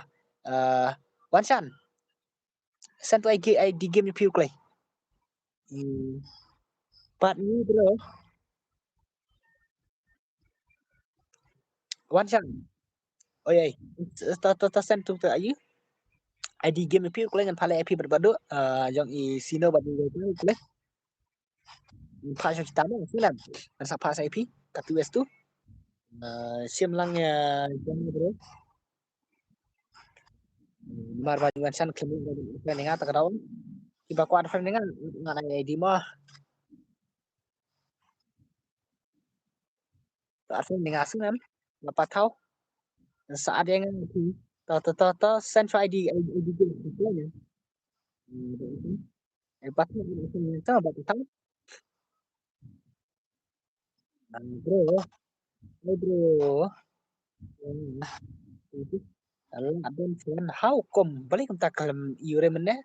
wan chan send to I game pi play but ni bro wan chan oh yeah to send to ayu ID game pi play ngan pale ip berbadu yang i sino badu play pa cho kita mah silam sa pa sa ip katu wes tu sim lang ya bro mar ba wan chan kemi dengan tak raun iba ko ad dengan ngan ID mah tak dengan asungan apa tahu saat yang to send for ID game pas itu apa tahu bro itu kalau ada fan how come balik kita klaim ire mana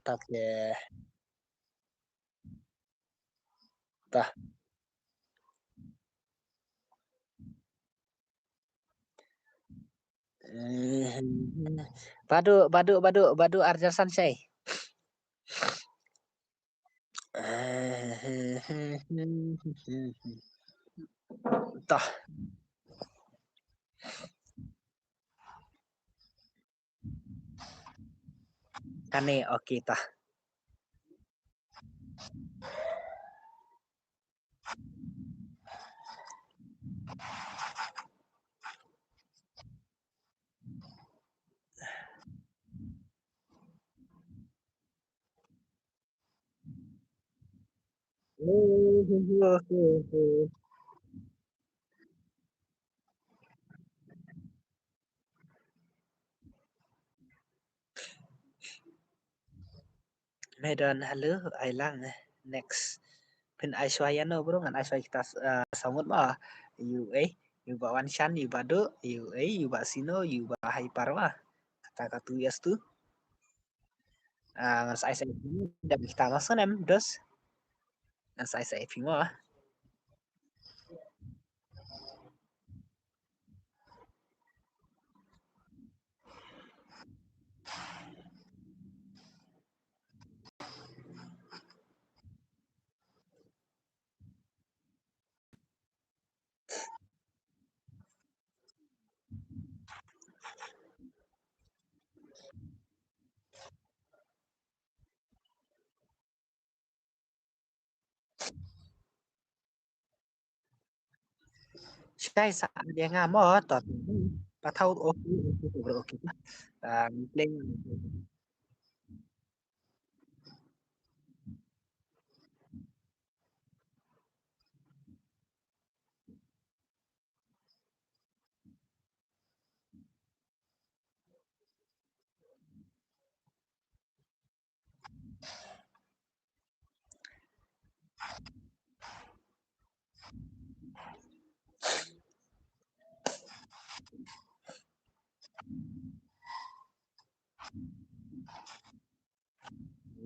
Tapi tah Badu Arjar Sansei. Tah Kane oke tah. Medan halo Ailang next pin Aishwayano bro ngan Aishway kita samut mah you ba Wanshan you bado you ba Sino you ba Haipar mah kata katu yes tu ngan Aishway dan kita masuk nem dos ngan Aishway mahใช่saat dia ngamot tot patau oke playing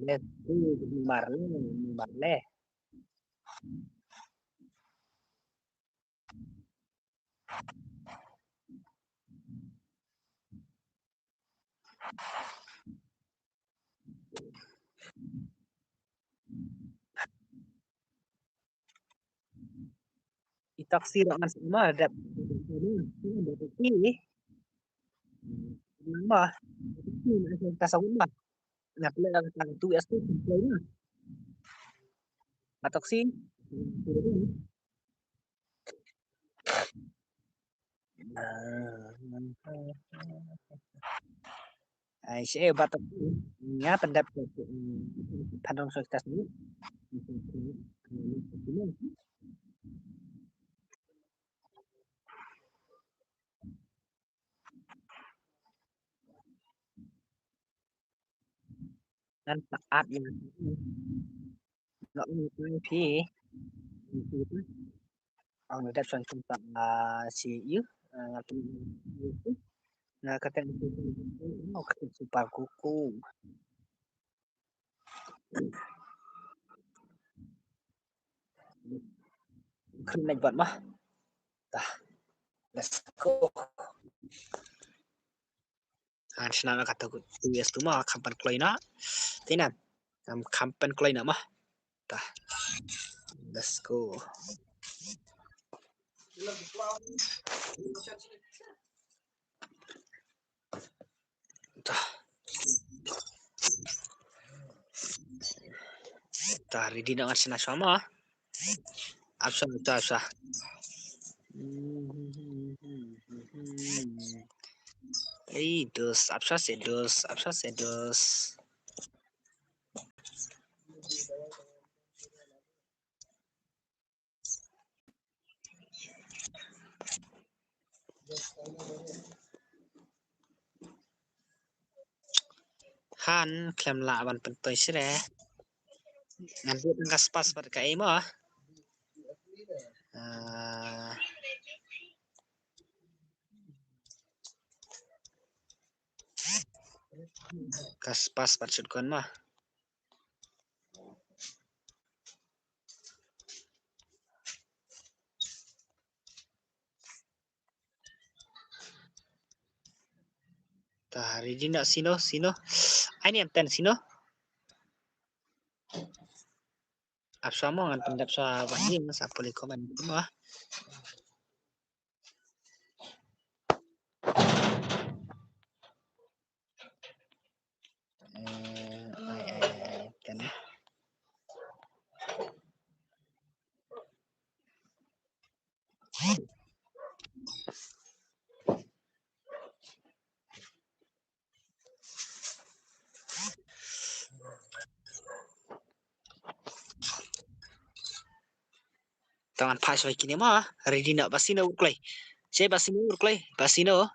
let's do Marle itaksi dengan semua ada ini mah kita sawun mah nggak boleh tang tu es tu batok sih ai sẽ batok nya pendapat padang sukses ini dan saat yang nggak mungkin sih ang redaction sa si you nga kateng no kateng super kuku krim nagbat mah tah let's go senang kata ku yes tu mah kampan kloina tinan kampan kloina mah tah let's go tah tah ready dengan sena sama absa absa dos absa sedos han klem la ban pentoy sire ngambil ngas pas pada kai mah Kas pas maksud kon mah. Tah Regina sino. Ai ni enten sino. Apsa mo ngan pendap sa banding sa boleh komen mah. Kan. Tangan pas lagi ni mah. Regina basino urklay. Saya basino urklay. Basino.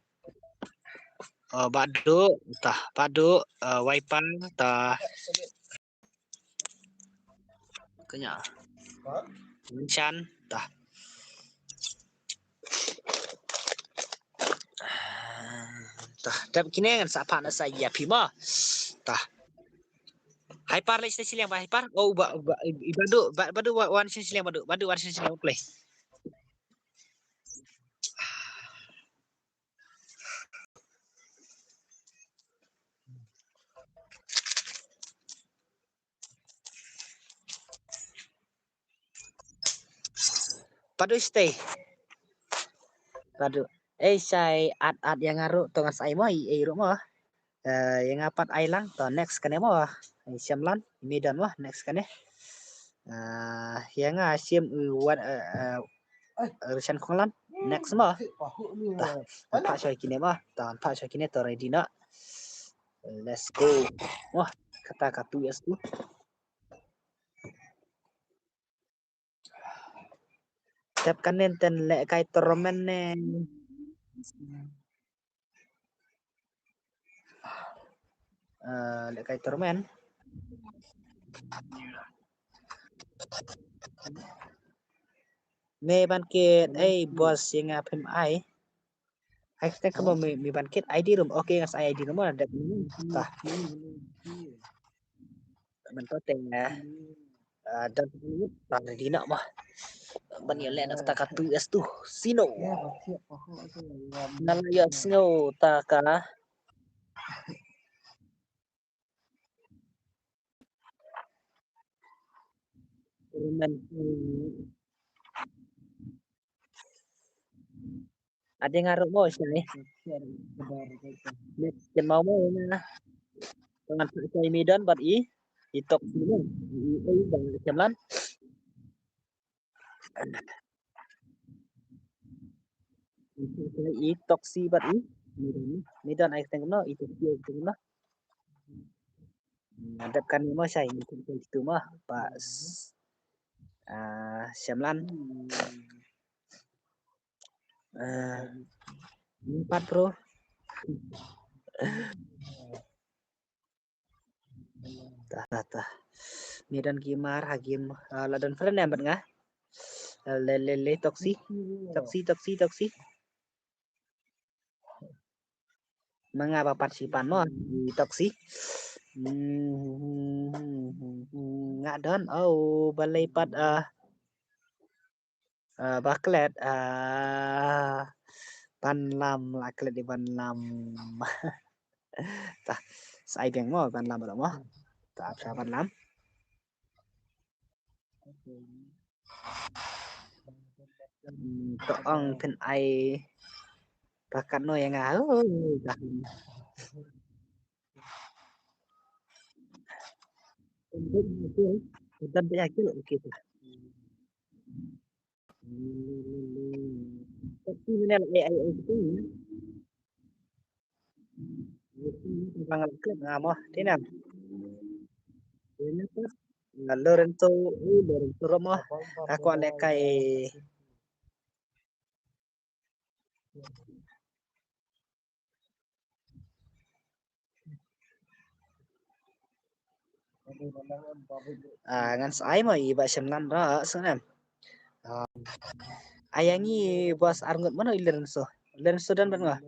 Badu tah badu waipan tah kanya Chan tah dap kini kan sapa na saya pima tah hyper list silang ba hyper badu wan silang badu wan silang play badu stay badu saya ad yang ngaruh tongan saya mah rumah yang apat ailang to next kan mah siamlan medan wah next kan yang asim wan urusan konglan next mah pak saya kini mah tahan pak saya kini to ready nak let's go wah kata katu ya tu tap kanen ten le kai tormen ne le kai tormen me banket bos yang apem ai kita kamu mi banket ID room oke ngas ID room ada tah mentoteng ya dan tanda dina mah banyak nak tak katu es tu sino nalaya sino taka ada yang ngaruh bos ni dan mau na dengan saya medan bat itok sini bang jamlan itok si bat medan ai tengno itok si tengno hadapkan mo saya itu mah pas jamlan 4 bro tah medan gimar hagim ladan friend ya ngah le toksi mengapa partisipan mo di toksi ngak don balai pat baklet ban lam laklet di ban lam tah sai beng mo ban lam mo tah sa ban lam toong pen ai bakat no yang dah dan penyakit okey tu tapi mana AI itu bangal klub ngamo tinam ini tu Lorenzo Romo aku alekai ngan sai mo iba semnan ra sanam ayangi bos arngut mana Lorenzo dan benwa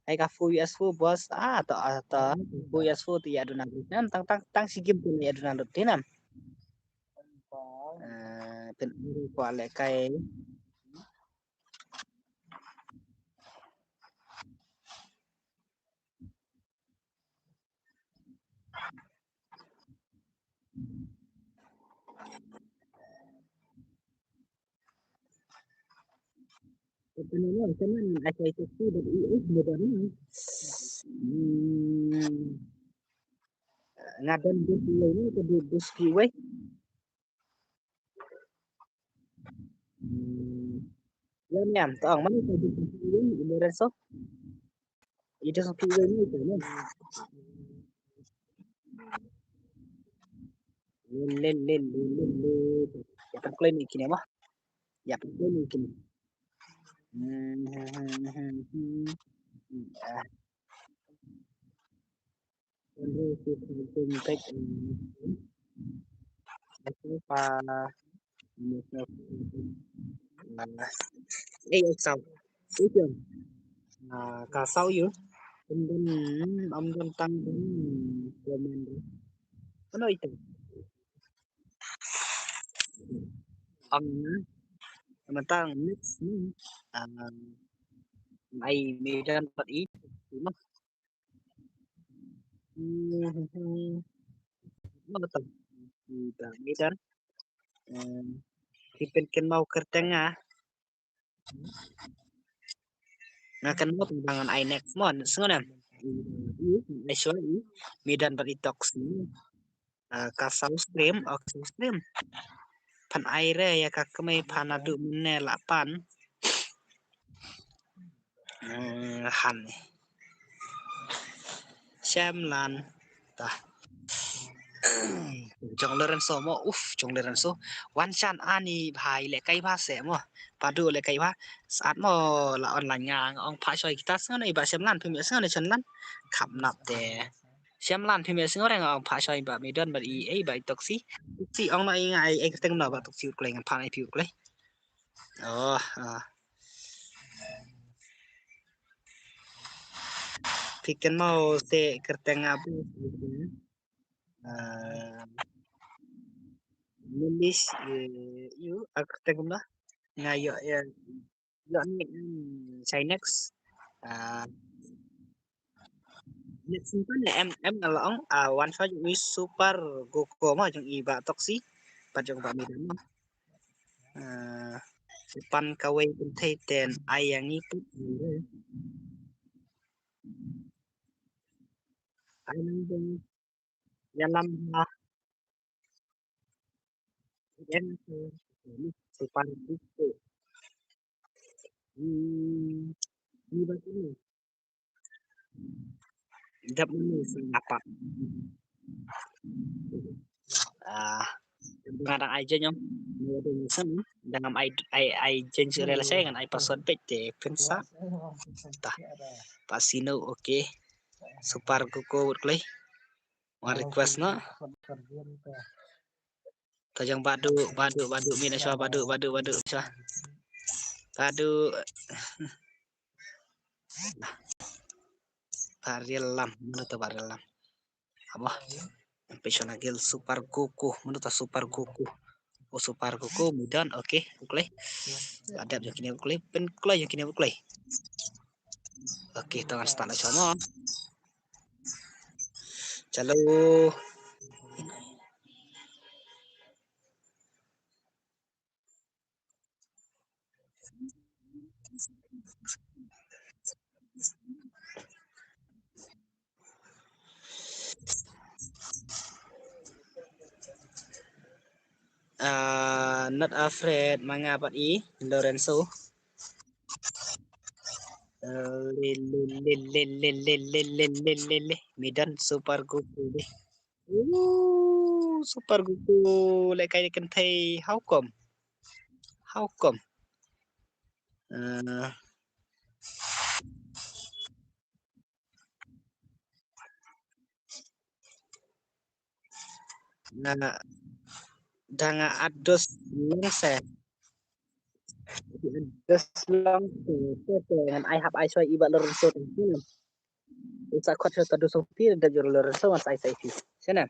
ai ka full useful bos atau full useful ti adunan nam tang si game ni adunan tinam pen ko ale kai Penanya cuman ada itu dan IS modalnya ngadan bus ini ke bus kiwe yan yan tong mana ke bus kiwe ini reso itu kiwe ini itu nih lel ya pokoknya ini kini mah ya pokoknya ini kini sao ý chưa cả sau yếu ông đang tăng đến comment đấy có nơi từ ông mà tăng next ai medan bật ý đúng không nó tầm medan thì pengen mau kertengah ngakan mo timbangan ay next mo sengonam actually medan beritox kasau stream stream pan aire ya kakame panadu mene lapan han Shamlan tah Jong Lorenzo mo Jong Lorenzo wan chan ani bhai le kai ba se mo padu le kai ba saat mo la online ngang ong pha choi kita sng nei ba Shamlan phim sng nei chan lan khap nap te Shamlan phim sng reng ong pha choi ba mi don ba i ai ba toxi si ong nai ngai ai teng na ba toxi klei ngan pha ai piu klei oh Piken mau se kerteng abu Lilis you kerteng ba ngayo ya yo ni Chinex next kan em ngalong one shot ni super goko ma jong iba toksi pajong ba midan ma pan kawai pun thai ten ayang iput ayang dong dalam yan super goko iba ini dap ni apa ngadang aja nyom dengan ai change relasi dengan ai password PT pensa tah pasino oke super kuku klei one request no tajang badu mina swa badu swa badu baril lam menurut baril lam apa Pesonagil super kuku menurut super kuku super kuku mudan oke klei ada yang kini klei pen klei yang kini klei oke tangan start sama chalo not afraid mangapat i Lorenzo Medan super Goku deh super Goku lại cái kan thầy how come na danga ados lengse Just long dengan I have I show iba Lorenzo tangkil. Usa kot sa tadu sopir da juro Lorenzo mas I say sana.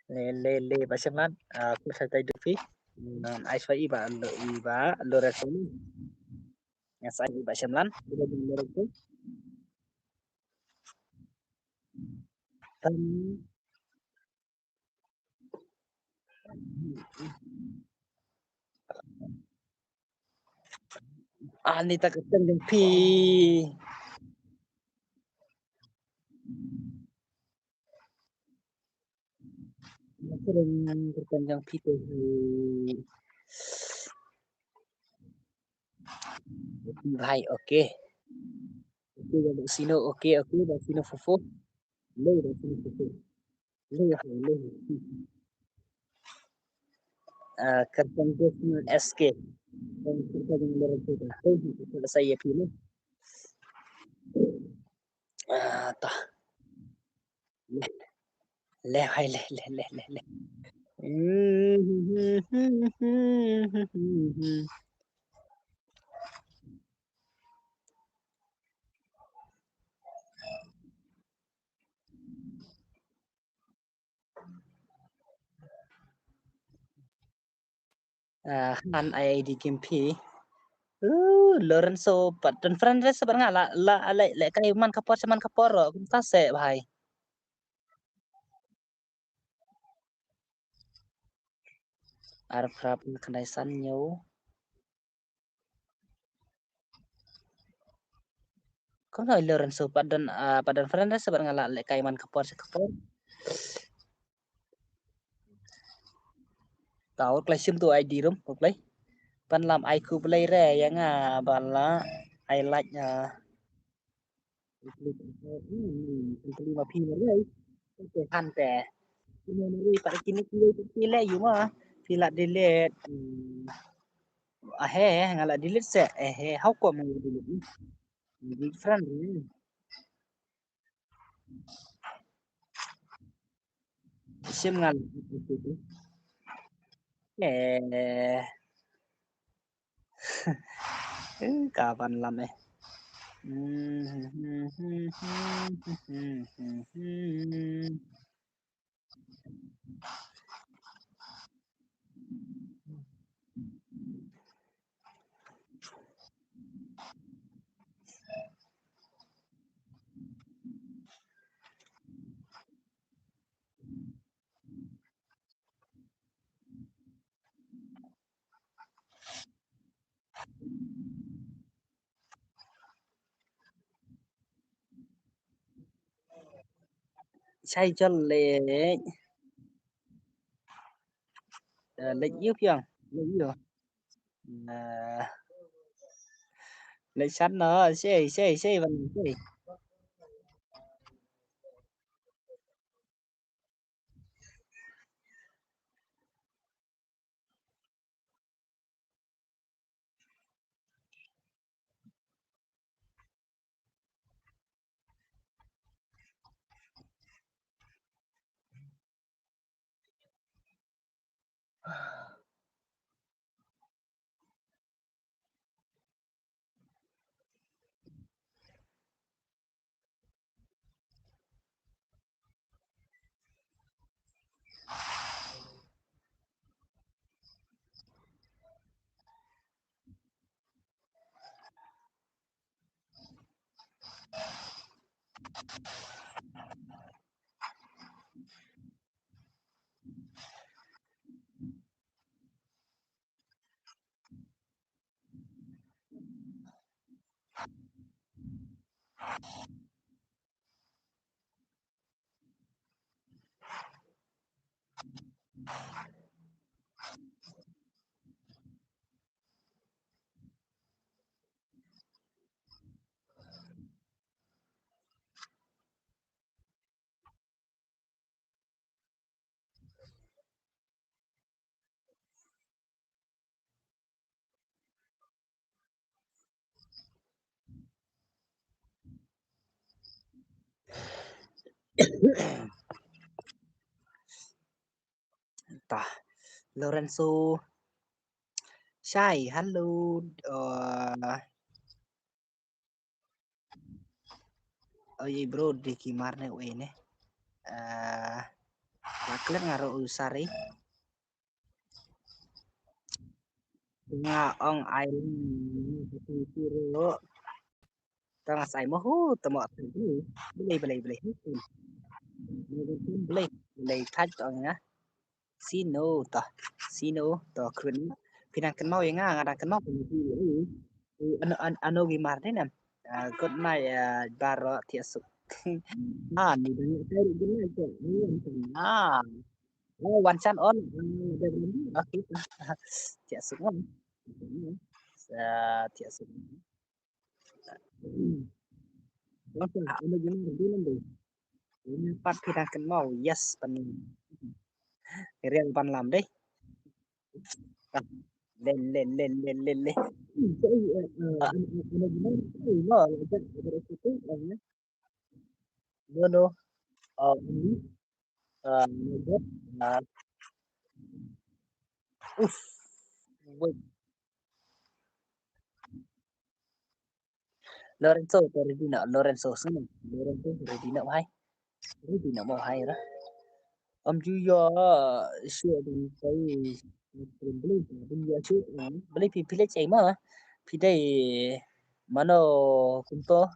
Le basyamlan ku sa tay dufi. I show iba Lorenzo. Yang saya iba syamlan iba Lorenzo. Anita keteng jeung pi. Sering berpanjang pi tu. Baik, okey. Okey dari sino, okey dari sino fufu. Le dari sino fufu. Le. Kerjaan SK. Dan kerja dengan Lorenzo tu. Saya pilih. Tah. Le. Han ID game P. Lorenzo pat dan friend sebenarnya la kai man kapor kung tase bhai. Arab kendai sanyo. Kung no Lorenzo padan friend sebenarnya la kai man kapor. Tahu play sim tu ID rum play. Pan lam ai ku play re yang bala I like lima piเลยพันแต่นี่ไปกินนี่เลยอยู่มาpila delete ngala delete se how come you delete different sim ngal kapan lamใช่จนเล็กเล็กยืดเพียงเล็กยืดเล็กชัดเนาะใช่วันใช่ Tah Lorenzo Sai, halo. Oh iya bro, di kimarnya ini. Makler ngaruh usari. Nga ong island piro. Tanga sai mo hu tamo beli. Beli touch ong nga. Sino to kun pinang kenal yang nga kenal ano gimana nih good night baro tiasuk ni banyak sekali gimana oh one chan on oke tiasuk on tiasuk apa ano gimana dulu ini part pinang kenal yes pening riang pan lam deh lên no wait Lorenzo Lorenzo Redina mau hai đó ông chú do sửa đến cái beli pilih cai mah pilih mana kunto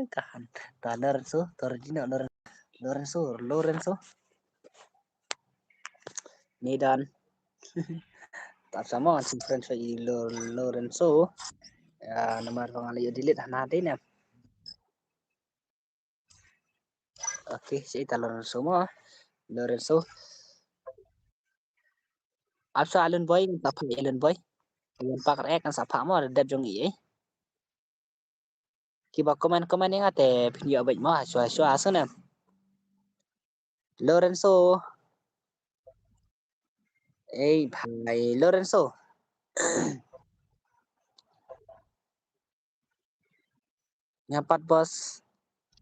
kahan ta Lorenzo Medan tak sama si friend saya Lorenzo nomor pengalih delete nanti nih oke saya ta Lorenzo asa Allen Boy tak pakai Allen Boy yang pakai kan sapa mau ada jong i kiba komen yang ate video baik mah sua asana Lorenzo भाई Lorenzo ngapat bos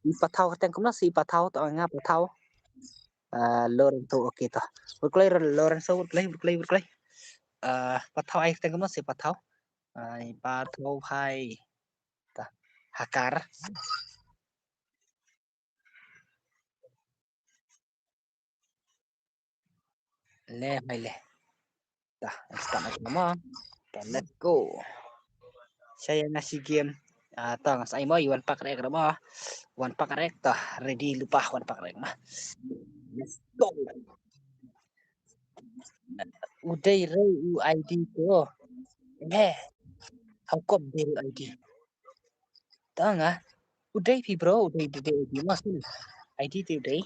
ipatau kateng kumna si ipatau to ngapatau Lorenzo oke toh berkelai Lorenzo berkelai patau ai kateng kumna si patau patau hai ta hakar le mai le dah start nama let's go saya ngasih game tong saya mau Iwan Pak rek mah Wan Pak rek toh ready lupa Wan Pak rek mah let's go udah re UID tuh không có đều ID đó ngà udah pi bro udah ID mas ID tu udah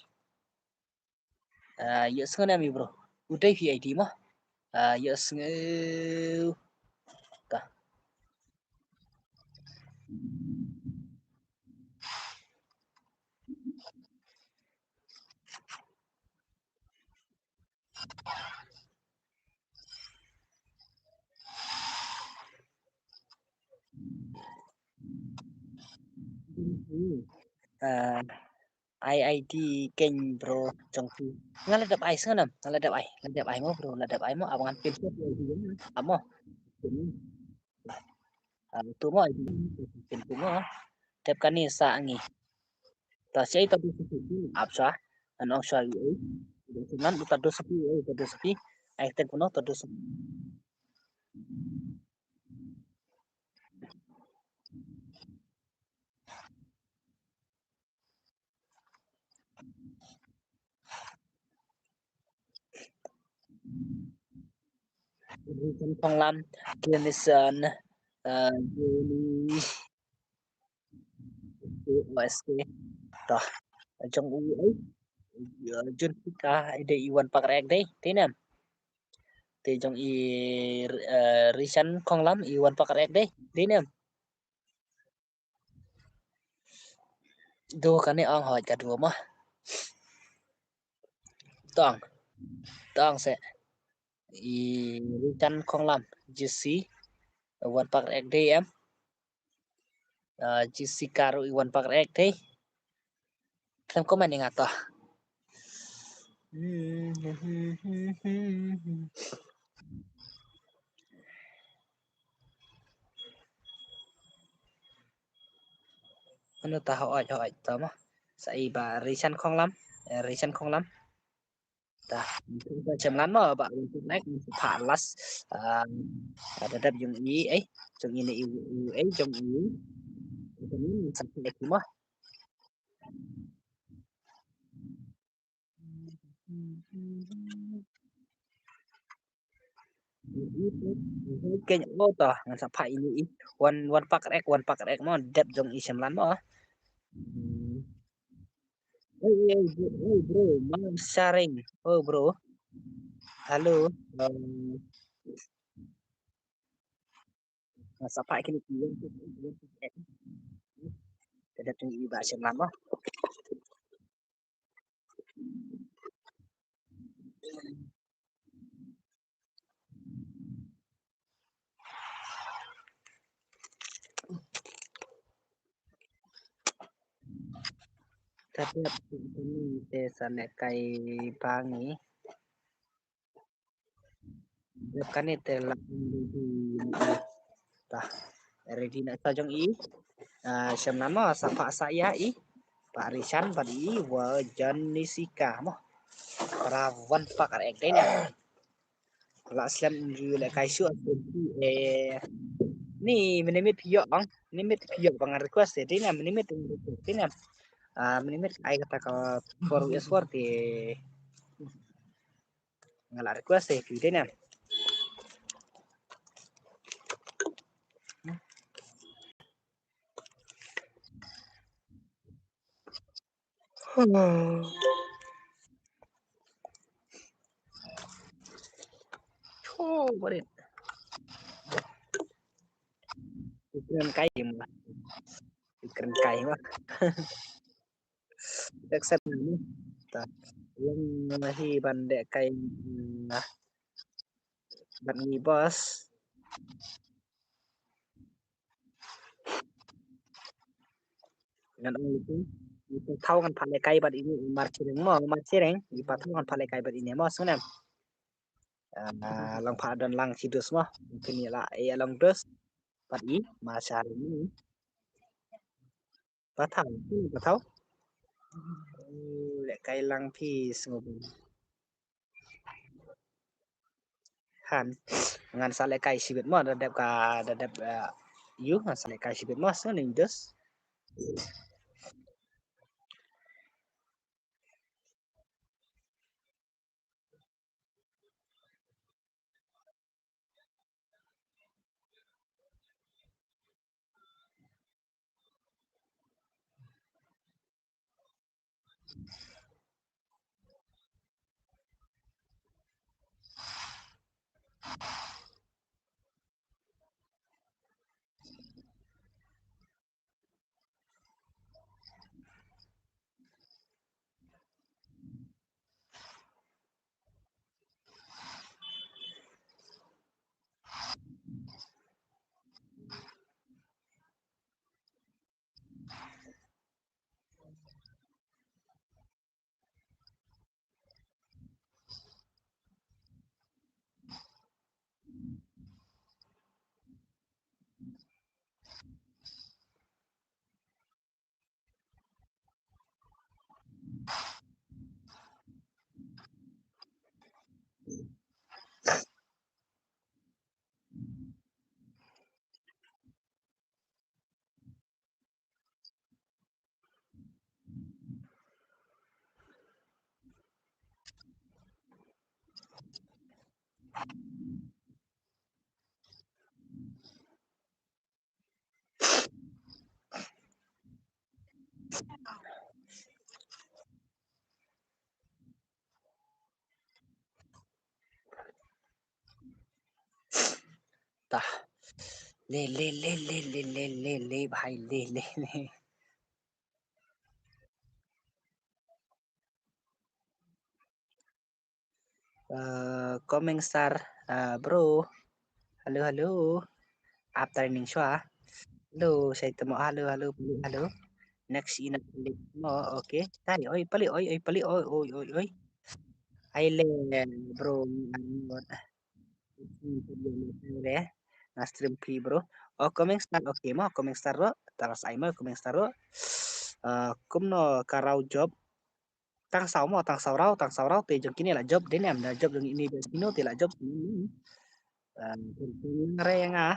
yes kan mi bro udah pi ID mah yes ta ID kênh bro trong khi ngala dap ai sanam ngala dap ai mo bro ngala dap ai mo abangan pin ko amo tu mo pin tu mo tep kanisa ngi ta sei ta du apsa anong sa yu dengan buta do sepi ai ten kuno ta do sepi phong lam Clinician Juni OSK toh trong u ấy Jun kita ide Iwan pakai deh tinam thì trong i Risan không lắm Iwan pakai deh tinam do kan ang hỏi cả đùa mà tong sẽ i Risan không lắm GC Iwan pakai deh em GC karo Iwan pakai deh kan komen yang atau Ano ta hỏi tao mà sai bà Risan không lắm Risan không lắm ta chấm lắm mà bạn next phản last ada dap yung i ấy yung ini ấy yung ini sampai mo kenya mo to ngan sa pai ini one pack ek mo dap yung i chấm lắm mo hey bro man sharing oh bro halo sa pai kini ada yung i ba chấm lắm mo tapi ini desa nekai pangi kan itu lah tah ready nak tajong i siam nama sapa saya i Pak Risan badi wajan nisika mo rawan pakar ek dai la siam ju le kai su ni menimit piyok bang menimit piyok bang request ini na menimit ini menimit ai kata ka for us for ti ngala request ini na boleh ikan kai mah ikan kai mah accept ni ta yang masih bandek kai ban ni bos dengan itu tahu kan pandai kai bad ini marching ipa tahu kan pandai kai bad ini mo sebenarnya lang pa dan lang sidus mo mungkin ya lah long dus bad i masa ini patau lek kai lang pi ngub han ngan sale kai sibet mo dadap ka dadap yu ngan sale kai sibet mo sebenarnya dus tah le bhai le comment star bro halo after ning shwa halo saya temu halo next ina mo okay tay oi pali oi ai le bro le stream fee bro. Oh coming start okay mo coming start ro taras ai mo coming start ro. Kum no karau job tang sau rau te jong kini là job đến em là job jong ini destino te là job re nga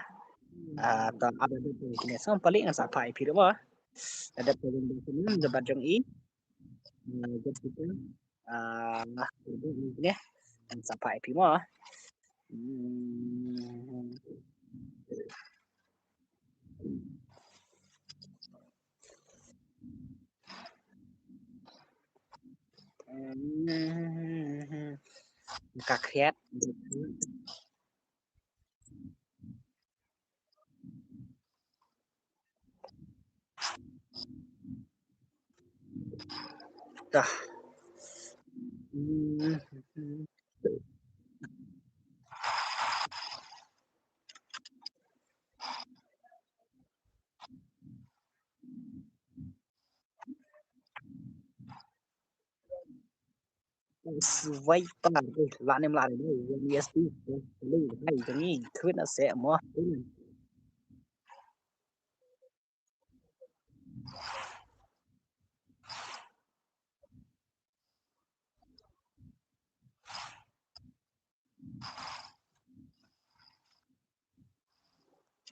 ta ada de kini sam paling ang sa pai pi mo ada pun destino dapat jong i job kita nah ini ang sa pai pi mo kakriat dah vay pa la nem la đây USD lưu hay jong i khuyết nó sẽ mo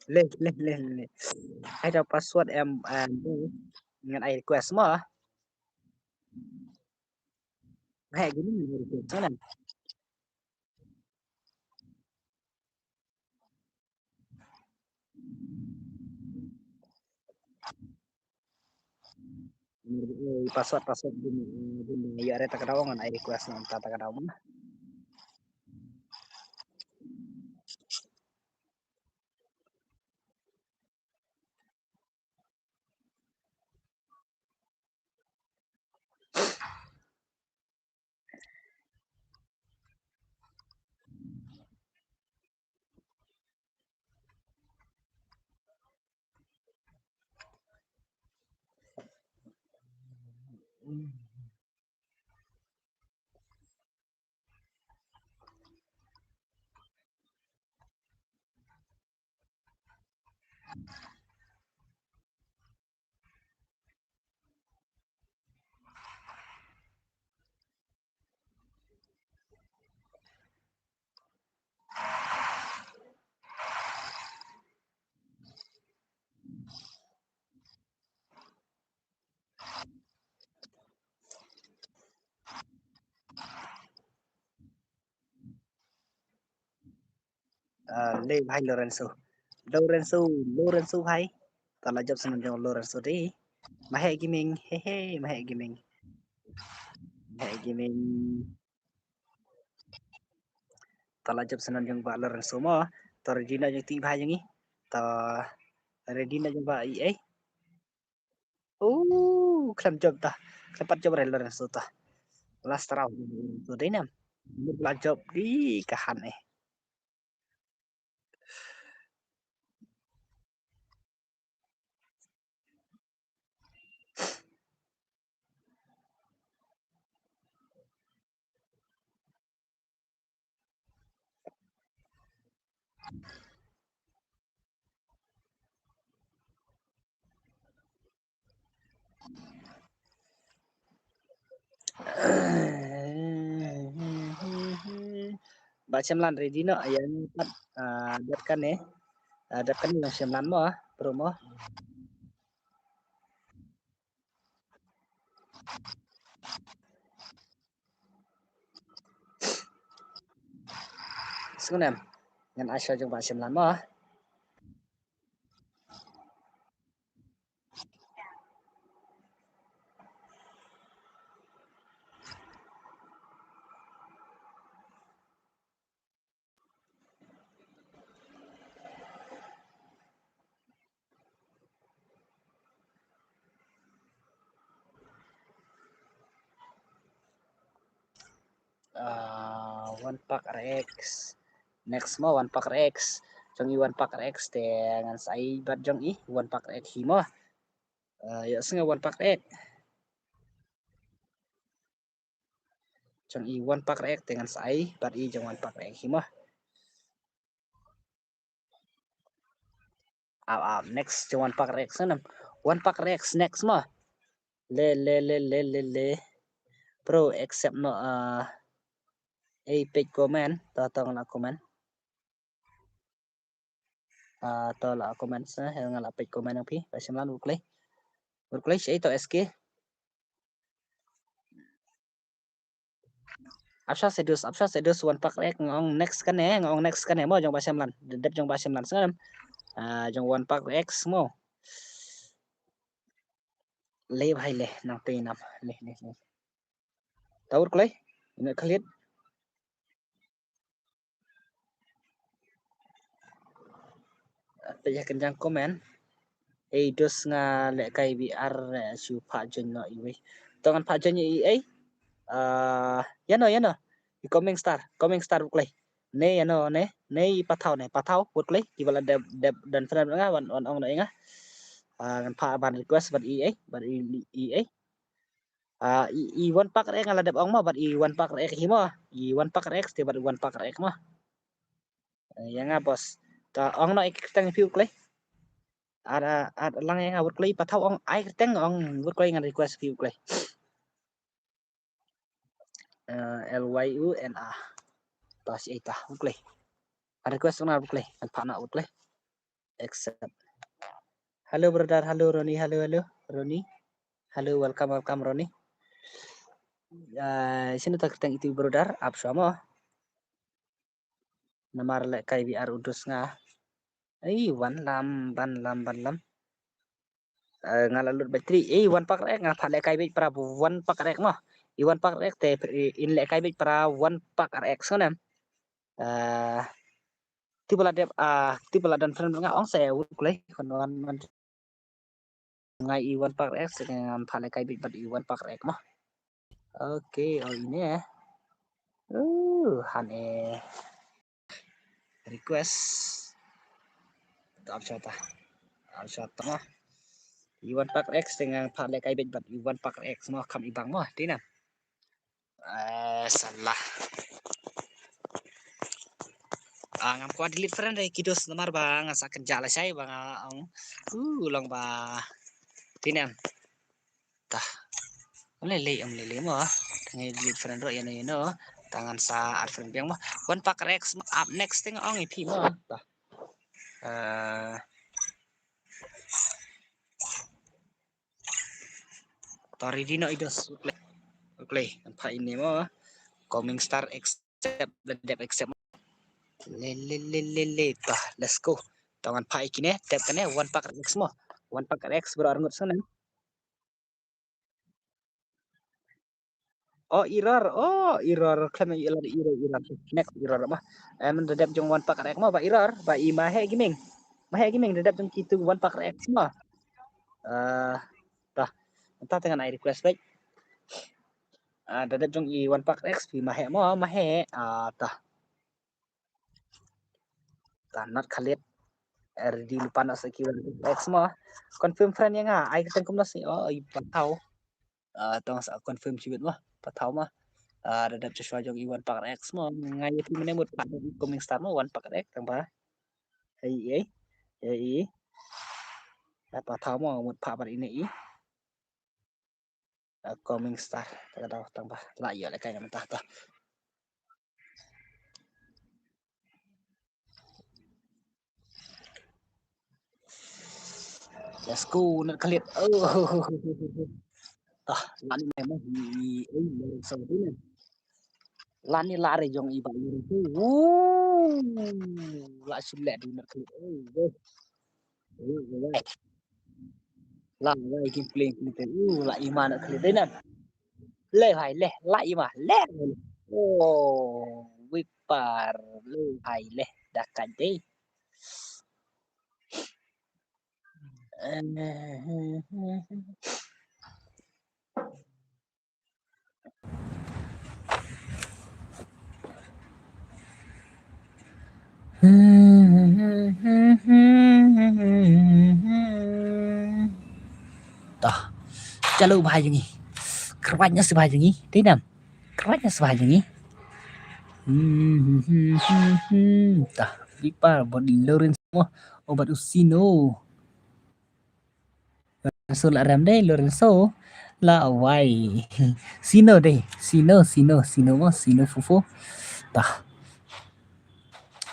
lên lên lên lên ai cho password em ngan ai request mo hay gini request sana password password gini ya ada tak kadaw ngan ai request ngan tak kadaw mo le hai Lorenzo hai tala job sanan jong Lorenzo di mahe gaming hehe mahe gaming tala job sanan jong ba Lorenzo mo to Regina jong ti bhai jong i to Regina jong ba i ai klam job ta klepat job re Lorenzo ta last round to dei nam la job di kahan ba semlan Regina ayan pat dat kan dat kan yung semlan mo bro mo Sunem ngan Asya jong ba semlan mo one pack RX next mo one pack RX jong i one pack RX te ngan sai bat jong i one pack RX hi mo ya singa one pack RX jong i one pack RX te ngan sai bat i jong one pack RX hi mo next cho one pack X nam one pack X next mo le pro accept no a page comment to la comment to la comment sa ngala page comment ang pi pa simlan workplay siya to SK Apsa sedus one pack X ngong next kan mo jong ba simlan dep jong ba simlan sa jong one pack X mo le bhai le nang pe nam le tawur klay ina khalit pe kenjang komen dos nga le kai bi ar su pha jen no iwi tongan pha jen i yano i coming star klay ne yano ne pathau put klay ki bala deb dan fran nga wan ong na nga ngan pha ban request ban i one pack ngala deb ong mo ban i one pack himo i one pack x te ban one pack x mo ya nga bos ta ong no ikitang view klay ada lang yang awat klay pathau ong ai keteng ong wot klay ngan request view klay LYUNA tas ita klay request na klay an pha na klay accept hello brother hello Roni hello welcome Roni sino tak keteng itu brother up sama namar le kai biar udus nga ban lam ngalalut battery one pack rek nga phale kai bit para one pack rek mo one pack rek te in le kai bit para one pack rek sonam tibala dan friend nga ong se wut klay kon man ngai one pack rek dengan phale kai bit bat one pack rek mo okay ini ya hane request absata mah one pack X dengan phale kai bit bat one pack X mo kam ibang mo tina salah ngam ko delete friend dai kidos nomor bang asa kenjala saya bang ong ulang ba tina tah lele mo ngai delete friend ro yana no tangan sa art friend biang mo one pack X up next thing ong ipi mo tah tori dino idos play pa ini mo coming star accept dep accept le tah let's go tangan pa ikine dep kane one pack X mo one pack X berangut sana error klem error next error mah dep jong one pack X mo ba error ba i mahe giming dep jong kitu one pack X mo tah entah dengan I request baik dep jong i one pack X bi mahe mo tah not khalit di lupa nak sekian X mo confirm friend yang ai keteng kumnas ni i patau tong sa confirm sibit mah patau mah dep Joshua jong i one pack X mo ngai pi menemut pak coming star mo one pack X tang ba ai patau mo mut pak bar ini coming star tahu tang ba la ya le kai mentah tah let's go nak khalit lan memang sebetulnya lani lari jong iba itu la sulle di nak khalit la gameplay la iman nak khalit nan le hai le la ima le wipar le hai le dakan deh Tah chalo bhai jengi kerwanya sebhai jengi tinam kerwanya sebhai jengi tah Pipa body Lorenzo obat Usino Lorenzo là rem đây Lorenzo là why Sino đây Sino mo Sino Fufo tah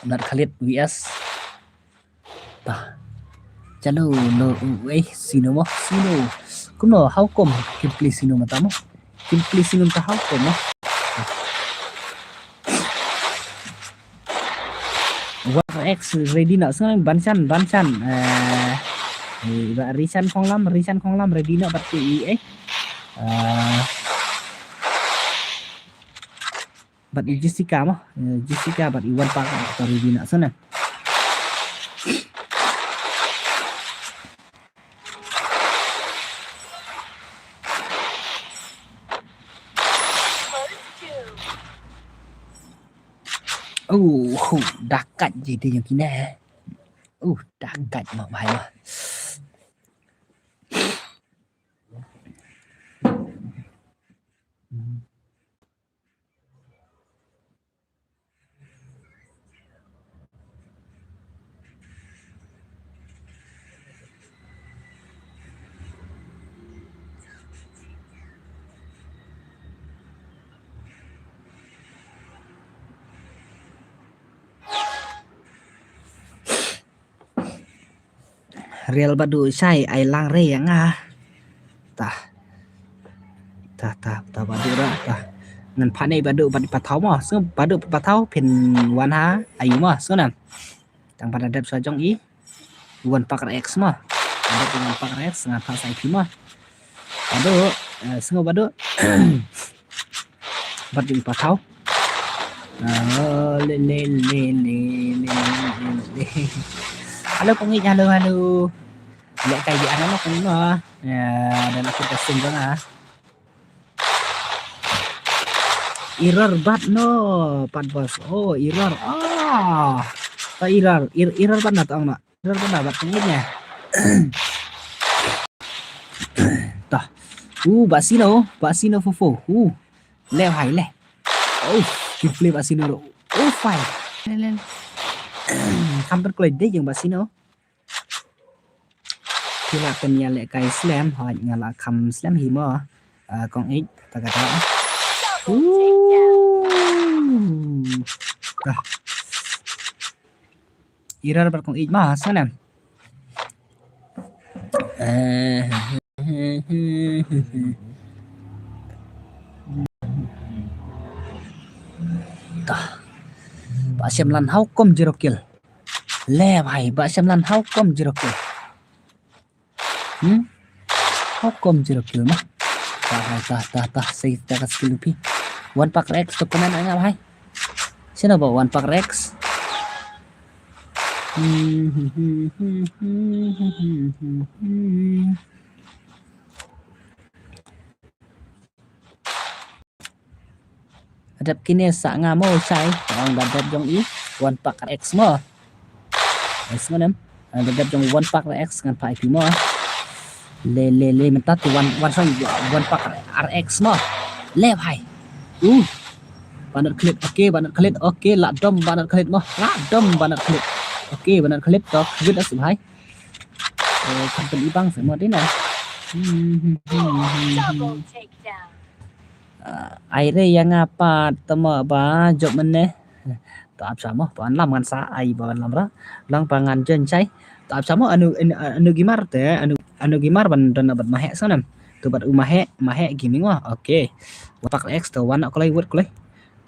Nat Khalid vs tah chalo lo Sino mo Sino cũng nó how come kim play Sino mà tamo kim play Sino ta how come mo One X ready nak sang Bansan và Risan Khong Lam ready nak bắt TI bắt Jessica mah Jessica bắt Iwan Park atau ready nak sana đặc cạnh gì thì những cái này đặc cạnh mà bài mà Real badu sai ai lang re yang tah badu ra tah ngan phane badu pathau ma so badu pathau pin wan ha ayu ma so nam tang pada dep so jong i wan pakar x ma ada dengan pakar x ngan pa sai pi ma badu so badu badu pathau le halo kong halo lihat kayak di anak kong no dan aku kasih bang error bat no pat bos error tak error bat nak ang error bat bat pengitnya tah basino fofo leo hai le play basino fine hampir kelih deh yang basino khi là cần nhà lệ cái slam hỏi nhà là cầm slam hi mơ con ít ta cả đó ira ber con ít mà sao nè Pak Syamlan hukum jerokil le bhai Pak Syamlan hukum jerokil hukum jerokil mah tah saya tak skill pi one pack rex to komen anh bhai sino ba one pack rex adap kini sa nga mo sai ang dadap jong i one pack rex mo es mo nem dadap jong one pack rex ngan pai pi mo le mentat one pack RX mo le bhai banat klik oke la dom banat klik mo la dom banat klik oke banat klik to biết as bhai kan pen ibang phải mo đấy này aire yang apa temo ba job meneh tak sama pan lam ngan sa ai ban lam ra lang pangan jen chai tak sama anu gimar te anu gimar ban dan bat mahe sanam tu bat mahe gaming wah oke wapak x to wan kolai word kolai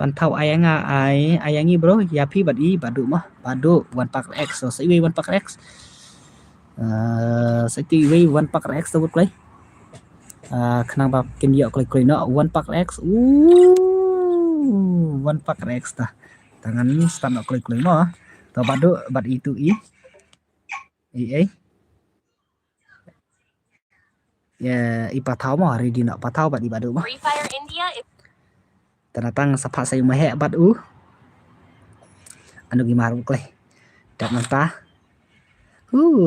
pan thau ayangi bro ya pi bat i badu mah badu wan pak x so sai wan pak x sai ti wan pak x to word kolai kenang ba kin yo kolai no wan pak x wan pak x ta tangan stand kolai mah to badu bat itu ya ipatau mah hari di nak patau bat ibadu mah tanatang sapat saya mahe bat anu gimana kleh dak mentah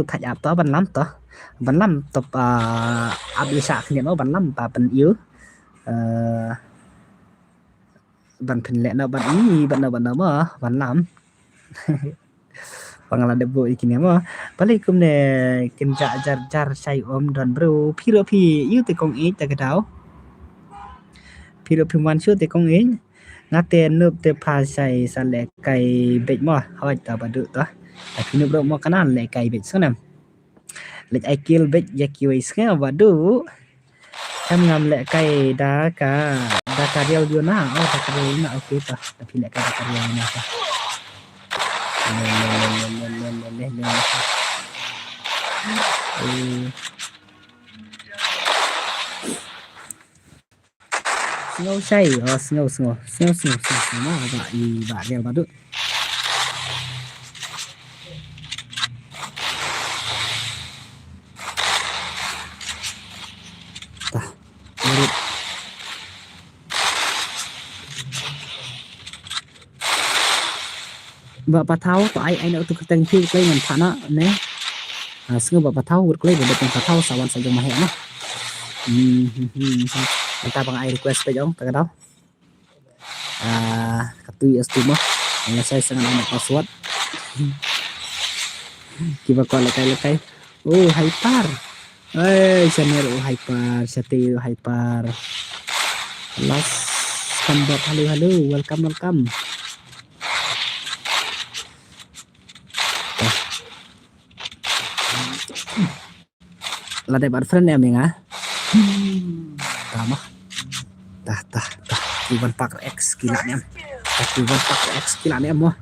thạch ap to ban lam top abisa khnya no ban lam pa pen yếu ban phin lẹ no ban no mah ban lam Pangala debu ikini mo. Balik kumne kinja jar jar sai om don bro. Piro pi yu te kong e ta kadao. Piro pi man shu te kong e. Ngate nup te pa sai sa le kai bet mo. Hoi ta badu ta. Tapi nup ro mo kanan le kai bet sunam. Let I kill bet yakiwai skeng badu. Em ngam le kai da ka riau dia na. Oh da ka riau na okey ta. Tapi le kai da ka riau na ta. Snow say snow mà bạn đeo bắt được ta vợ bà tháo tại anh ở từ tên khi lấy mình thả nó nè snow vợ bà tháo vượt lấy được tên bà tháo sao anh sẽ dùng mà hẹn nó kita bang air request pe jong tak tahu katui estimo yang saya sangat amat password kiba ko lekay oh hyper channel hyper satu hyper last combat halo welcome ladai friend em ya tama tah Iwan Pak X gila nih Iwan Pak X gila nih mo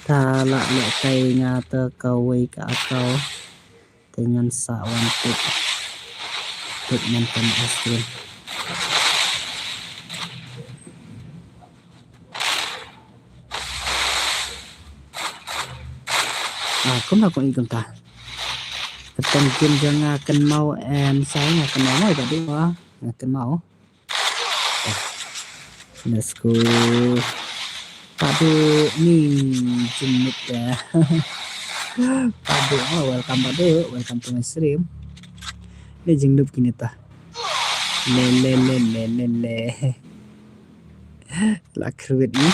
ta lại lệ cây nga tơ cầu quay cả cầu dengan sawan tut mantan astrid cũng là con ikan ta tekan kim jangan akan mau saya nggak akan mau ya tadi wah nggak akan mau let's go padu nih jemit ya padu welcome to my stream ini jengdup gini ta le lah kruit ini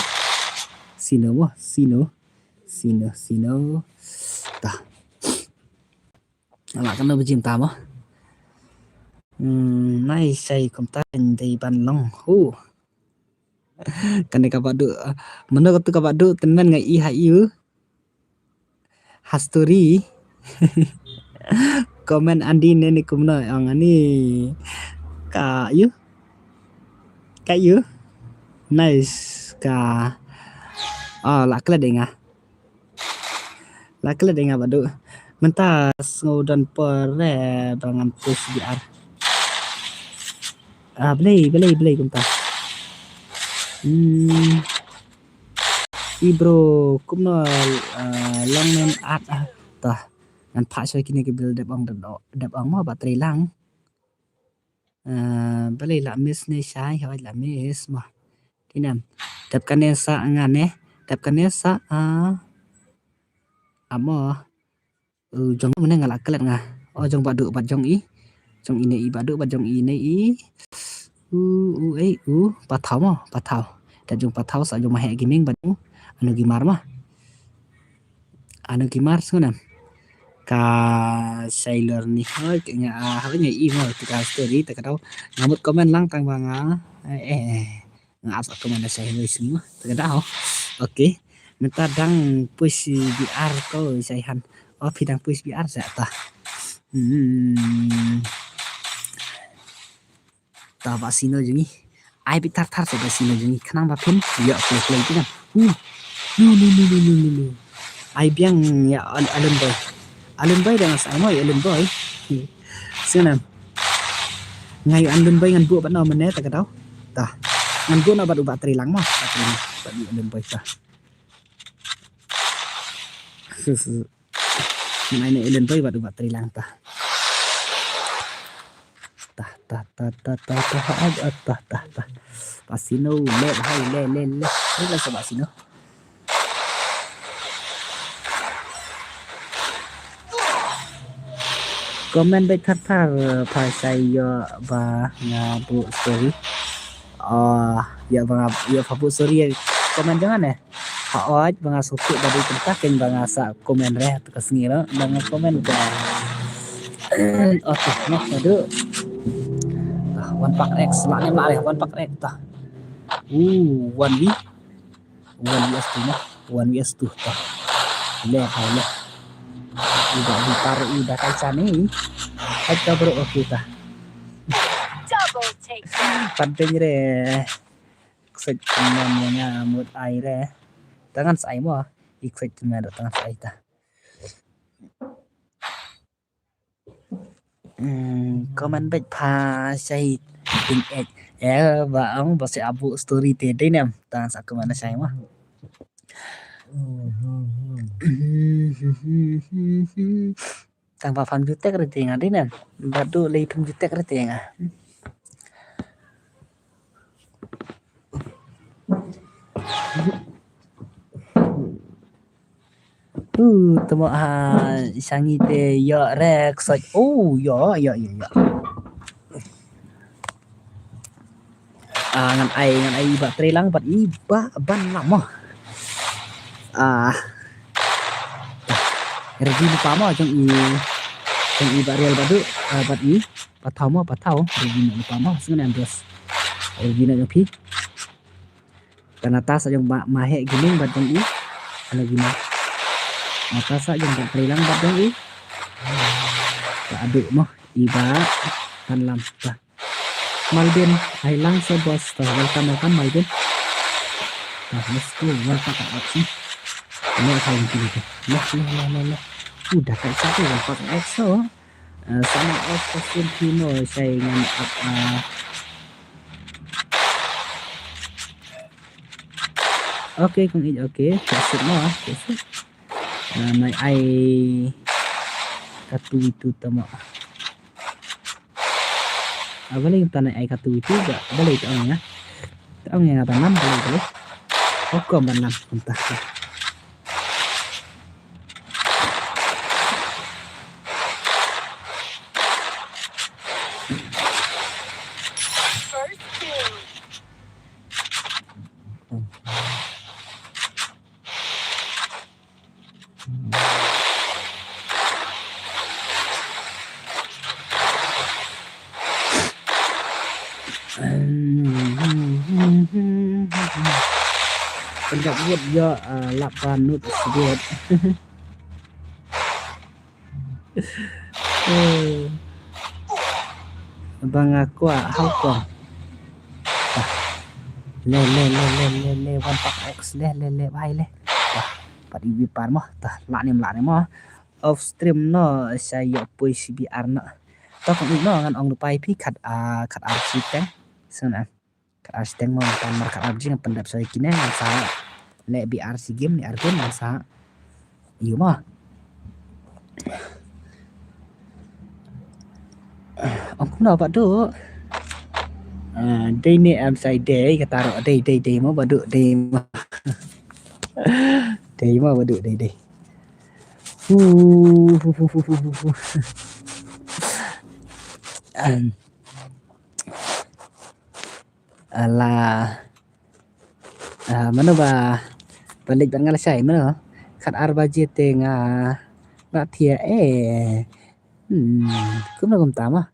sino ta là cái nơi chim tạm á nay say công tác thì ban long hu cái này các bạn được mana kata các bạn được tenan ngai i hayu history comment andi nene kumna ang ani ka yu nice ka lakla denga badu mentas ngodan pere bangan push biar beli kumta ibro kumno long men at ta nan pha chơi kini ke build dep ong ma battery lang beli la miss ne sai hỏi la miss ma tinam dep kanesa ngane dep kanesa amo jong mana ngalak kelet nga jong badu bat jong i jong ini badu bat jong ini patau dan jong patau sa jong mahe gaming badu anu gimar sunam ka sailor ni kayaknya harusnya imo kita story tak tahu ngamut komen lang tang banga ngap komen sailor semua tak tahu oke minta dang push biar kau saihan pidang push biar ta ta basino jungi ai bitar tar so basino jungi kanang ba pin ya play tu kan no ai biang ya alun boy dengan sai moi alun boy senam ngai alun boy ngan bu ban no mane ta ka dau ta ngan bu na badu bateri lang mo bateri alun boy ta main alun boy badu bateri lang ta Pasino le la sa Pasino Komen baik thar pasai yo ba ngabu story. Ya bang ya fabu story komen jangan ya. Haoj bang suku dari tempat yang bang asa komen reh tekas ngira bang komen ga. Oke, nah aduh. One pack X lah ni lah one pack X tah. 1v 1vs2 mah 1vs2 tah. Le hai udah ditaruh udah kaca nih kaca bro oke tah penting re secuman ngamut air tangan saya mah ikut cuma ada tangan saya tah comment baik pa saya ting và ông bà sẽ vụ story tiền đấy nè tangan saya kemana saya mah tanpa fan jutek rating ada nih badu lay fan jutek rating temo sangi te ya rek soi ya ngan ai ba trelang bat iba ban lama Regi lupa mah trong i barial badu bat i patau regi lupa mah sengan ambes regi na pi karena tas yang mahe giling bat trong i ana gimana mata sa yang bat trelang bat trong i aduk mah iba kan lam ta malben hilang sebos ta welcome malben let's go welcome aksi ini akan begini lah udah kayak satu yang pakai EXO sama Oxford Kino saingan oke kung oke kasih mah kasih may ai katu itu tama boleh yung tanay ay katu itu gak boleh itu ang nga tanam boleh oke manam entah pendak buat ya lapan nut sebut bang aku hau kong le one pack X le bye le wah pada ibu par mah tah lak ni mah off stream no saya puisi biar no tak kong no ngan ong lupai pi kat arsitek sana kat arsitek mau tan markat arjing pendap saya kini ngan sa le BRC game ni argen ngan sa iyo mah ong kuno pak do đây nè em xài để cái ta ở đây mà bà được đây mà bà được đây là mana ba balik dengan saya mana kat arbaje tengah nggak tia cũng là công tám à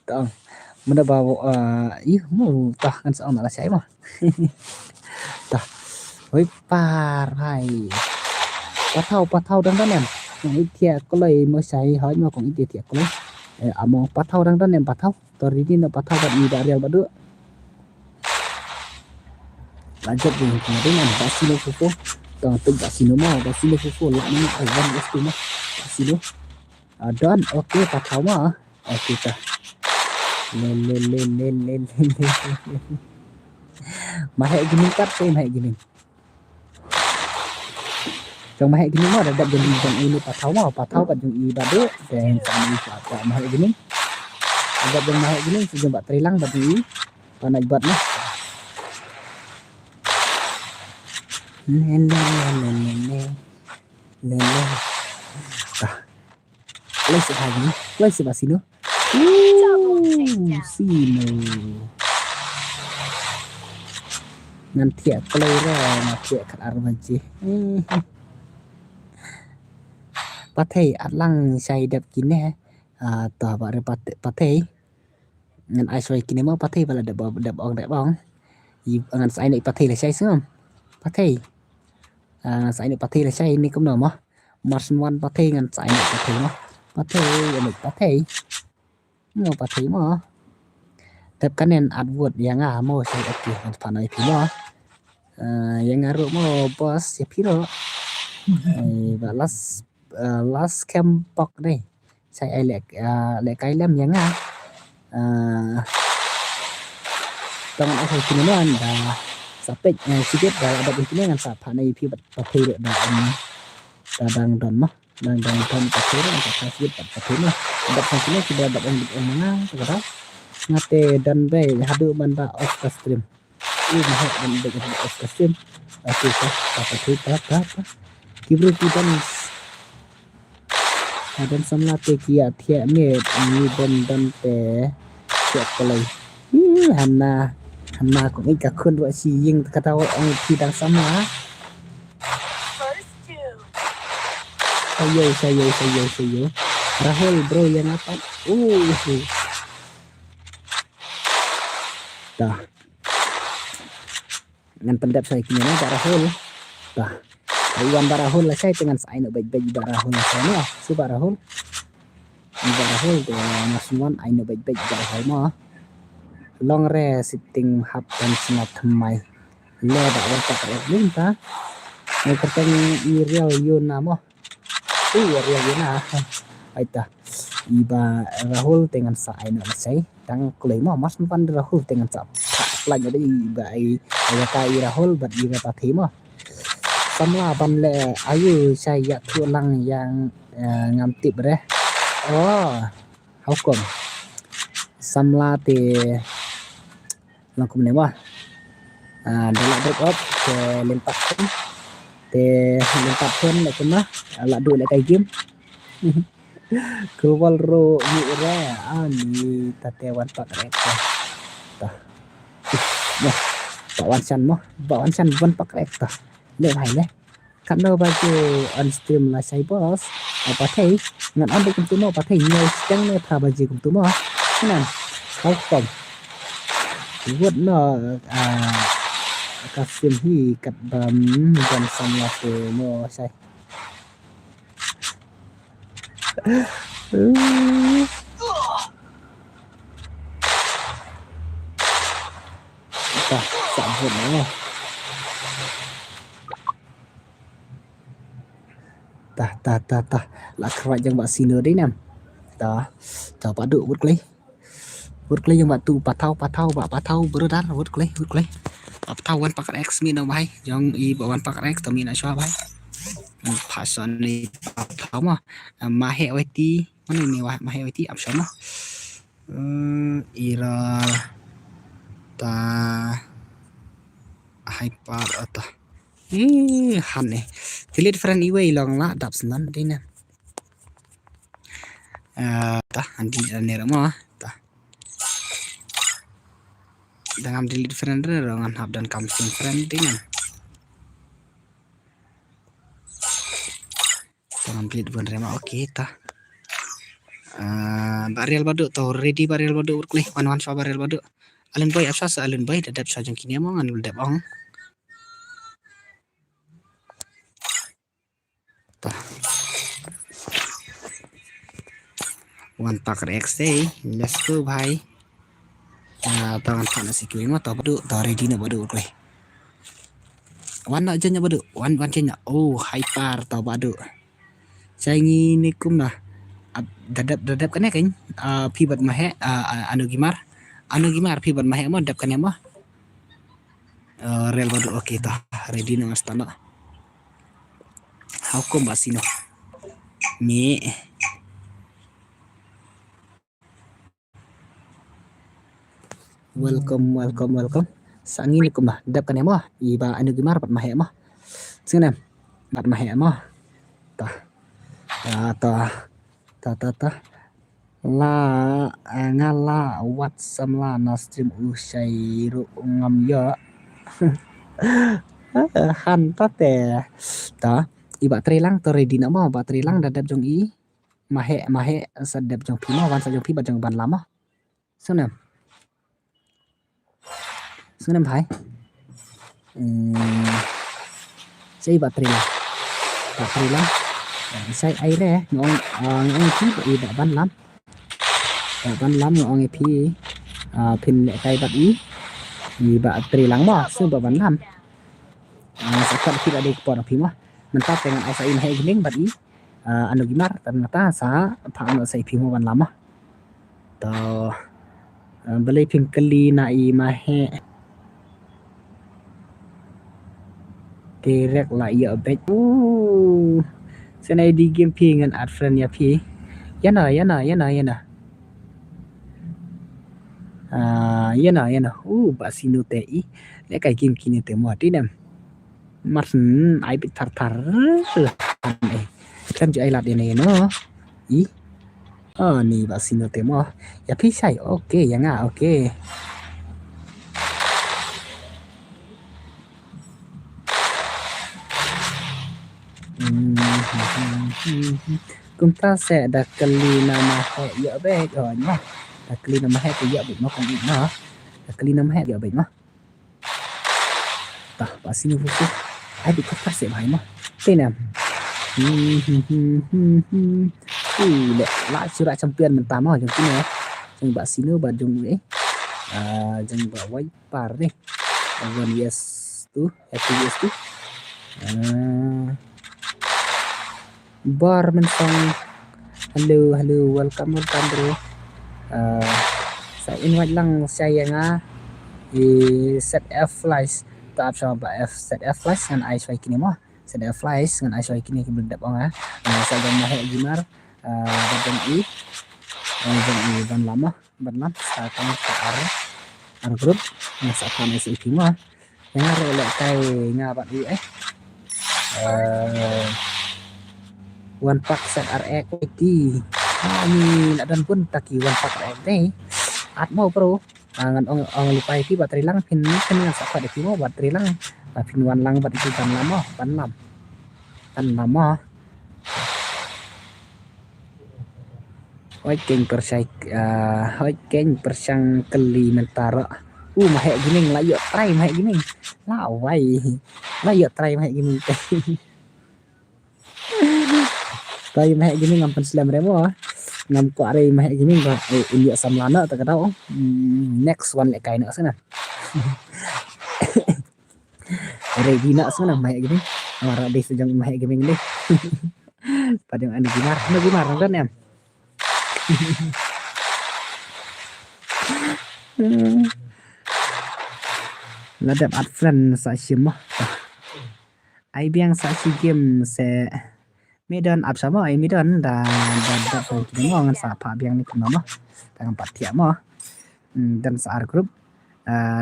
tao mana bawa mau tah kan soal malah saya mah tah với par hai patau đang đó nè ít thiệt có lời mới xài hỏi mà cũng ít thiệt có lấy mau patau đang đó nè patau tori ini patau dan ida real badu lanjut dengan basilo fufu tong tu basilo mau basilo fufu lah ni awan itu mah basilo dan oke patau mah oke tah len mahek gini kat mahek gini trong mahek gini mah ada jadi yang ini patau kat yung ibadu dan kami apa mahek gini ada yang mahek gini sejak bat trilang bagi panai bat mah Lele. Tah. Play si basino. Sino. Ngan tiak play ra na tiak kat armaji. Pathei atlang sai dap kine ta ba re pathei ngan ai soi kine mo pathei bala dap ong i ngan sai nei pathei le sai sum pathei sai nei pathei le sai ni kum no mo mars wan pathei ngan sai nei pathei mo pathei no pathei mo dap kanen adword yang mo sai akti han panai pi mo yang aru mo bos ya piro last campok đây sai ai lệ cái lem yang tangan aku kini man dah sampai sikit dah ada begini dengan sapa nih pi pakai dah kadang don mah dan don pakai dah sikit pakai mah ada sini sudah ada yang mana sekarang ngate dan bay hadu manda off stream ini mah dan bay off stream aku pakai apa kibru kita dan samla te kia thia me ni dan te chek kolai hanna ko ngai ka khun wa si ying kata ong thi dang sama sayo Rahul bro yang apa dah dengan pendap saya kini na Rahul dah Iwan Barahul lah saya dengan saya nak baik-baik Barahul saya ni si Barahul tu masuman I nak baik-baik Barahul mah long re sitting hap dan sengat mai le dak warta minta mai kerteng real yuna mah real yuna aita iba Rahul dengan saya nak saya tang klei mah mas pan Rahul dengan sa plan jadi iba ai kai Rahul bat iba pakai mah samla ban le ayu saya tulang yang ngamtip re hukum samla te langkum ne wah dalam break up ke lempak pun le kena la du le kai game keluar ro ni re ani tatewan pak rek tah bawan san ban pak rek tah le hai le kan đâu bao nhiêu on stream là say boss apa thấy ngan on được chúng nó apa thấy nhiều chẳng ne tha bao nhiêu chúng nó nan không còn vuốt nó kasim hi kat bam dan sama tu mo say ta sabun nó ta là kerat yang bak sino dei nam ta paduk wut klei yang bak tu patau beredar wut klei patau wan pakat x mi no bai yang i wan pakat x to mi na swa bai pason ni patau mah mahe weti mana ni mahe weti am sama ira ta hyper atau han này delete friend iwe long la dap senan dina ta andi ne rama ta dengan delete friend re rongan hab dan kamsing friend dina dengan delete friend rama oke ta barel baduk to ready barel baduk urklih wan so barel baduk alun boy afsa alun boy dadap sajang kini among an dap ong wan pak rex day let's go bhai tangan pana sikui ma to badu to ready na badu klei wan na jenya badu wan jenya hyper to badu sai ngi ni kum na dadap kan kan pibat mahe anu gimar pibat mahe ma dap kan ma rel badu oke ta ready na stana hukum basino mi welcome sangi ni kumah dap kan mo iba anu gimar pat mahe mah singam pat mahe mah ta la ngala wat samla na stream usai ru ngam ya han ta te ta iba trelang to ready na mo ba trelang dadap jong i mahe sadap jong pi mo wan sa jong pi ba jong ban lama sunam bhai sai ba trelang sai ai re ngong pi ba i ba ban lam ngong pi pin le kai ba i ba trelang mo su ba ban lam sakat kita ada ekspor pi mah mentah dengan asa in hai giling bat i anu gimar ternyata sa phang sai pi mo ban lama to beli pin keli na i mahe direct la ya bet senai di game pi ngan ad friend ya pi yana basino te i le kai game kini te mo ti nem mặt ai bị thar này kan ju ai lat ini no i ni ba sino temo ya pi sai okay ya nga okay chúng ta sẽ đặt kali nama hệ dở bé rồi nhá đặt kali nama hệ thì dở bị nó không bị nó đặt kali nama hệ dở bị nó ta ba sino fuku ai bị cắt sẽ phải mà tên nào lệ lại chưa lại trong tiền mình tám hỏi trong cái này trong bạn xin nữa bạn dùng đấy trong bạn quay par đi còn yes tu happy yes tu bar mình xong hello welcome bro saya invite lang saya nga set F flies tap sama set F flash dengan ice white kini mah set F flash dengan ice white kini kita dapat ngah saya dan mahe gimar dan i ban lama sekarang ke ar grup yang seakan isi mah yang ada kai ngabat i one pack set RX di ini dan pun taki one pack RX deh atmo bro ngan ong lupai pi baterai lang pin ngan sa pa de pi mo baterai lang pin wan lang bat itu ban lama oi keng persang keli mentara mahe gining la yo try mahe gining la wai la yo try mahe gining try mahe gining ngam selam remo ngam ko are mahe gining ba india samlana ta kadau next one le kai na sana are dina sana mahe gining mara de sejang mahe gining deh pada yang gimar kan em ladap ad friend sa sim ai biang sa si game se medan ab sama ai medan dan kita mau ngan sa pa biang ni kuma mah dengan patia mah dan sa ar group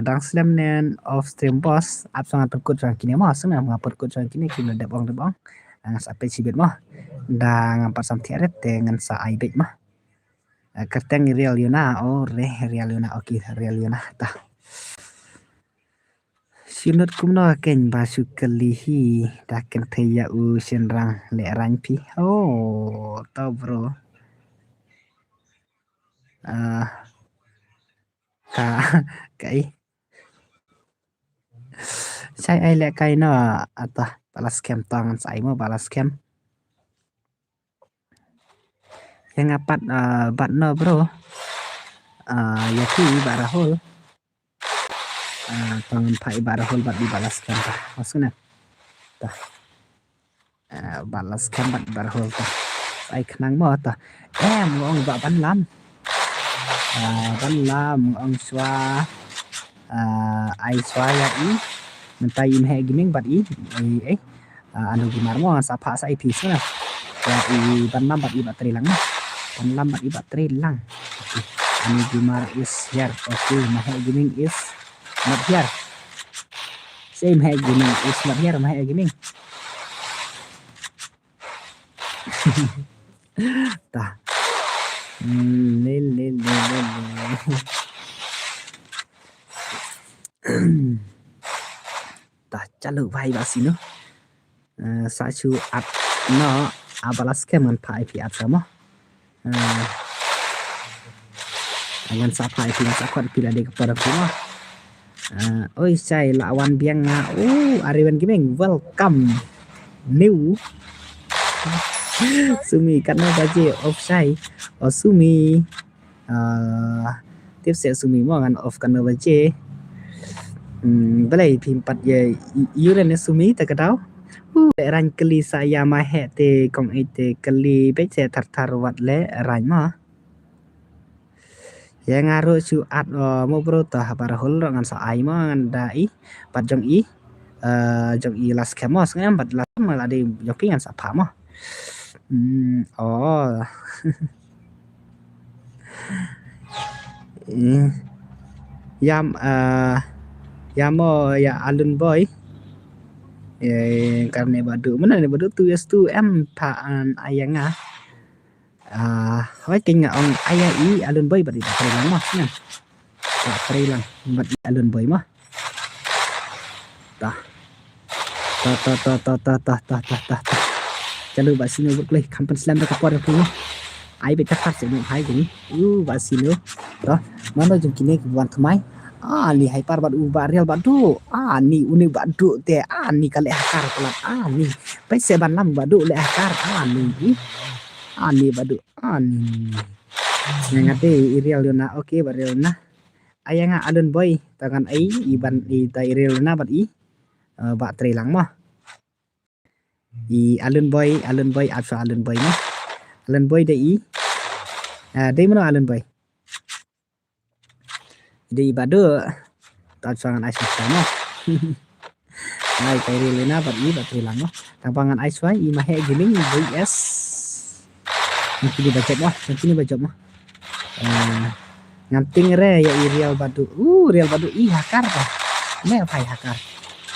dang slam nen off stream boss ab sangat perkut sang kini mah sana perkut sang kini kita ladap bang dengan sa page sibet mah dan ngam pasam tiaret dengan sa ai bet mah kerteng real yuna real yuna oke real yuna tah sinut kumno ken basu kelihi daken thaya u senrang le rang pi to bro kai sai ai le kai no ata balas kem tangan sai mo balas kem yang apat bat no bro ya pi barahol tangan pai barahol bat dibalaskan tah maksudnya tah balaskan bat barahol tah ai kenang mo tah ong ba ban lam ong swa ai swa ya i mentai in he giming bat i anu gimar mo sapa sa ip sana ya i ban lam bat i baterai lang ban lam bat i baterai lang anu gimar is here okay mahe giming is not here same hai giming is not here mahe giming Tah. Lên. Tah chalu vai ba sino. Sa chu at no abalas ke man pai pi at sama. Dengan sa pai pi sa kwan pila de kepada semua. Oi saya lawan biang Ariwan Gaming welcome new Sumi karena baje offside Sumi tiếp sẽ Sumi mo ngan off karena baje balai phim pat ye yuran Sumi ta kadau ran keli saya mahe te kong ite keli be se thar wat le ran ma ya ngaruh su at mo bro ta para hol ngan sa ai ma ngan dai pat jong i las kemos ngam pat las ma la de joki ngan sa pha ma ya alun boy karena badu mana ni badu tu yes tu em phaan ayanga hoi kinh ông ai alun boy badi tak lang mah nha tak lang badi alun boy mah ta chalo ba sino buk leh kampan slam ka por pu ai be tak se no hai gini ba sino to mana jum kini wan thmai ni hai par bad ba real badu ni uni badu te ni kale akar pelat ni pe se ban lam badu le akar ni badu ni ngate real na oke ba real na ayanga alun boy tangan ai iban i ta real na bad ba tre lang mah alun boy apa alun boy ni alun boy de mana alun boy de badu ta sangan ai sama ai kai real na bad ba tre lang mah tampangan ai swai mahe gaming vs Nanti baca mah. Nganting re ya real badu. Real badu hakar ta. Ne phai hakar.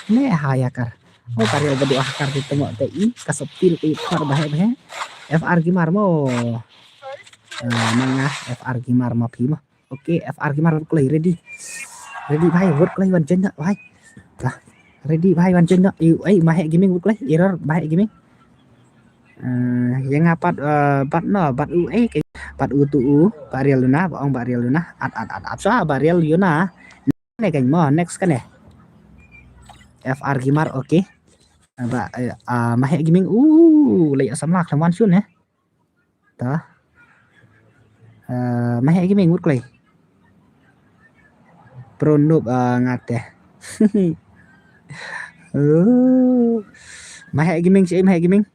Real badu hakar ditengok TI kasoptil i khar bahe FR Gimar mo. Manga FR Gimar ma phi mah. Oke, FR Gimar play ready. Ready bhai, vote play wan chen bhai. Tah. Ready bhai wan chen mahe gaming play error bahe gaming. Yang ngapat bat u barial luna bong barial luna at so barial yuna ne kan mo next kan ya FR Gimar oke ba mahe gaming lay samlak thang sun ya ta mahe gaming mut klay pro noob ngate mahe gaming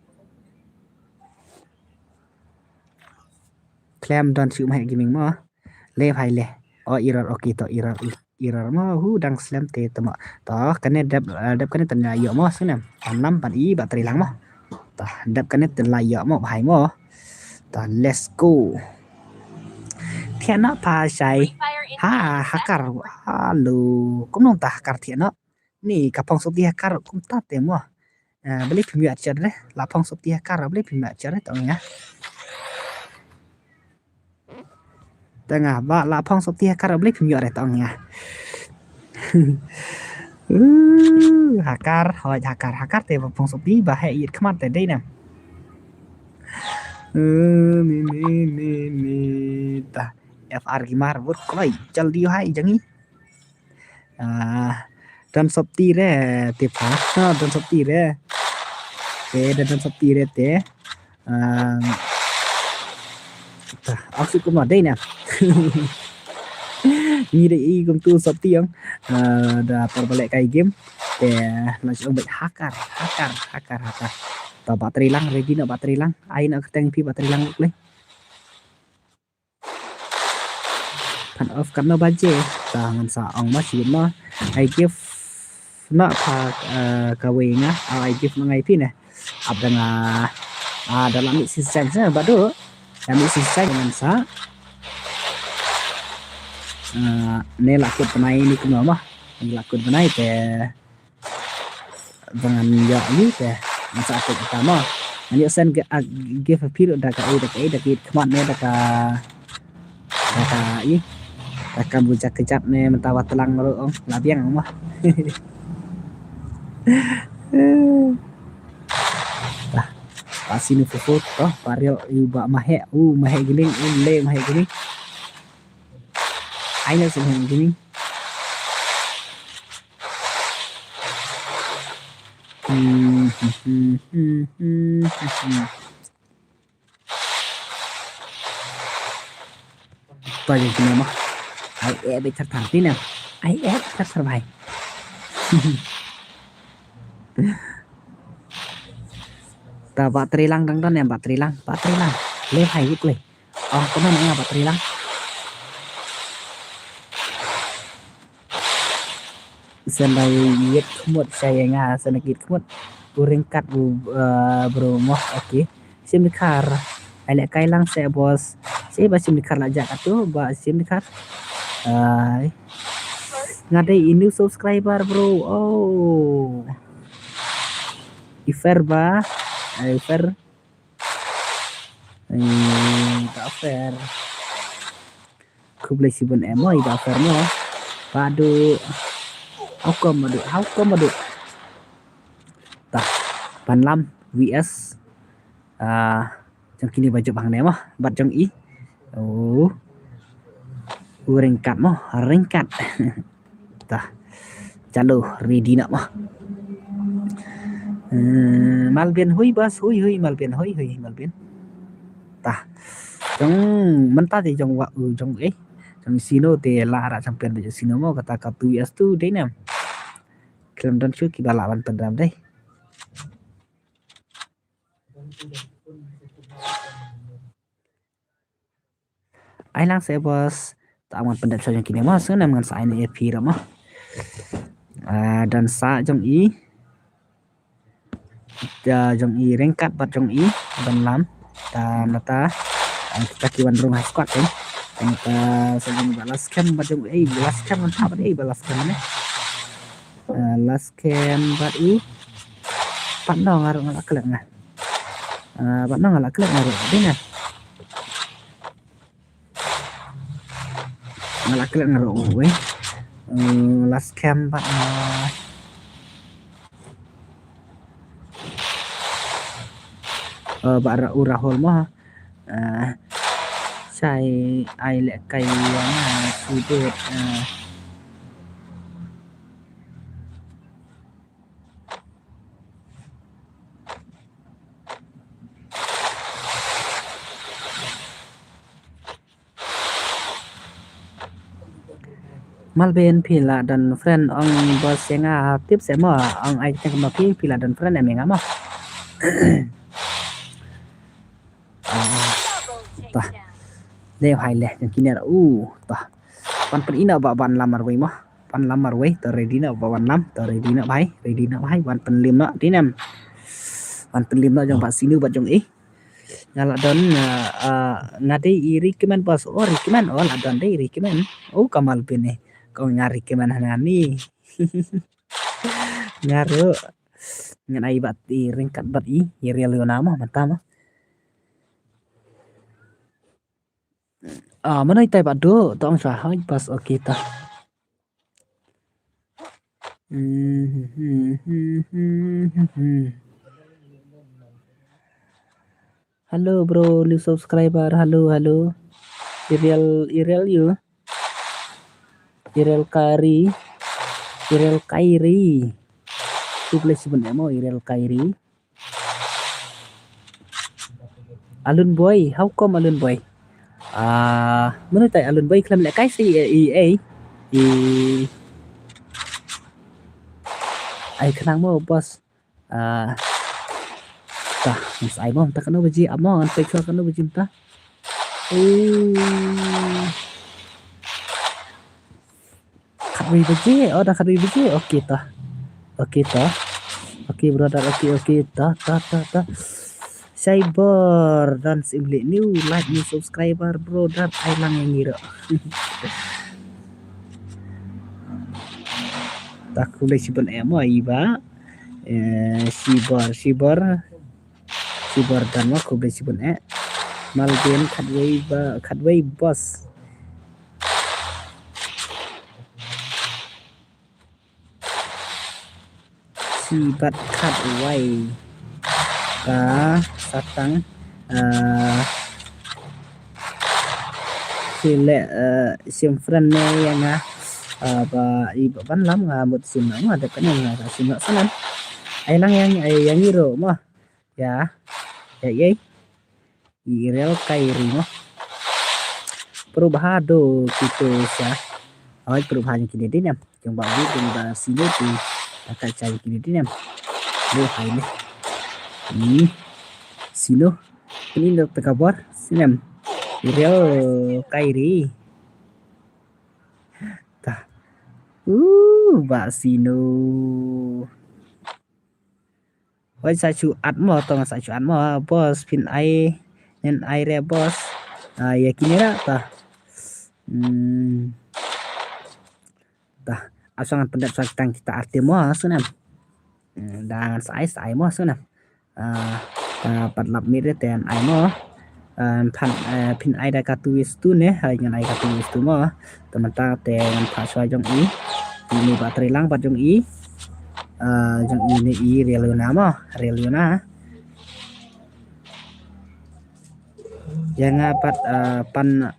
Clam don chịu mẹ gaming mà le phải le error ok to error mà dang slam te to to cái này đập cái này tận lại dọ mà xí nè 5 bạn ý bạn tây lắng mà to đập cái này tận lại dọ mà phải mà to let's go thiện nó pha sai hakar halo cũng nông ta hakar thiện nó nì cả phong số đi hakar cũng tát thế mà beli phim ya chật đấy là phong số đi hakar beli phim ya chật đấy tao nhá tengah ba lapang sotia karablik phimyo re tong ya hakar te lapang sopi ba he yit khmat te dei nè ni ta FR Gimar vot koi jaldi hai jangi dan sopti re te pha dan sopti re te aku cũng ở đây nè như đây công tu sắp tiếng đã per balik kai game để langsung bị hacker tao bateri lang ready nak bateri lang ai nak keteng pi bateri lang boleh pan off karena baje tangan sa ong masih no I give nak pa kawinga I give ngai pi nè ab dengan dalam season saya badu kami sisa dengan sa ne lakut penai ni kuma mah lakut penai te dengan ya ni te masa aku utama Ani sen give a period da ka kmat ne da ka i da ka bujak kejap ne mentawa telang meru ong labiang mah. Tah pasini foto paril iba mahe mahe gini le mahe gini. Ai na sing gini. Tôi thì mà ai e bị thật thẳng tí nào ai e thật thật bài ta baterai lang dang dan ya baterai lang le hai ít le có mana nga baterai lang sen lai yet khmut saya nga sen kit khmut uring kat bro moh oke sim dikar ai kai lang saya bos saya basim dikar aja atuh basim dikar ngadai ini subscriber bro Ifer ba Ifer tak fair kubli sibun emo ida fair mo padu how come madu tah panlam vs trong kini baju bang ne mah bat jong i ringkat mo ringkat tah chalo ready nak mah Malbian hui bas hui Malbian hui Malbian tah trong mentah thì trong wa trong trong sino te la ra champion de sino mo kata ka 2 tu đấy nè klam dan chu ki balawan pendam deh ai lang saya bos tak aman pendam so yang kini mo so nam ngan sa ini ep ra mo dan sa trong i trong i ringkat bat trong i dan lam ta nata kita kiwan rumah squad kan kita sedang balas cam baju balas cam apa balas cam ne last cam bat i pandang ngaruh ngalak kelak nah pandang ngalak kelak ngaruh dina ngalak kelak ngaruh we last cam bat bara urahol mo sai ai lệ cây sudut Malben pila dan friend ong bos yang tips semua ong ai tengok maki pila dan friend em yang mo tah leo hai leh yang kini ada tah pan ina ba ban lamar we mah pan lamar we to ready na ba ban lam to ready na bai ban pen lim na tí nem ban pen lim na jong ba sinu ba jong ngala don ngade iri kemen bos recommend la don dei recommend kamal bene kau ngari kemen hanani ngaru ngan ai bat i ringkat bat i real nama mantama mana itai bado tong sa hai pas oke ta halo bro new subscriber halo Irel you Irel Kairi tu play sebenarnya mau Irel Kairi Alun boy how come Alun boy menurut saya Alun boy klaim lekai si ai kenang mo bos tah mas ai mo tak kena beji amon pecel kena beji ta kadwi beji dah kadwi beji oke tah oke brother oke tah Cyber dan simply new like new subscriber bro dan ai lang yang ngira tak boleh simpan emo iba Cyber keyboard dan mo ko besibun Malvin Cadway boss Sibat Cadway ka satang sile simfran ne yang ba iba ban lam nga mut sim nga ada kan nga sim sanan ay lang yang iro mo ya Irel Kairi mo perubahan gitu ya perubahan yang kini dinam yang bagus dan sini di akan cari kini dinam lo hai ini sino ini lo kabar sinam Irel Kairi tah Mbak Sino ôi sa chu atmo tong sa chu atmo boss pin ai nên ai re boss ya kini ra ta asangan pendap tang kita arti mo sunam dengan sai mo sunam padlap mire ten ai mo pin ai da katuis tu ne dengan ai katuis tu mo teman ta ten paswa jong ini baterai lang bat jong jong ini Reliona mo Reliona yang apat pan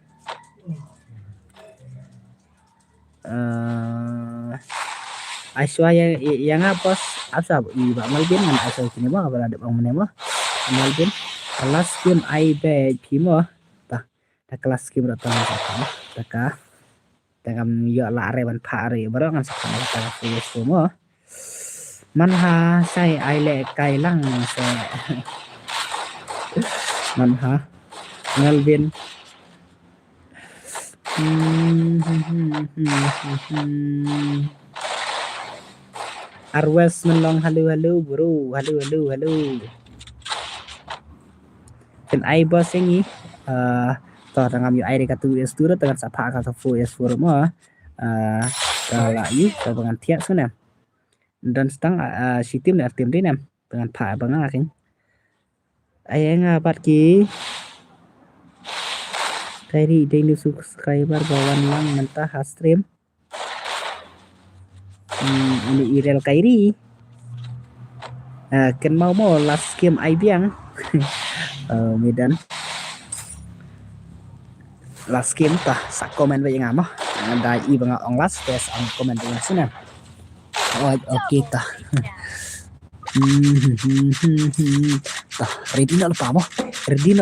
Aiswa yang apos apa iba Malvin man Aiswa kini mo berada bang menemo Malvin kelas game ibe pimo ta kelas game datang taka takam yo la reban pare barangan sakana ta semua man ha sai ai le kai lang se man ha Malvin Arwes menlong halo bro halo kan ai bos ini to tangam yu ai dekat tu es tu dengan sapa ka fu es fu mo la yu to dengan tiak sana dan setang si tim na tim dinam dengan pa bang aking ai ngapat ki Kairi daily subscriber bawan lang mentah stream ini Irel Kairi kan mau last game ai biang Medan last game tah sak komen vậy ngam dai i bang ong last test ang komen dengan sana oke tah tah ready na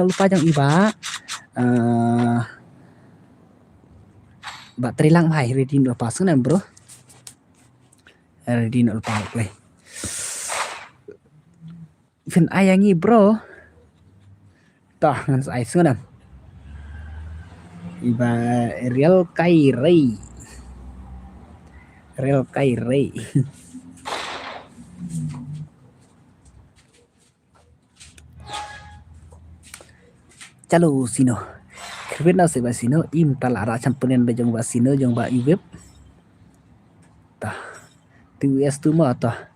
lupa jang iba baterai lang hai ready na lupa sana bro ready na lupa play fin ayangi bro tah ngan sai sana iba Real Kairi chalo sino krbet na se basino im talara champion bejong basino jong ba iweb ta tu es tu ma ta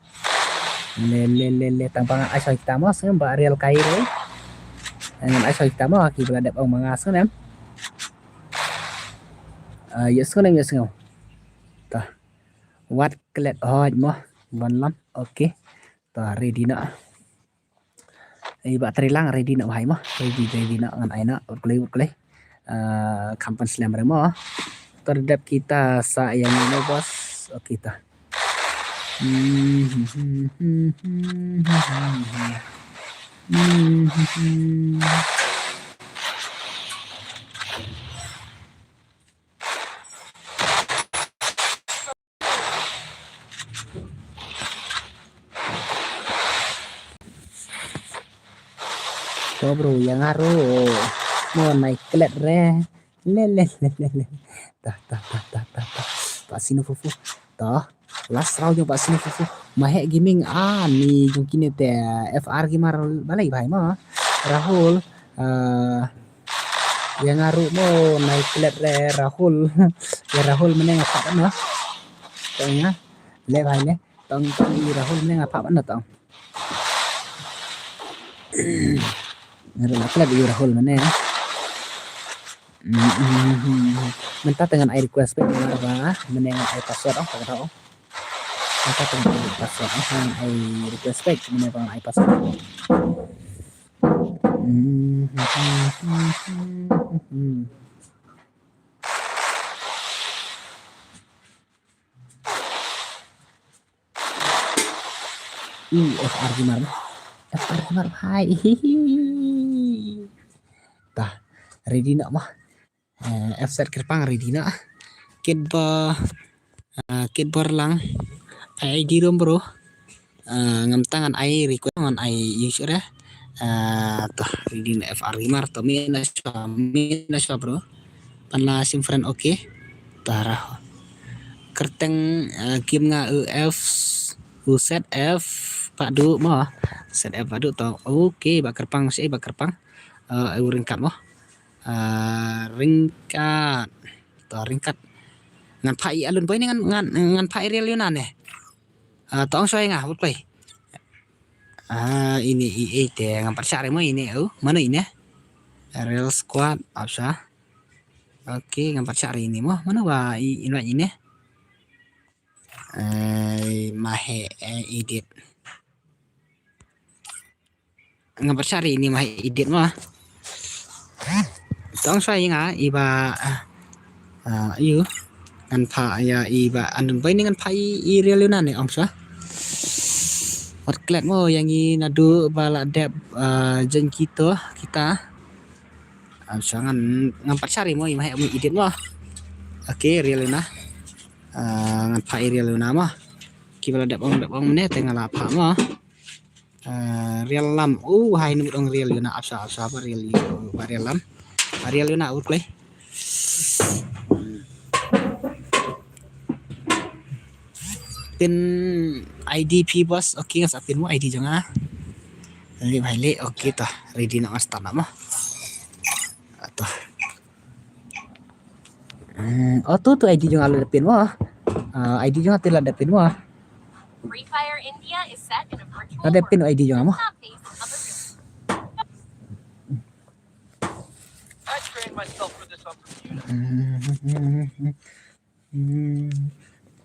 le tampang asal kita mas ba Real Kairi dengan asal kita ma ki berada ong mangas kan yes kan yes ngau ta wat klet hoj mo bon lam okay ta ready na baterai lang ready na hai mo ready na ngan aina urklay kampan slam remo terhadap kita sayang ini bos okay ta to bro yang ngaruh mau naik klet re le ta Pak Sino fufu ta last round yung Pak Sino fufu mahe gaming ni yung kini te FR gimar balai bhai ma Rahul yang ngaruh mo naik klet re Rahul ya Rahul meneng apa kan no tongnya le bhai ne tong Rahul meneng apa kan no tong Nak di Rahul mana ya? Minta dengan air request pe apa? Menengan air password tak tahu. Minta dengan air password dengan air request pe menengan air password. FR gimana? FR gimana? Hai. Tah, ready nak mah. FZ kerpang ready nak. Kit lang. ID rom bro. Ngam tangan ai request ngan ai user ya. Tah ready na FR gimana? To mina siya bro. Panla sim friend okay. Tara. Kerteng game nga UF UZF Pak Du mo ZF Pak Du to oke bakar pang sih bakar pang ringkat mo ringkat to ringkat ngan pai alun boy ngan pai real yunan ne tong soy nga hut boy ini EA te ngan persare mo ini mana ini real squad apa oke ngan persare ini mo mana ba ini mahe edit ngambar cari ini mahe edit mah tong saya nga iba iyo kan pa ya iba andun bay dengan pa i real na ne amsa wat klet mo yang i nadu bala dep jen kita amsa ngambar cari mo mahe edit mah oke real na ngan pa real na mah kibala dep ong ne tengah apa mah real lam hai nu dong real na apa apa real lam real na out play pin IDP bos oke ngas pin mo ID jangan ini baile oke tah ready nak start mah atau tuh ID jangan ada pin mo ID jangan tidak ada pin mo Free Fire India is set in a virtual ada pin world. ID jangan mo Not based on the real. I trained myself for this on computer.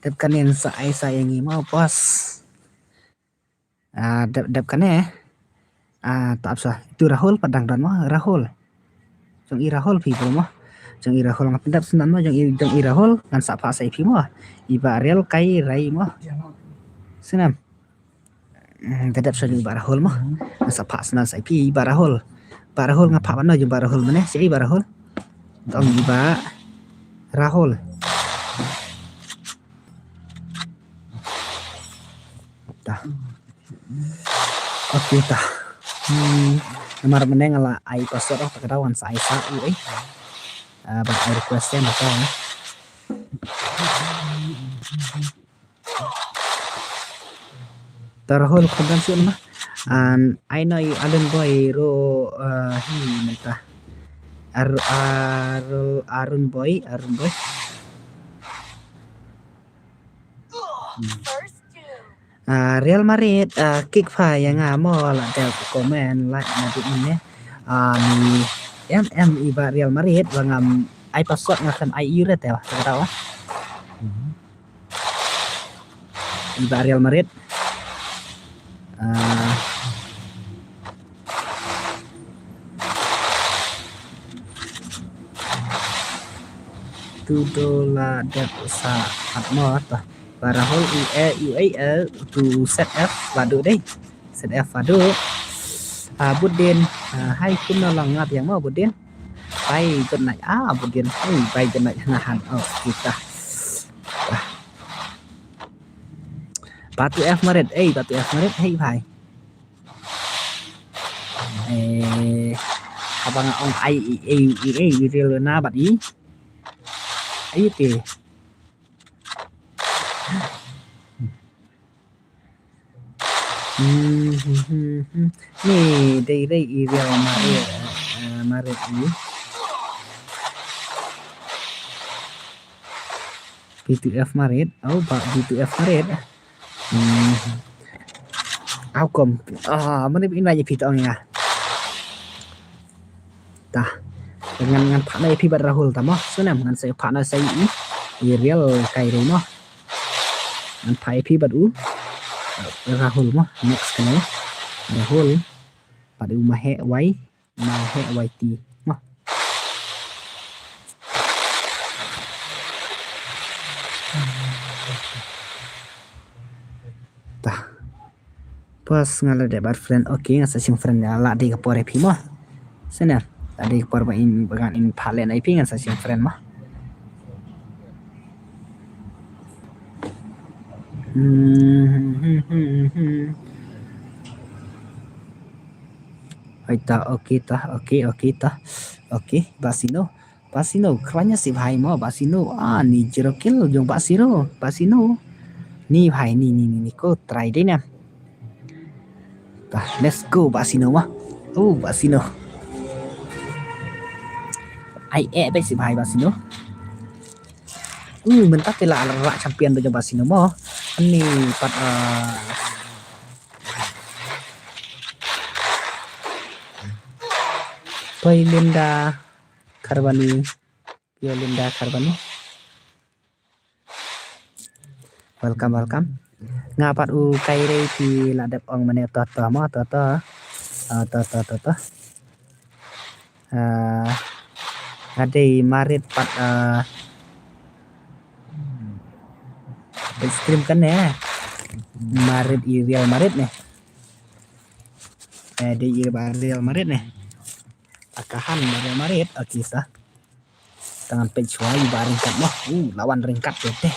Dep kanin sa yang mau bos dep kane tak usah itu Rahul padang dan mah Rahul jong i Rahul people mah jong i Rahul ngap dep senan mah jong i Rahul ngan sapa sa ipi mah iba real kai rai mah senam dep sa jong i Rahul mah sapa senan sa ipi iba Rahul ngapa mana jong Rahul mana si iba Rahul dong iba Rahul tah oke tah nomor meneng ala ai password kadawan sa ai sa ba request ya maka Rahul kedan sih mah I know Allen boy ro hi minta Arun boy First two. Real Madrid kick fa yang mo la del komen like nanti ini ni iba Real Madrid langam ai password ngakan ai uret ya tahu iba Real Madrid $2 dep sa atmo ta Rahul UAE to ZF vadu đây ZF vadu Budin hai kun lang ngap yang mau Budin bay gần này Budin bay gần này nahan kita Batu F Maret Batu F Maret hey bhai abang ông ai real na bạn ý ấy thì nih đây Real Madrid ini B2F Madrid B2F Madrid áo cầm mana ini aja fit ongnya tah dengan partner AP bat Rahul tah mah sunam dengan saya partner saya i real kai ri mah dengan AP bat Rahul mah next kena Rahul bat mahe wai ti mah tah pas ngala de bat friend okay ngasa sing friend ya la di kapor AP mah sana tadi kapor in bagan in phalen IP ngasa sing friend mah Aita okay tah okay Basino keranya si bhai mo Basino ni 0 kill jong Basino ni bhai ni ko try deh na tah let's go Basino mah Basino ai be si bhai Basino mình tắt thì là champion cho Basino mo ni pat Linda Carbani welcome ngapat kaire thì là đẹp ong mane to ada marit pat stream kan ya marit Real Madrid nih di Real Madrid nih akahan Real Madrid kita dengan pencuai bareng kat mah lawan ringkat deh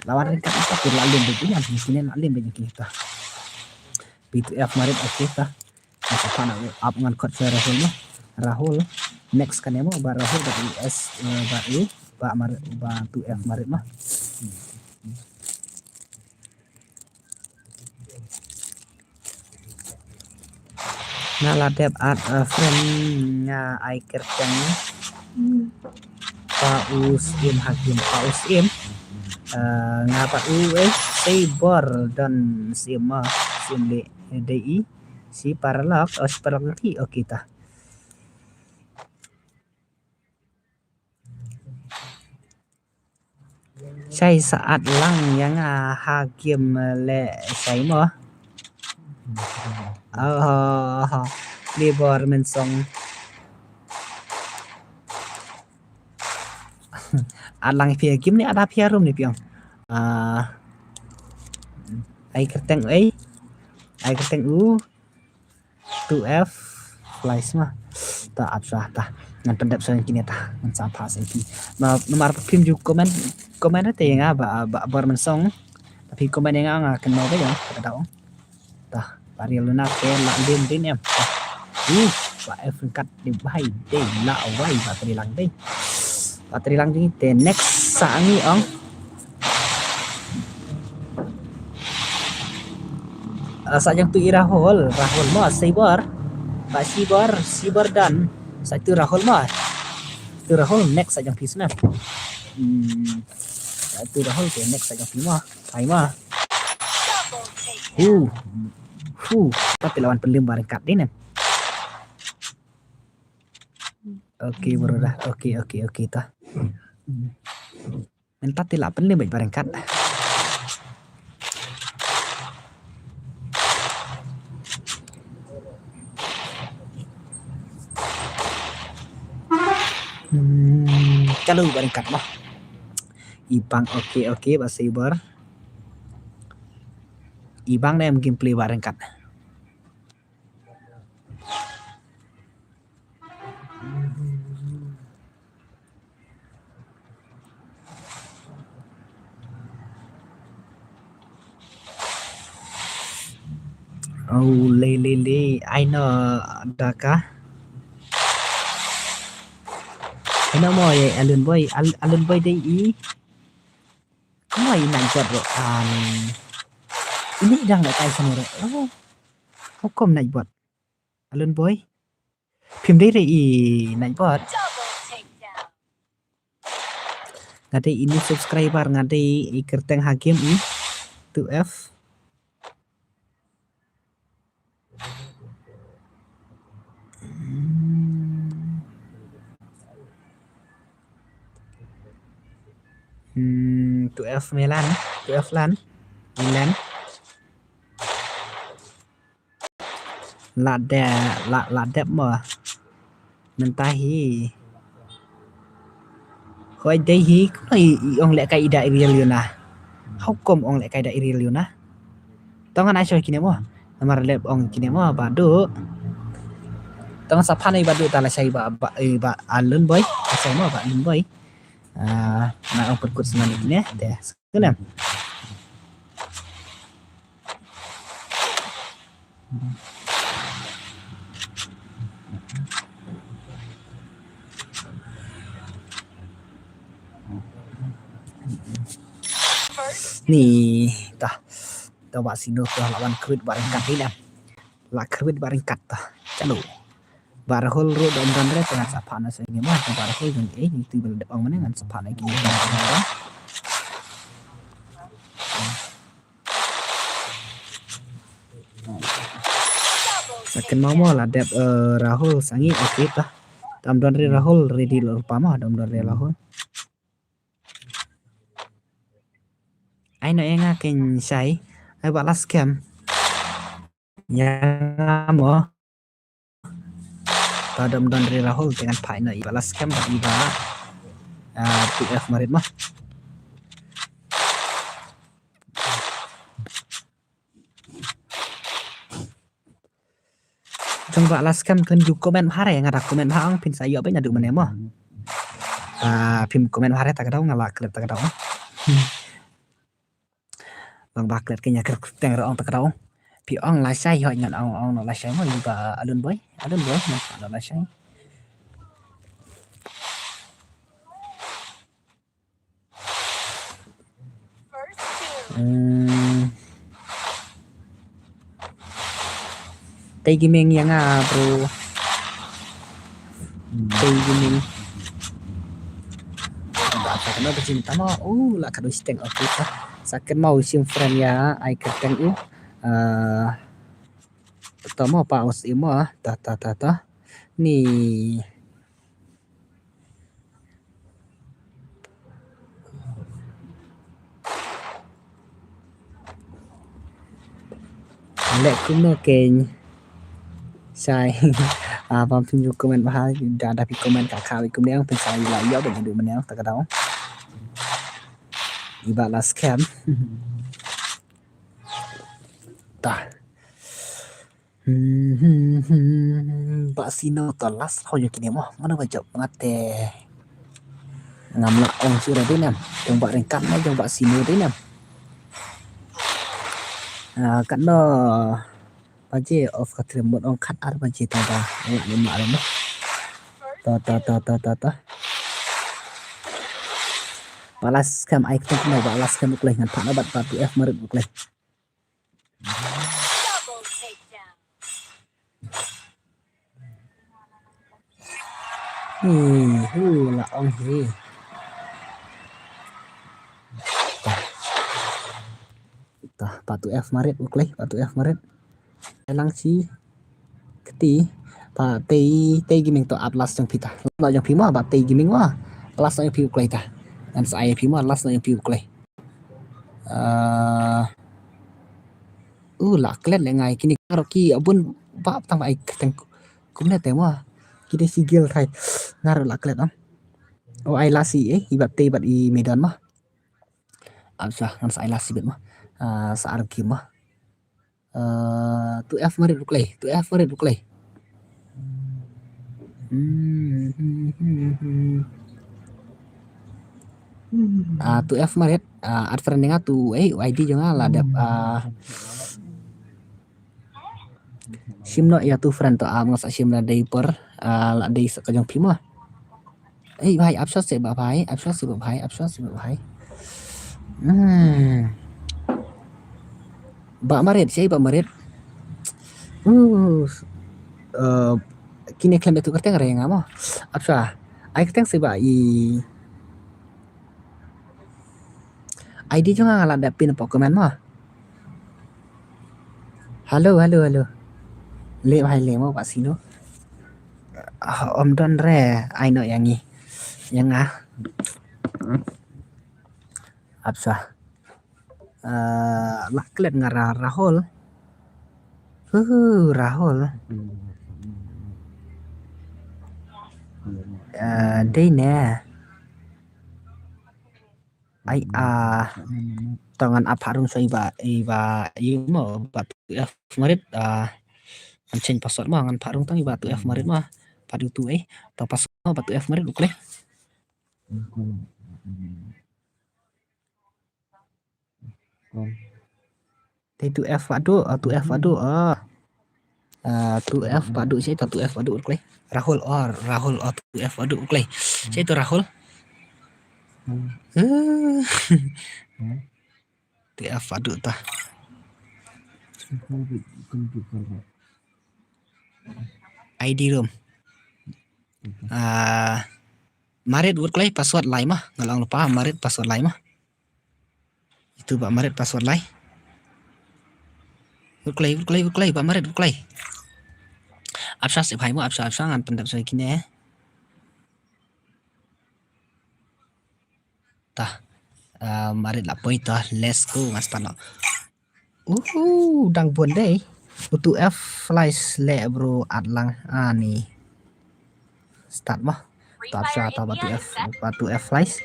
lawan ringkat apa tuh lalu begini di sini lalu begini kita B2F Madrid kita apa pana up ngan coach Rahul next kan ya mau Rahul dari US baru Madrid 2F Madrid mah ngaladep friendnya Iker Teng Pausim Hakim Pausim ngapat Saber dan sim DI si Paralak lagi kita saya saat lang yang Hakim le saya mah Libor mensong alang pia game ni ada pia room ni piang ai kerteng 2F flies mah tak absah tah ngan pendap saya kini tah ngan sapa saya nomor film ju komen ada yang apa bor mensong tapi komen yang akan mau ya tahu tah Pari luna ke la din em Pak F kat di bahai deh la awai bateri lang ding te next sangi ong sajang tu Rahul mah Saber Pak Sibar dan satu Rahul mah tu Rahul next sajang pisna tu Rahul ke next sajang mah ai mah tapi lawan pelim bareng kat din oke bro dah oke tah entah tidak pelim bareng kat kalau bareng kat mah Ibang oke bahasa Ibar Ibang na mungkin play bareng kat le I know Daka I know mo ye Alun Boy dei kau nak buat ini dah nak kai sama orang hukum nak buat Alun Boy phim đấy nak buat ngade ini subscriber ngade Iker Teng Hakim 2F 12 Milan, 12 lan, Milan. Lạ đẹp mà. Mình ta hi. Khoi đây hi khoi ong lek kai da real yuna. How come ong lek kai da real yuna? Tongan ai kini mo. Amar lep ong kini mo badu. Tongan sapan ai badu tala sai ba alun boy. Sai mo ba alun boy. Na ong perkut semanit ni deh. Kenam. Nih, tah sino tuh lawan kruid bareng kat ni dah. Lah kruid bareng kat tah. Chalo. Barahol ro dom re dengan sapana sa ni mah barahol yang ni tu bel depang mana dengan sapana gini. Saken mau lah dep Rahul sangi okey tah. Dom re Rahul ready lupa mah dom re Rahul. Ai nói nga kênh sai ai bảo là scam nhà mo ta đâm đòn re Rahul dengan phải nói bảo là scam và iba PF marit mah trong bảo là scam kan ju comment hare nga dak comment hang pin sayo ba nya du mane mo pin comment hare ta kadau ngala klep ta kadau bang baklet kenya teng ro ong tak rong pi ong la sai ho nyan ong no la sai mo ba alun boy no la sai tay gaming yang bro tay gaming ba ta kana bercinta mo la kado steng okey ta sakit mau sim friend ya ai keteng u pertama pak os imo ta ni lek kuno keny sai bom phim comment bahas ada pi comment ka khawi kum neng pen sai la yo ben du meneng ta kadau iba la scam ta Pak Sino telas ho yo kini mo mana ba jok ngate ngam la ong sura de nam jong ba ringkat ma jong ba Sino de nam kan no baje of katrim mon ong khat ar baje ta ba ni ma le ta balas scam ai tek no balas scam ukleh ngan pak nabat pak PF marit ukleh Double takedown. La ong hi tah patu F marit ukleh patu F marit lang si keti pa tei gaming to atlas jang pita lo jang pima ba tei gaming wa atlas jang pi ukleh ta dan saya pima atlas jang pi ukleh la klet le ngai kini karo ki abun ba tang ai tang kum ne te wa ki de sigil thai ngaro la klet am ai lasi ibat te bat I medan mah absa kan sai lasi bet mah sa ar kim mah tu F marit ukleh tu F marit at friend nga tu ID jo nga la dap Simno ya tu friend to ngasa sim la dei per la dei sa kajong phima bhai absas se ba bhai ba marit sei ba marit kini klem tu kerteng re ngamo absa ai kerteng se ba ID jo nga la dap pin Pokemon mah halo le bhai le mo Pak Sino om don re ai no yang ni yang Absah. Laklet ngara Rahul. Rahul. Đây nè. Ai tangan apharung sa iba mo batu F marit change password mo ngan pharung tang iba tu F marit mo padu tu tang password mo batu F marit ukle. Tu F padu tu F padu tu F padu saya tu F padu ukle. Rahul tu F padu ukle. Saya tu Rahul. Tu F padu ta. ID room. Marit worklay password lain mah ngalang lupa marit password lain mah. Itu Pak Marit password lain. Worklay Pak Marit worklay. Absa sip hai mo absa ngan pendap saya kini Tah. Marit lah point tah let's go ngas pano. Dang buon deh. Untuk F flies le bro atlang ni. Start mah. Free Tap Fire sa India is set. batu F flies.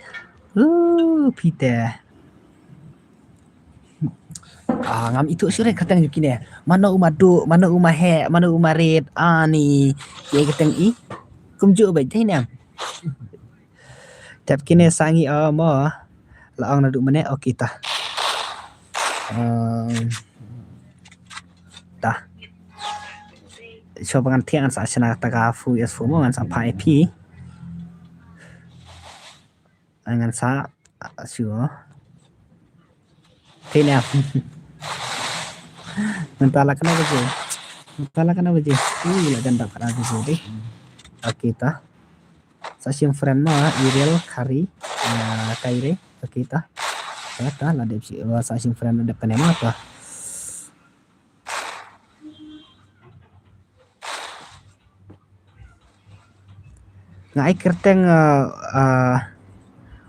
Peter. Ngam itu sure katang yukin ya. Mana umadu, mana umahe, mana umarit. Ni. Ye katang kumju bai thai nam. Tap kini sangi mo. Laang na du mane okay ta. Ta. So bangan tiang sa chana taga fu yes fu mo ngan sa pai pi. Ngan sa sure. Tinam. Mentala kenapa je? Lah ganda pada tu deh. Okay ta. Sasiam friend mah Iriel Kari Kaire. Okay ta. Ta lah dep si sasiam friend dep kan emang ta. Ngai kerteng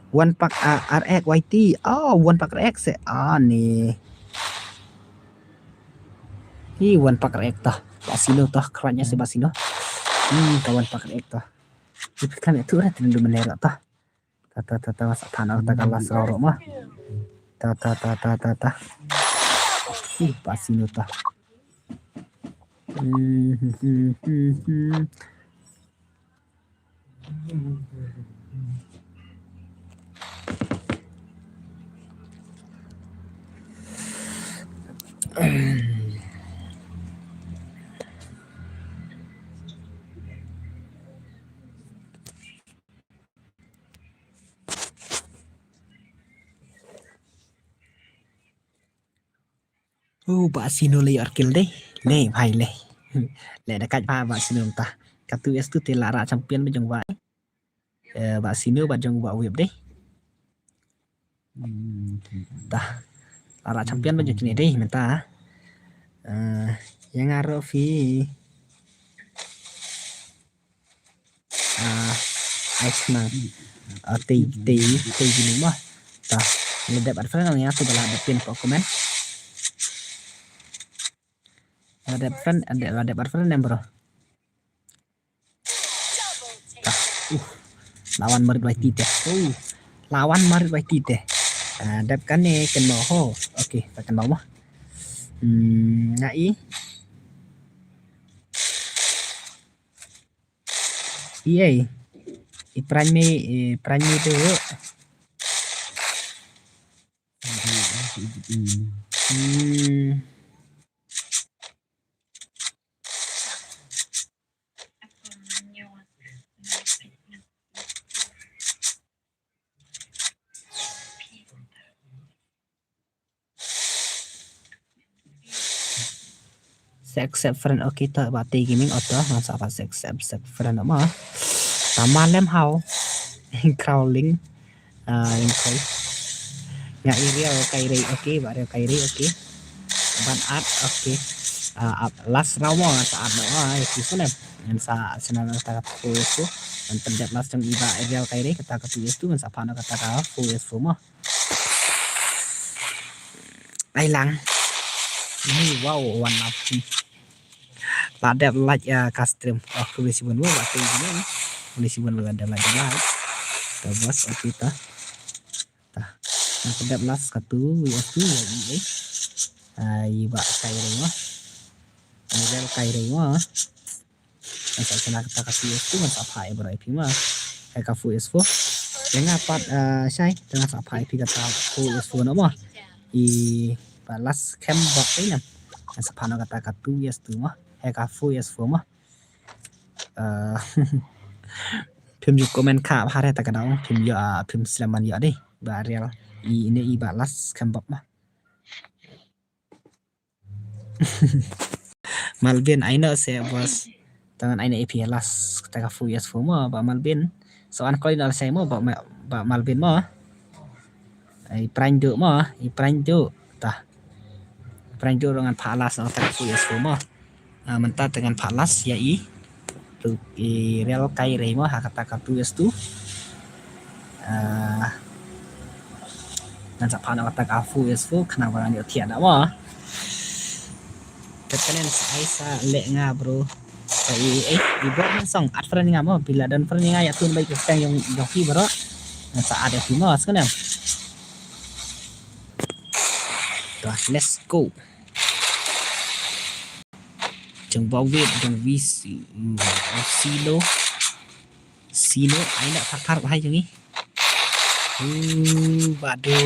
one pack RX YT. One pack RX ni. One pack RX tah. Basino tah kerannya si Basino. Kawan pack RX tah. Itu kan itu dah tendu menera tah. Ta masa tanah ta kalas roro mah. Ta. Basino tah. Basino le arkil deh. Le bhai le. Le dekat pa Basino tah. Katu es tu telara champion bejong ba. Basino bajong ba web deh. Tah. Lara champion bejong kini deh minta. Yang aro fi. Iceman. Tei gini mah. Tah. Ini dapat friend ya tu dalam ada pin komen. Ada friend yang bro. Lawan Marit White teh. Lawan Marit White teh. Dap kan ni ken mo. Okey, tekan bawah. Ngai. Iya. Prime tu. Accept friend okay ta bati gaming auto masa apa accept friend mah taman lem how crawling in case ya Iriel Kairi okay baru Kairi okay ban art okay last rawa saat itu sudah dan sa senang kata full itu dan terjadi last yang iba Iriel Kairi kata itu dan sa pano kata full itu mah ai lang ni wow warna pink pada like custom boleh simpan buat waktu ini boleh simpan ada like terus kita pada plus satu USB ya ai ba kai rumah model kai rumah sa sana kata kasi itu kan sapai berapa mah ka full S4 dengan part sai dengan sapai pi kata full S4 nama i balas cam box ini sapano kata ka 2 years tu mah ka full S4 mah phim yu comment ka hare ta kadang phim ya phim selaman ya deh barel ini i balas cam box mah Malvin aina saya bos tangan aina AP las kata ka full S4 mah ba Malvin soan kalau ini saya mah ba Malvin mah ai pranjo mah i pranjo tah pranjo dengan palas atau ka full S4 mah mentah dengan palas ya tu i real kai re mah kata ka tu S2 dan sa pana kata ka full S4 kenapa ni tiada mah kekanan saya sa le nga bro ibarat song at friend nga mo bila dan friend nga ya tun baik kita yung joki bro sa ada mas kan tuh let's go jeng bawit jeng visi silo ai nak pakar bahai jeng ni badu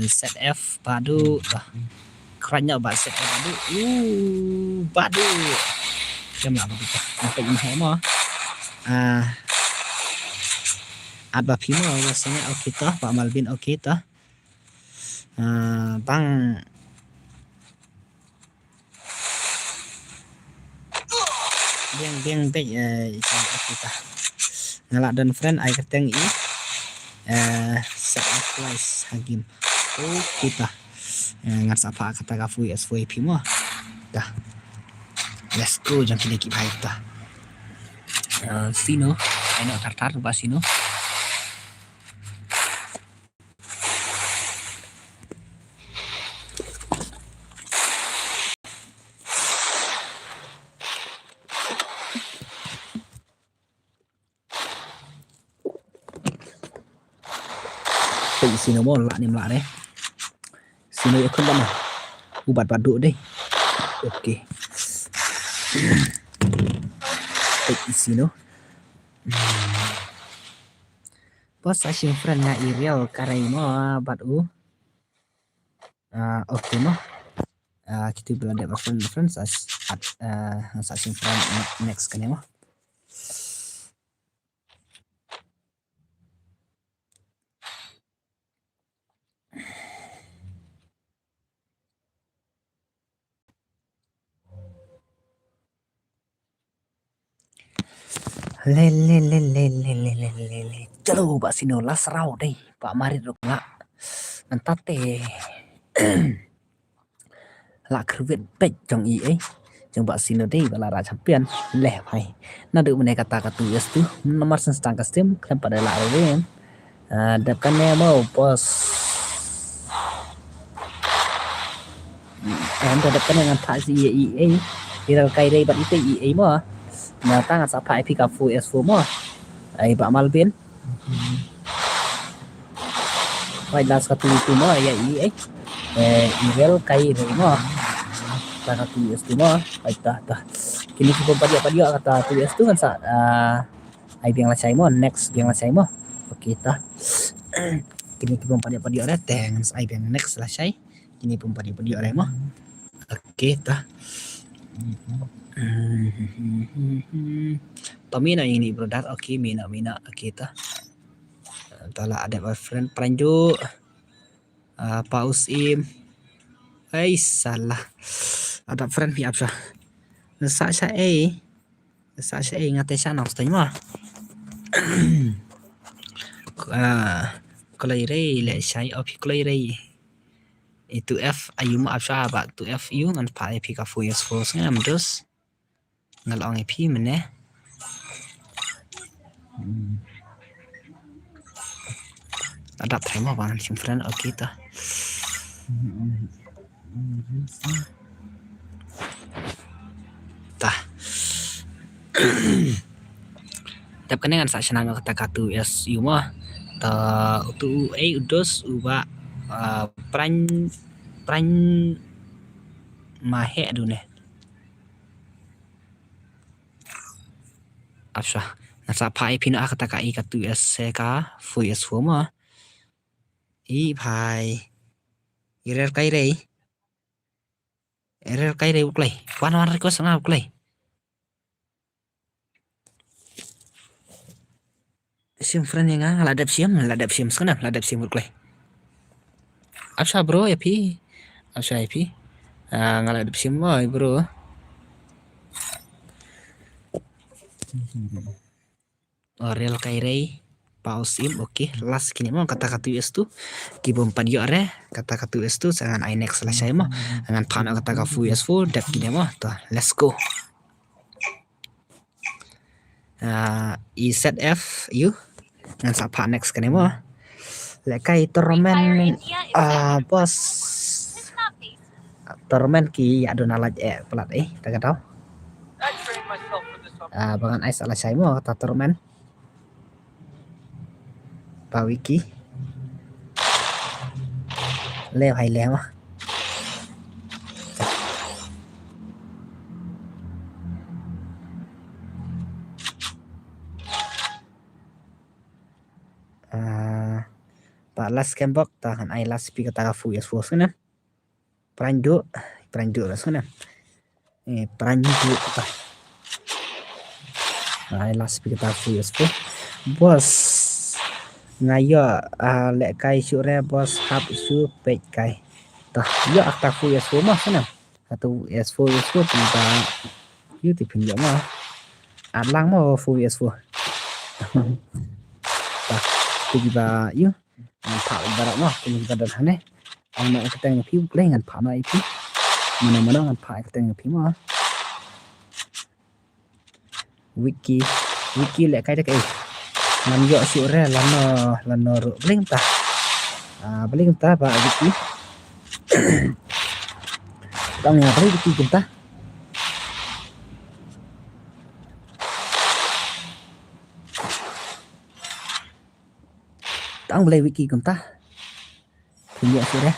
set F badu kerennya ba set F badu jam lah begitu apa ini hema ada pima rasanya oke tah Pak Malvin oke tah bang biang baik kita ngalak dan friend ai keteng i set of flies hagim kita ngat apa kata ka full S4 pima dah let's go jam kini ki bhai ta sino ai nak tar ba sino sino mo lak ni melak deh sino ikut mana ubat baduk deh oke sino bos asyik friend nga irial karai mo badu oke mo kita berada friend asyik friend next kan ya mo le chalo ba sino las rau đây ba marit ruk la mentate la kruvet pek trong i ấy trong ba sino đây ba la champion le bhai na được mene kata ka tu yes tu nomor senstang custom kan pada la ren depan nemo bos em ada depan dengan tak si i dia kai dei ba itu i mo nah tangan sampai IP ka full S4 mo ai Pak Malvin vai las ka tu mo ya i email kai re mo ka tu S2 mo ai ta kini ko pa dia kata tu S2 kan sa ai biang la chai mo next biang la chai mo oke ta kini ko pa dia re thanks ai biang next la chai kini pun pa dia re mo oke ta Tomina ini produk oke mina kita tala ada friend pranjo paus im salah ada friend piap sa sa ngate sa nos tanya kalau ire le sai opi kalau ire itu F ayu ma apsa ba tu F yu ngan pa IP ka full S4 ngam dos ngalong IP mene ada time bang sim friend oke ta Tah. Tap dengan sa senang kata katu es yuma ta tu udos uba pran pran mahe dune apsa nasa pai pina kata kai katu es seka fu es fuma i pai irer kai rei uklai wan request na uklai sim friend yang ladap sim sekarang ladap sim uklai apsa bro ya pi ngaladap sim bro real kairei pausim oke last kini mau kata-kata US tu kibom pandio are kata-kata US tu sangan inex lah saya mah dengan pana kata fu US fu dap kini mah tuh let's go IZF you dengan sapa next kini mah lekai Free Fire tormen India is second. bos It's not basic. tormen ki ada nalaj pelat tak tahu I trained myself for this opportunity. bangan ais ala saya mah kata tormen Pak Wiki leo hay leo mah Pak las kembok tahan ai las pi kata fu yes fu sana pranjo lah sana pranjo ta ai las pi kata fu yes fu bos ngayo lek kai sure bos hap su pek kai tah yo akta fu yes fu mah sana atau yes fu tinta yu ti pinjam mah adlang mah fu yes fu tah tiba yu pak barak mah tiba dan hane ang kita yang piu play ngan pak mai pi mana ngan pak kita yang piu mah wiki lek kai dek ngan yo sure lano bling ta pak wiki tang ya beli wiki kita tang beli wiki kita punya sure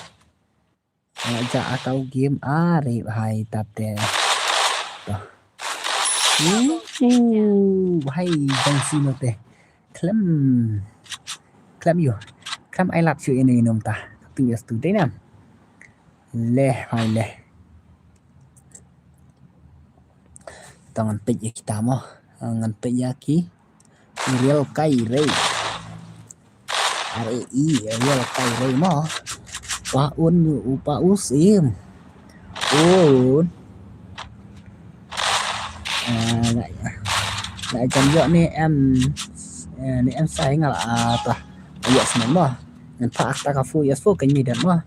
aja atau game are hai tate toh hai bang sino te klem yo klem ai lap chuyện ini nom ta tu yes tu dei nam leh hai leh tangan pej kita mo ngan pejaki real kai rei REI real kai rei mo paun upa usim lại chăm dọn ni em sai ngala ta ya semen mo ngan pak ta ka fu yes fu kan mi dan mo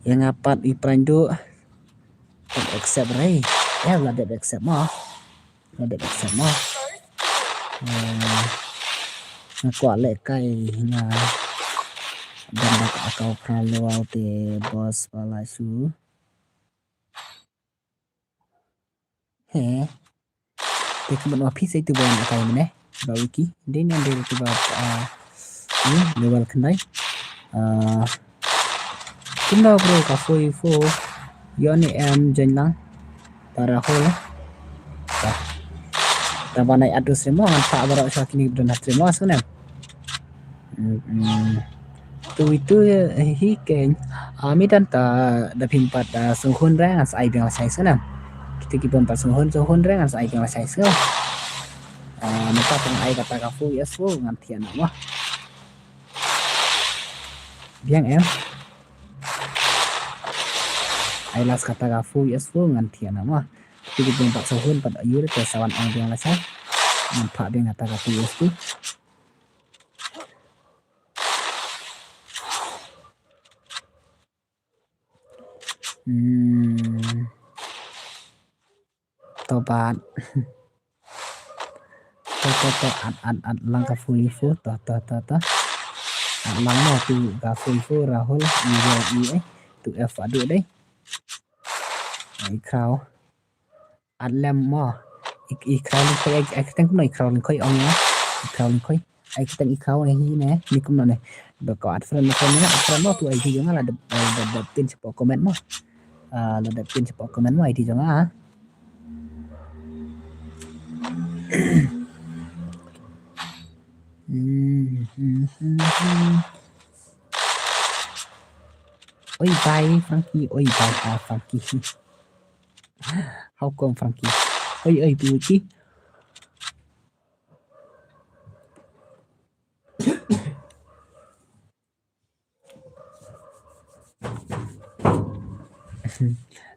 yang apat i prando accept rei ya la de accept mo kwa le kai nga dan dak akau pralo te bos pala su he te kemen wapi sai tu bon akai mene ba wiki den yang dari tu ba ni level kendai kita bro ka foi fo yo ni em jenang para hole ta banai adus remo ngan pak barak sakini dan tremo asune itu hi ken ami dan ta da pimpat sunghun rang as ai beng sai sana kita pimpat sunghun rang as ai beng sai so maka peng ai kata kafu yes fu ngan tian mah biang em ai las kata kafu yes fu ngan tian mah kita pimpat sunghun pada yur ke sawan ai beng sai ngan pak beng kata kafu yes fu tobat to an langkah fu to Lang mo tu Gafulfo Rahul i tu F adu đấy ai khao lem mo i khao ni khoi ai ketang noi khao ni khoi ong ya khao ni khoi ai ketang i khao ni ne ni kum no ne ba ko at friend mo tu ai di jonga la de pin sepo comment mo la de pin sepo comment mo ai di jonga oi bye Frankie oi bye Frankie how come Frankie oi tu chi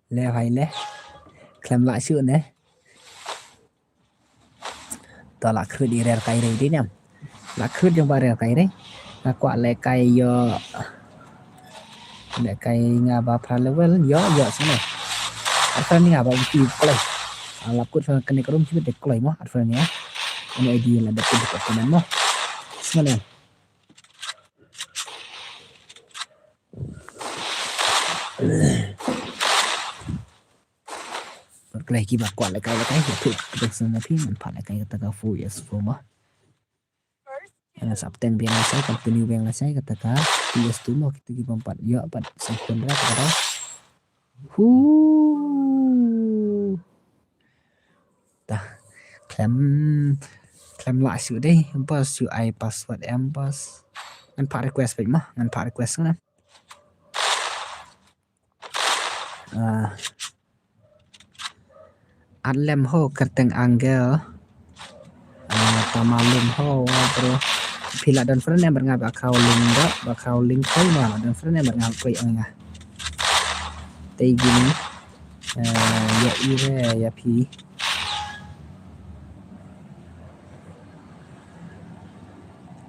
le hay le klem lại sự nè tao là khơi đi rèn cây đấy nè là khơi trong ba rèn cây đấy là quả lệ cây lệ cây ngà ba pha level gió thế này apa ni ngà ba đi cây là cốt phần cái này có đúng chứ được cây mà phần nhé ini idea là đặt cái comment mà xem này lagi bakwan la kai tu sama pi man pha la kai kata ka fu yes fu ma ana sapten biang saya continue biang saya kata ka yes tu mo kita gi pampat yo pat sekondra kata hu ta klem la su dei pas su ai password em pas ngan pha request baik mah ngan pha request kan Adlem ho kerteng angel tamalum ho bro pila dan friend yang bernga bakau link koi ma dan friend yang bernga koi anga tei gini ya ire ya pi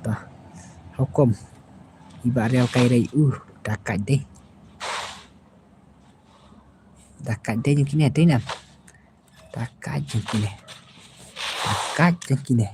ta hukum ibarel kai dei dakat dei như thế này thế nào Takat je kini.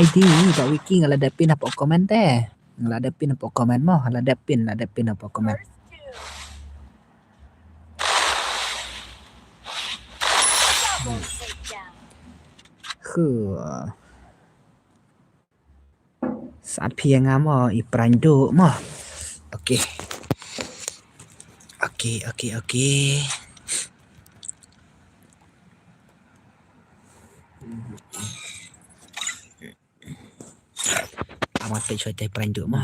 ID Pak Wiki ngeladapin apa komen teh ngeladapin apa komen mau ngeladapin apa komen saat piang mo iprando mo oke amat pe choi tai prando mo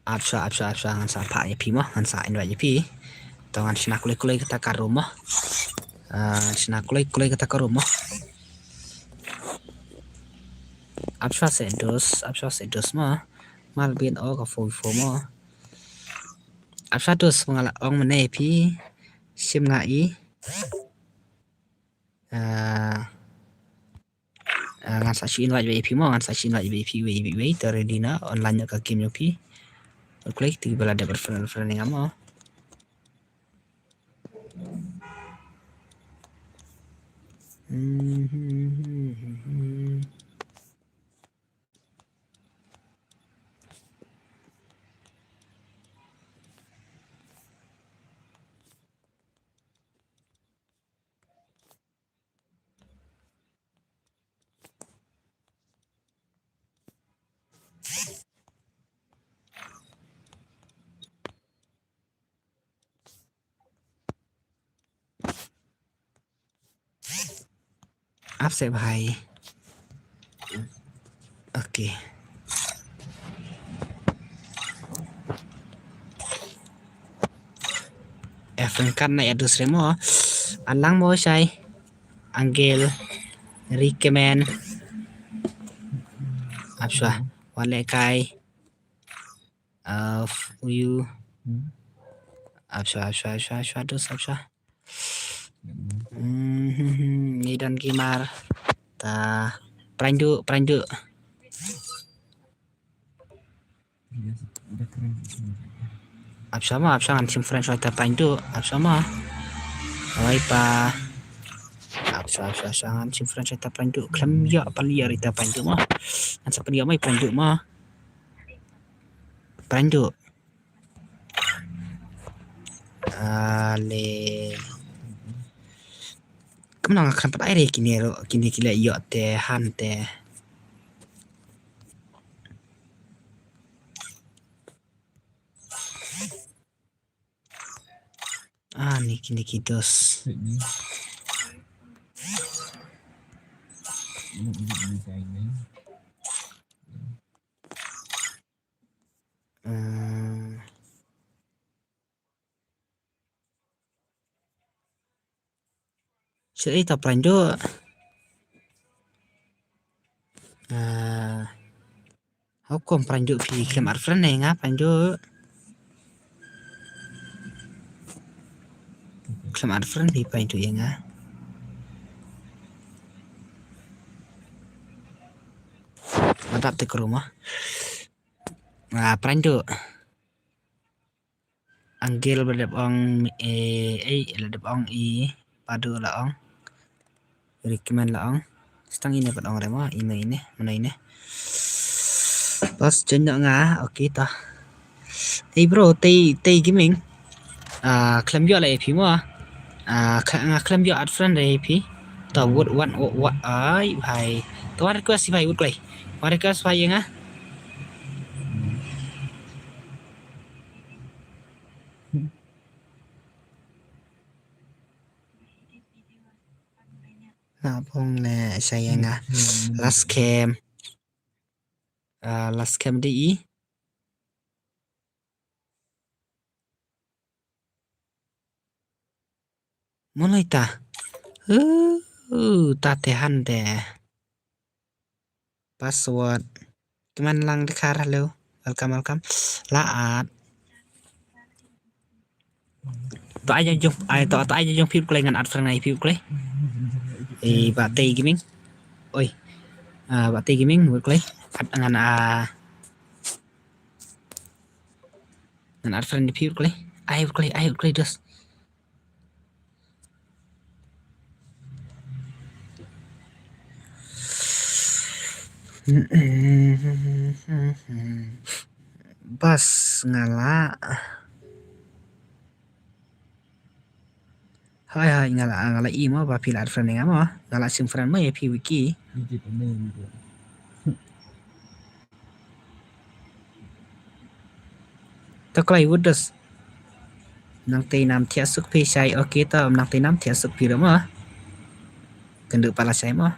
apsa ngan sa pa ya pi mo ngan sa in ya pi tangan sina kulai kata karo mo sina kulai kata karo mo apsa se dos mo mal bin o ka fo mo apsa dos ngala ong mene pi sim ngai ngan sa chin wa pi mo ngan sa chin wa pi we teredina online ka game yo pi klik ti bala da friend yang mo áp sẽ bài ok F kan na adus remo alang mo say Angel recommend Absha wale kai you Absha dos Absha ni dan kimar ta prandu Absha ngan sim friend ta prandu Absha awai pa Absha ngan sim friend ta prandu klam ya palia rita prandu mah ngan sa palia mai prandu mah prandu le kemana akan pada air kini kila iyo te han te ni kini kitos cerita pranjo hukum pranjo pi kem arfran nga pranjo kem arfran pi pranjo nga madap te ke rumah pranjo anggil berdep ong ledep ong i padu la ong recommend la ong stang ini pad ong rema ini mana ini pas jenyak nga okay ta bro tay gaming claim yo la ap mo nga claim yo ad friend la ap ta wood one what ai bhai to request si bhai wood play request bhai nga pong le saya nga last cam di mulai ta tatehan de password cuman lang dekar halo welcome laat to aja jong phim play ngan ad frang này phim play bạn tây gaming ôi bạn tây gaming vừa play ngan ad frang phim play ai play dos bas ngala hai ngala imo ba pilar friend nga mo ngala sim friend mo ya pi wiki to klai wudos nang tei nam thia suk pi sai okay to nang tei nam thia suk pi mo kendu pala sai mo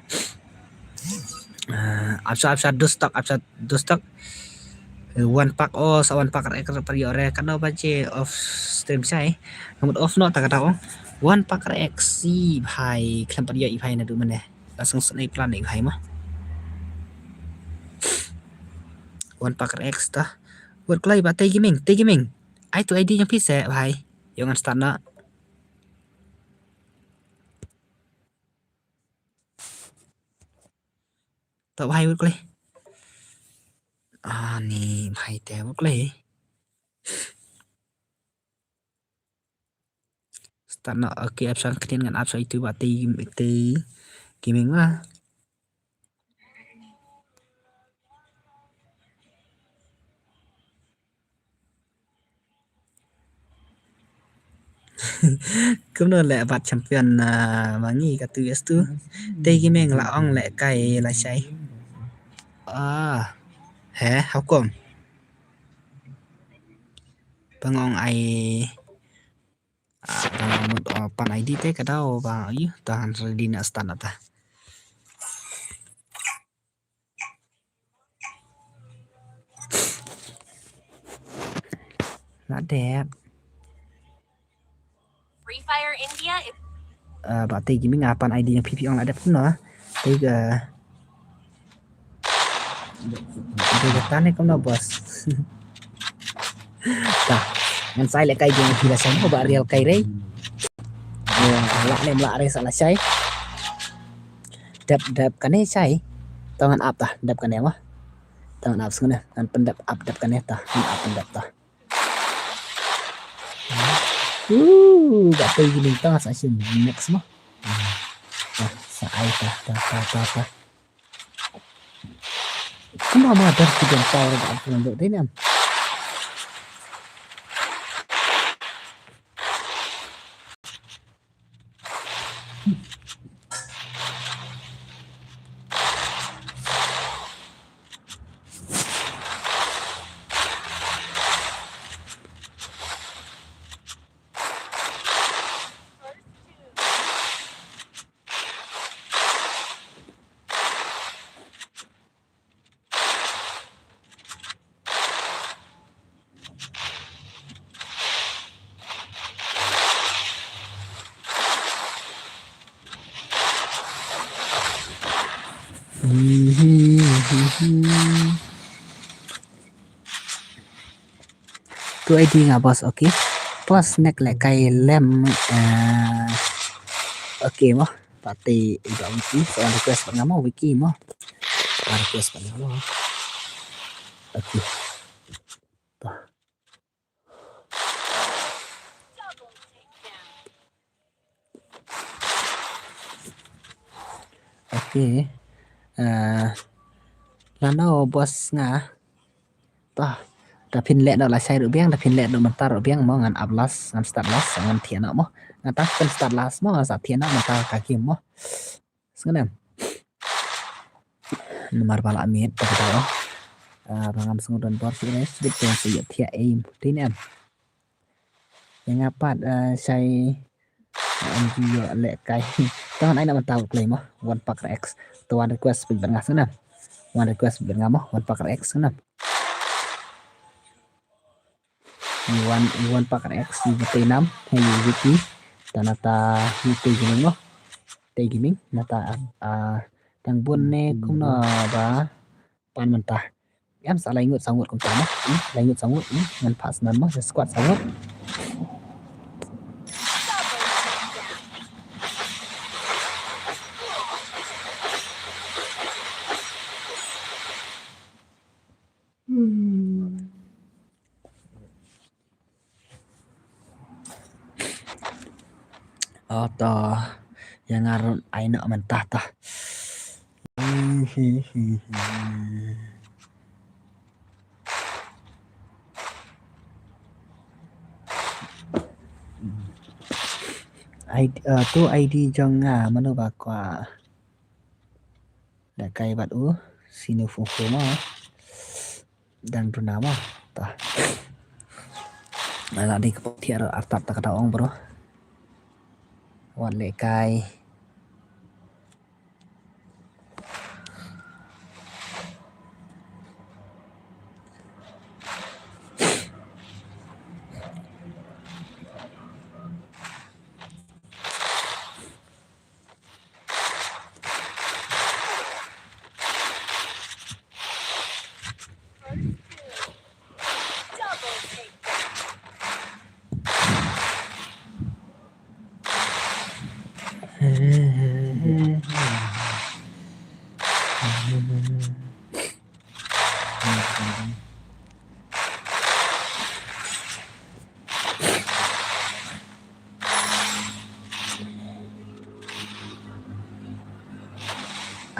absa dos stock one pack one pack rek periore kado baje off stream sai ngamut off no tak kata one pack x bhai klam periyo i bhai na du mane langsung snai plan i bhai mah one pack x ta buat klai ba tei gaming ai tu id yang pise bhai yang start na to bhai buat klai ni bhai te buat klai start na okay option kenen ngan option itu ba tei gaming mah cũng nên lẹ vặt champion mà nghĩ cả từ tu tây cái mình là ông lẹ cày là say hả học cùng bang ông ai một pan ID teh cái đâu và ấy tahan ready na stand ta là đẹp Free Fire India is berarti gini ngapain ID yang PP orang ada pun lah Tiga. Tiga tane kamu bos. Tah, ngan sai lại cây thì là sống của bà real cây đấy. Lạ đây salah sai. Dap kan ni sai. Tangan up tah, dap kan ya mah. Tangan up sana, kan pendap up dap kan ya tah, kan up pendap tah. Gak tahu gini tah sa sim next mah. Tah, sa ai tah. Kuma ma dar ti dan power da apa untuk dia ni. Tu ID nga bos, okay. Bos nek lại cây lem okay mo. Pati iba wiki, so request pa nga mo wiki mo. Request pa nga mo. Okay. Tuh. Okay. Lano bos nga. Tuh. Dapin lek nak lasai rubiang, dapin lek nak mentar rubiang mo ngan ablas, ngan start las, ngan tiana mo. Ngan tak pen start las mo ngan sa tiana mentar kaki mo. Sengenam. Nomor bala amit tak tahu. Bangam sengudon bor sini sedikit yang siap tia aim. Tinam. Yang apa saya anjir lek kai. Tangan ai nak mentar play mo. One pack X. Tuan request bil bangam sengenam. One request bil bangam mo. One pack X sengenam. Iwan pakai X di T6 hay wiki tanata YouTube gaming mo tay gaming nata tang bun ne cũng là ba pan mentah em sa lai ngut sangut kum tama lai ngut sangut ngan pas nan mo squad sangut atau yang ngaron aina mentah tah. Tu ID jong manu bakwa da kai bat sinu fufu ma dan bernama tah. Nah, di kepotiar artap tak kata ong bro. Wan lệ cai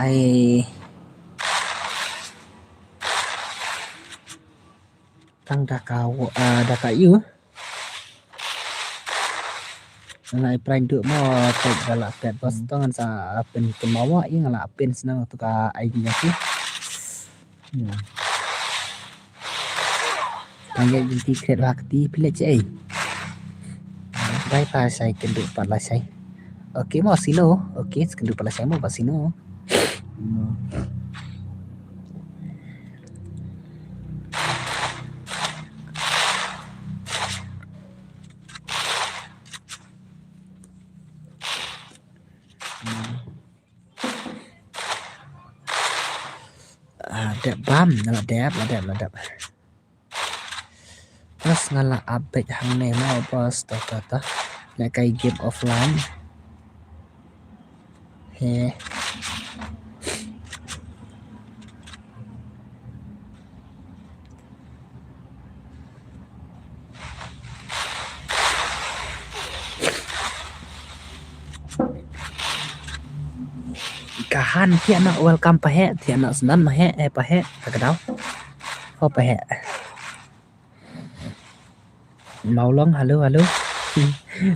ai tăng đaka yu ngai prime tu mo tek galak pet bos tongan sa pen kemawa ing ala pen senang tu ka ID nya sih Tanggal jadi kret waktu pilih cai. Bye bye saya kenduk pala saya. Okey mau sino. Okey kenduk pala saya mau sino. Dep bam ngala dep. Pas ngala update hang ne mau pas ta. Nek kai game offline. He. Kahan thì nó welcome pa he thì nó snan ma he pa he ta đâu ho pa he mau long halo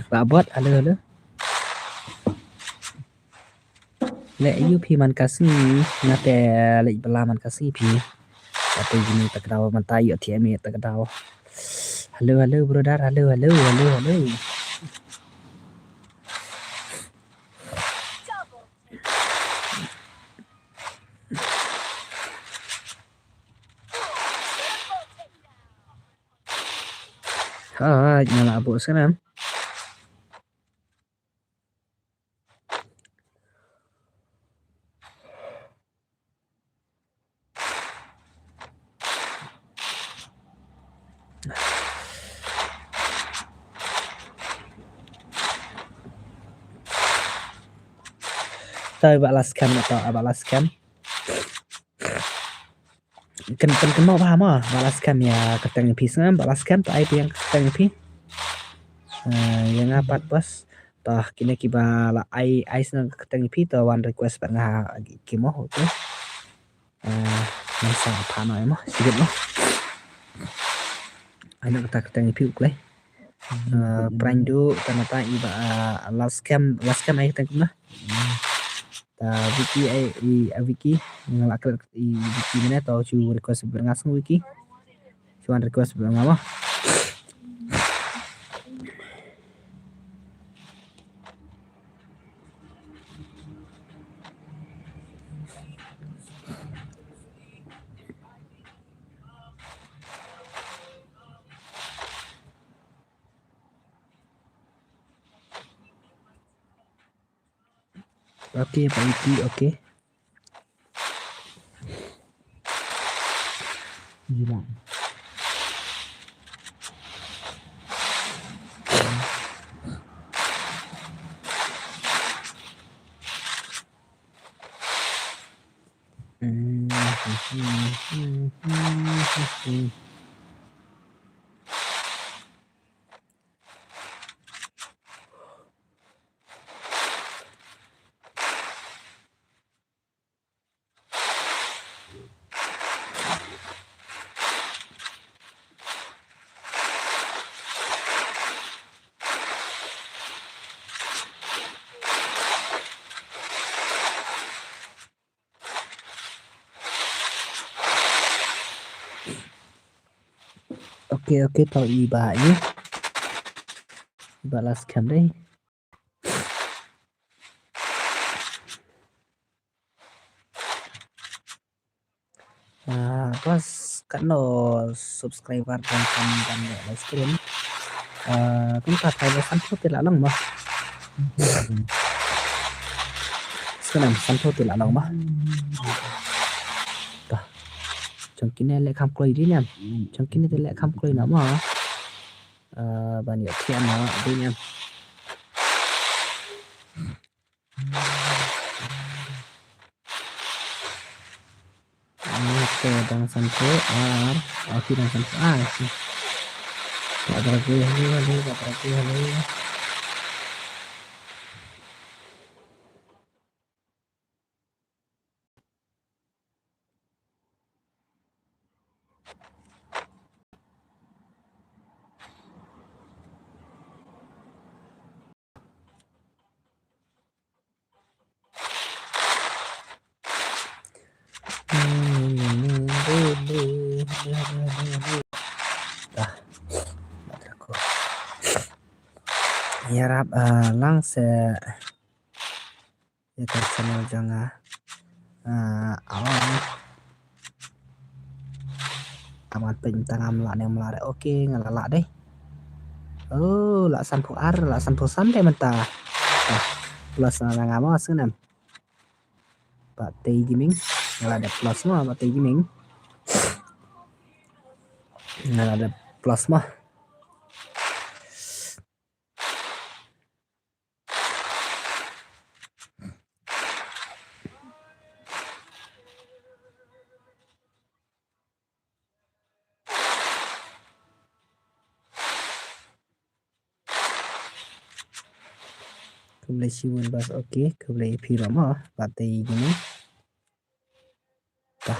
và bot halo le UP man kasi na te le bala man kasi pi tapi gini ta đâu man ta yo thi me ta đâu halo brother halo nyala abu sekarang. Tôi balaskan atau balaskan. Kan mau paham ah balaskan ya keteng pisang balaskan tak itu yang keteng pi yang apa bos toh kini kibala ai senang keteng pi toh one request pernah kimo oke masa apa no emo sedikit no anak kita keteng pi ukle prandu tanata iba last cam ai keteng na wiki ngalak wiki mana tau cu request berngasang wiki cuman request bernama Oke, Pak Iki, oke. Gila. Oke, tau ibanya. Balaskan deh. Pas kan subscriber dan live stream. Kita tanya santo tidak lang mah. Sekarang santo tidak lang mah. Trong kia này lại không quay đi nha, trong kia này thì lại không quay nữa mà bạn hiểu thiện nó đi nha. Oke, đang sân phố khi đang sân phố gặp lagi. Harap langsung ya channel jangan awal amat pentang amla yang melare oke ngalala deh lak sampo santai mentah plus nang ngamos senam Pak Tei Gaming ngalada plus semua Pak Tei Gaming Ngan ada plus mah. Keblai siwon bas okey, keblai pi lama batai gini. Tah.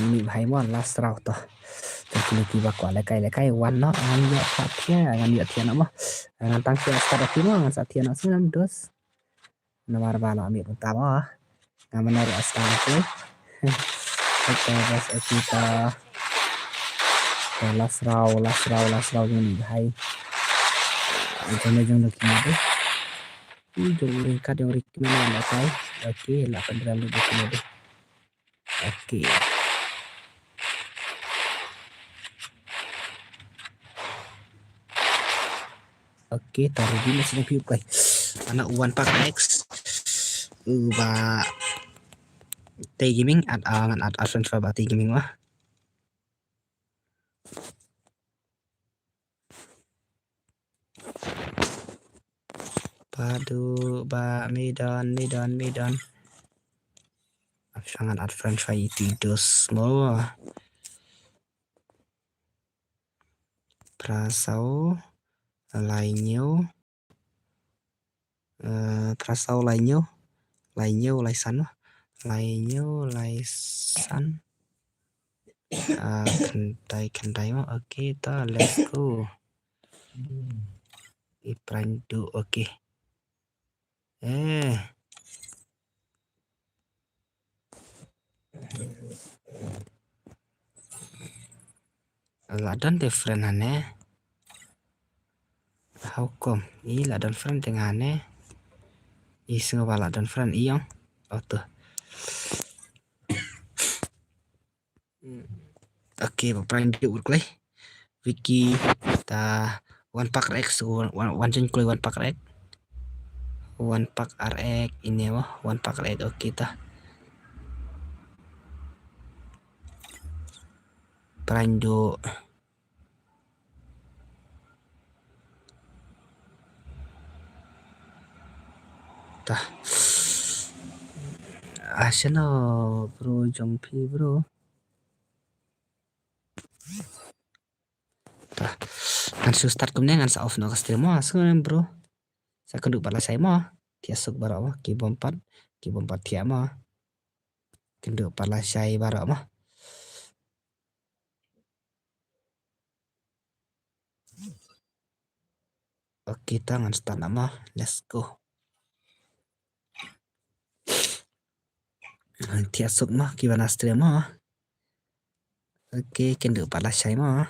Ini bahai mon last round tah. Terkini tiba kuat lekai wan no ngan dia patia ngan dia tiana mah. Ngan tang sia start pi mah ngan satiana senam dos. Nomor bala ambil utama. Ngan menarik astana tu. Kita bas kita last round ni bahai. Jom lagi ni. Jom ringkat yang ringkat mana kai. Okey, 8 dalam begini deh. Okey. Okey, taruh di mesin piu kai. Anak One Pack X. Ba Tay Gaming ngan transfer ba Tay Gaming mah. Padu ba Medan. Sangat transfer itu dos semua. Prasau lainnya laisan kentai mah okey ta let's go iprandu okey ladan different aneh how come ladan friend dengan aneh isu bala dan friend iyong tuh okey prandu urklay Vicky ta One Pack X one jen kulai One Pack RX ini mah One Pack RX okey ta prandu tah asana bro jompi bro tah kan start kemudian kan sa off no stream mah sekarang bro saya keduk bala saya mah tiasuk barak mah ki bompat tiak mah kenduk bala saya barak mah okey tangan start nama let's go tiasuk mah ki bana stream mah okey kenduk bala saya mah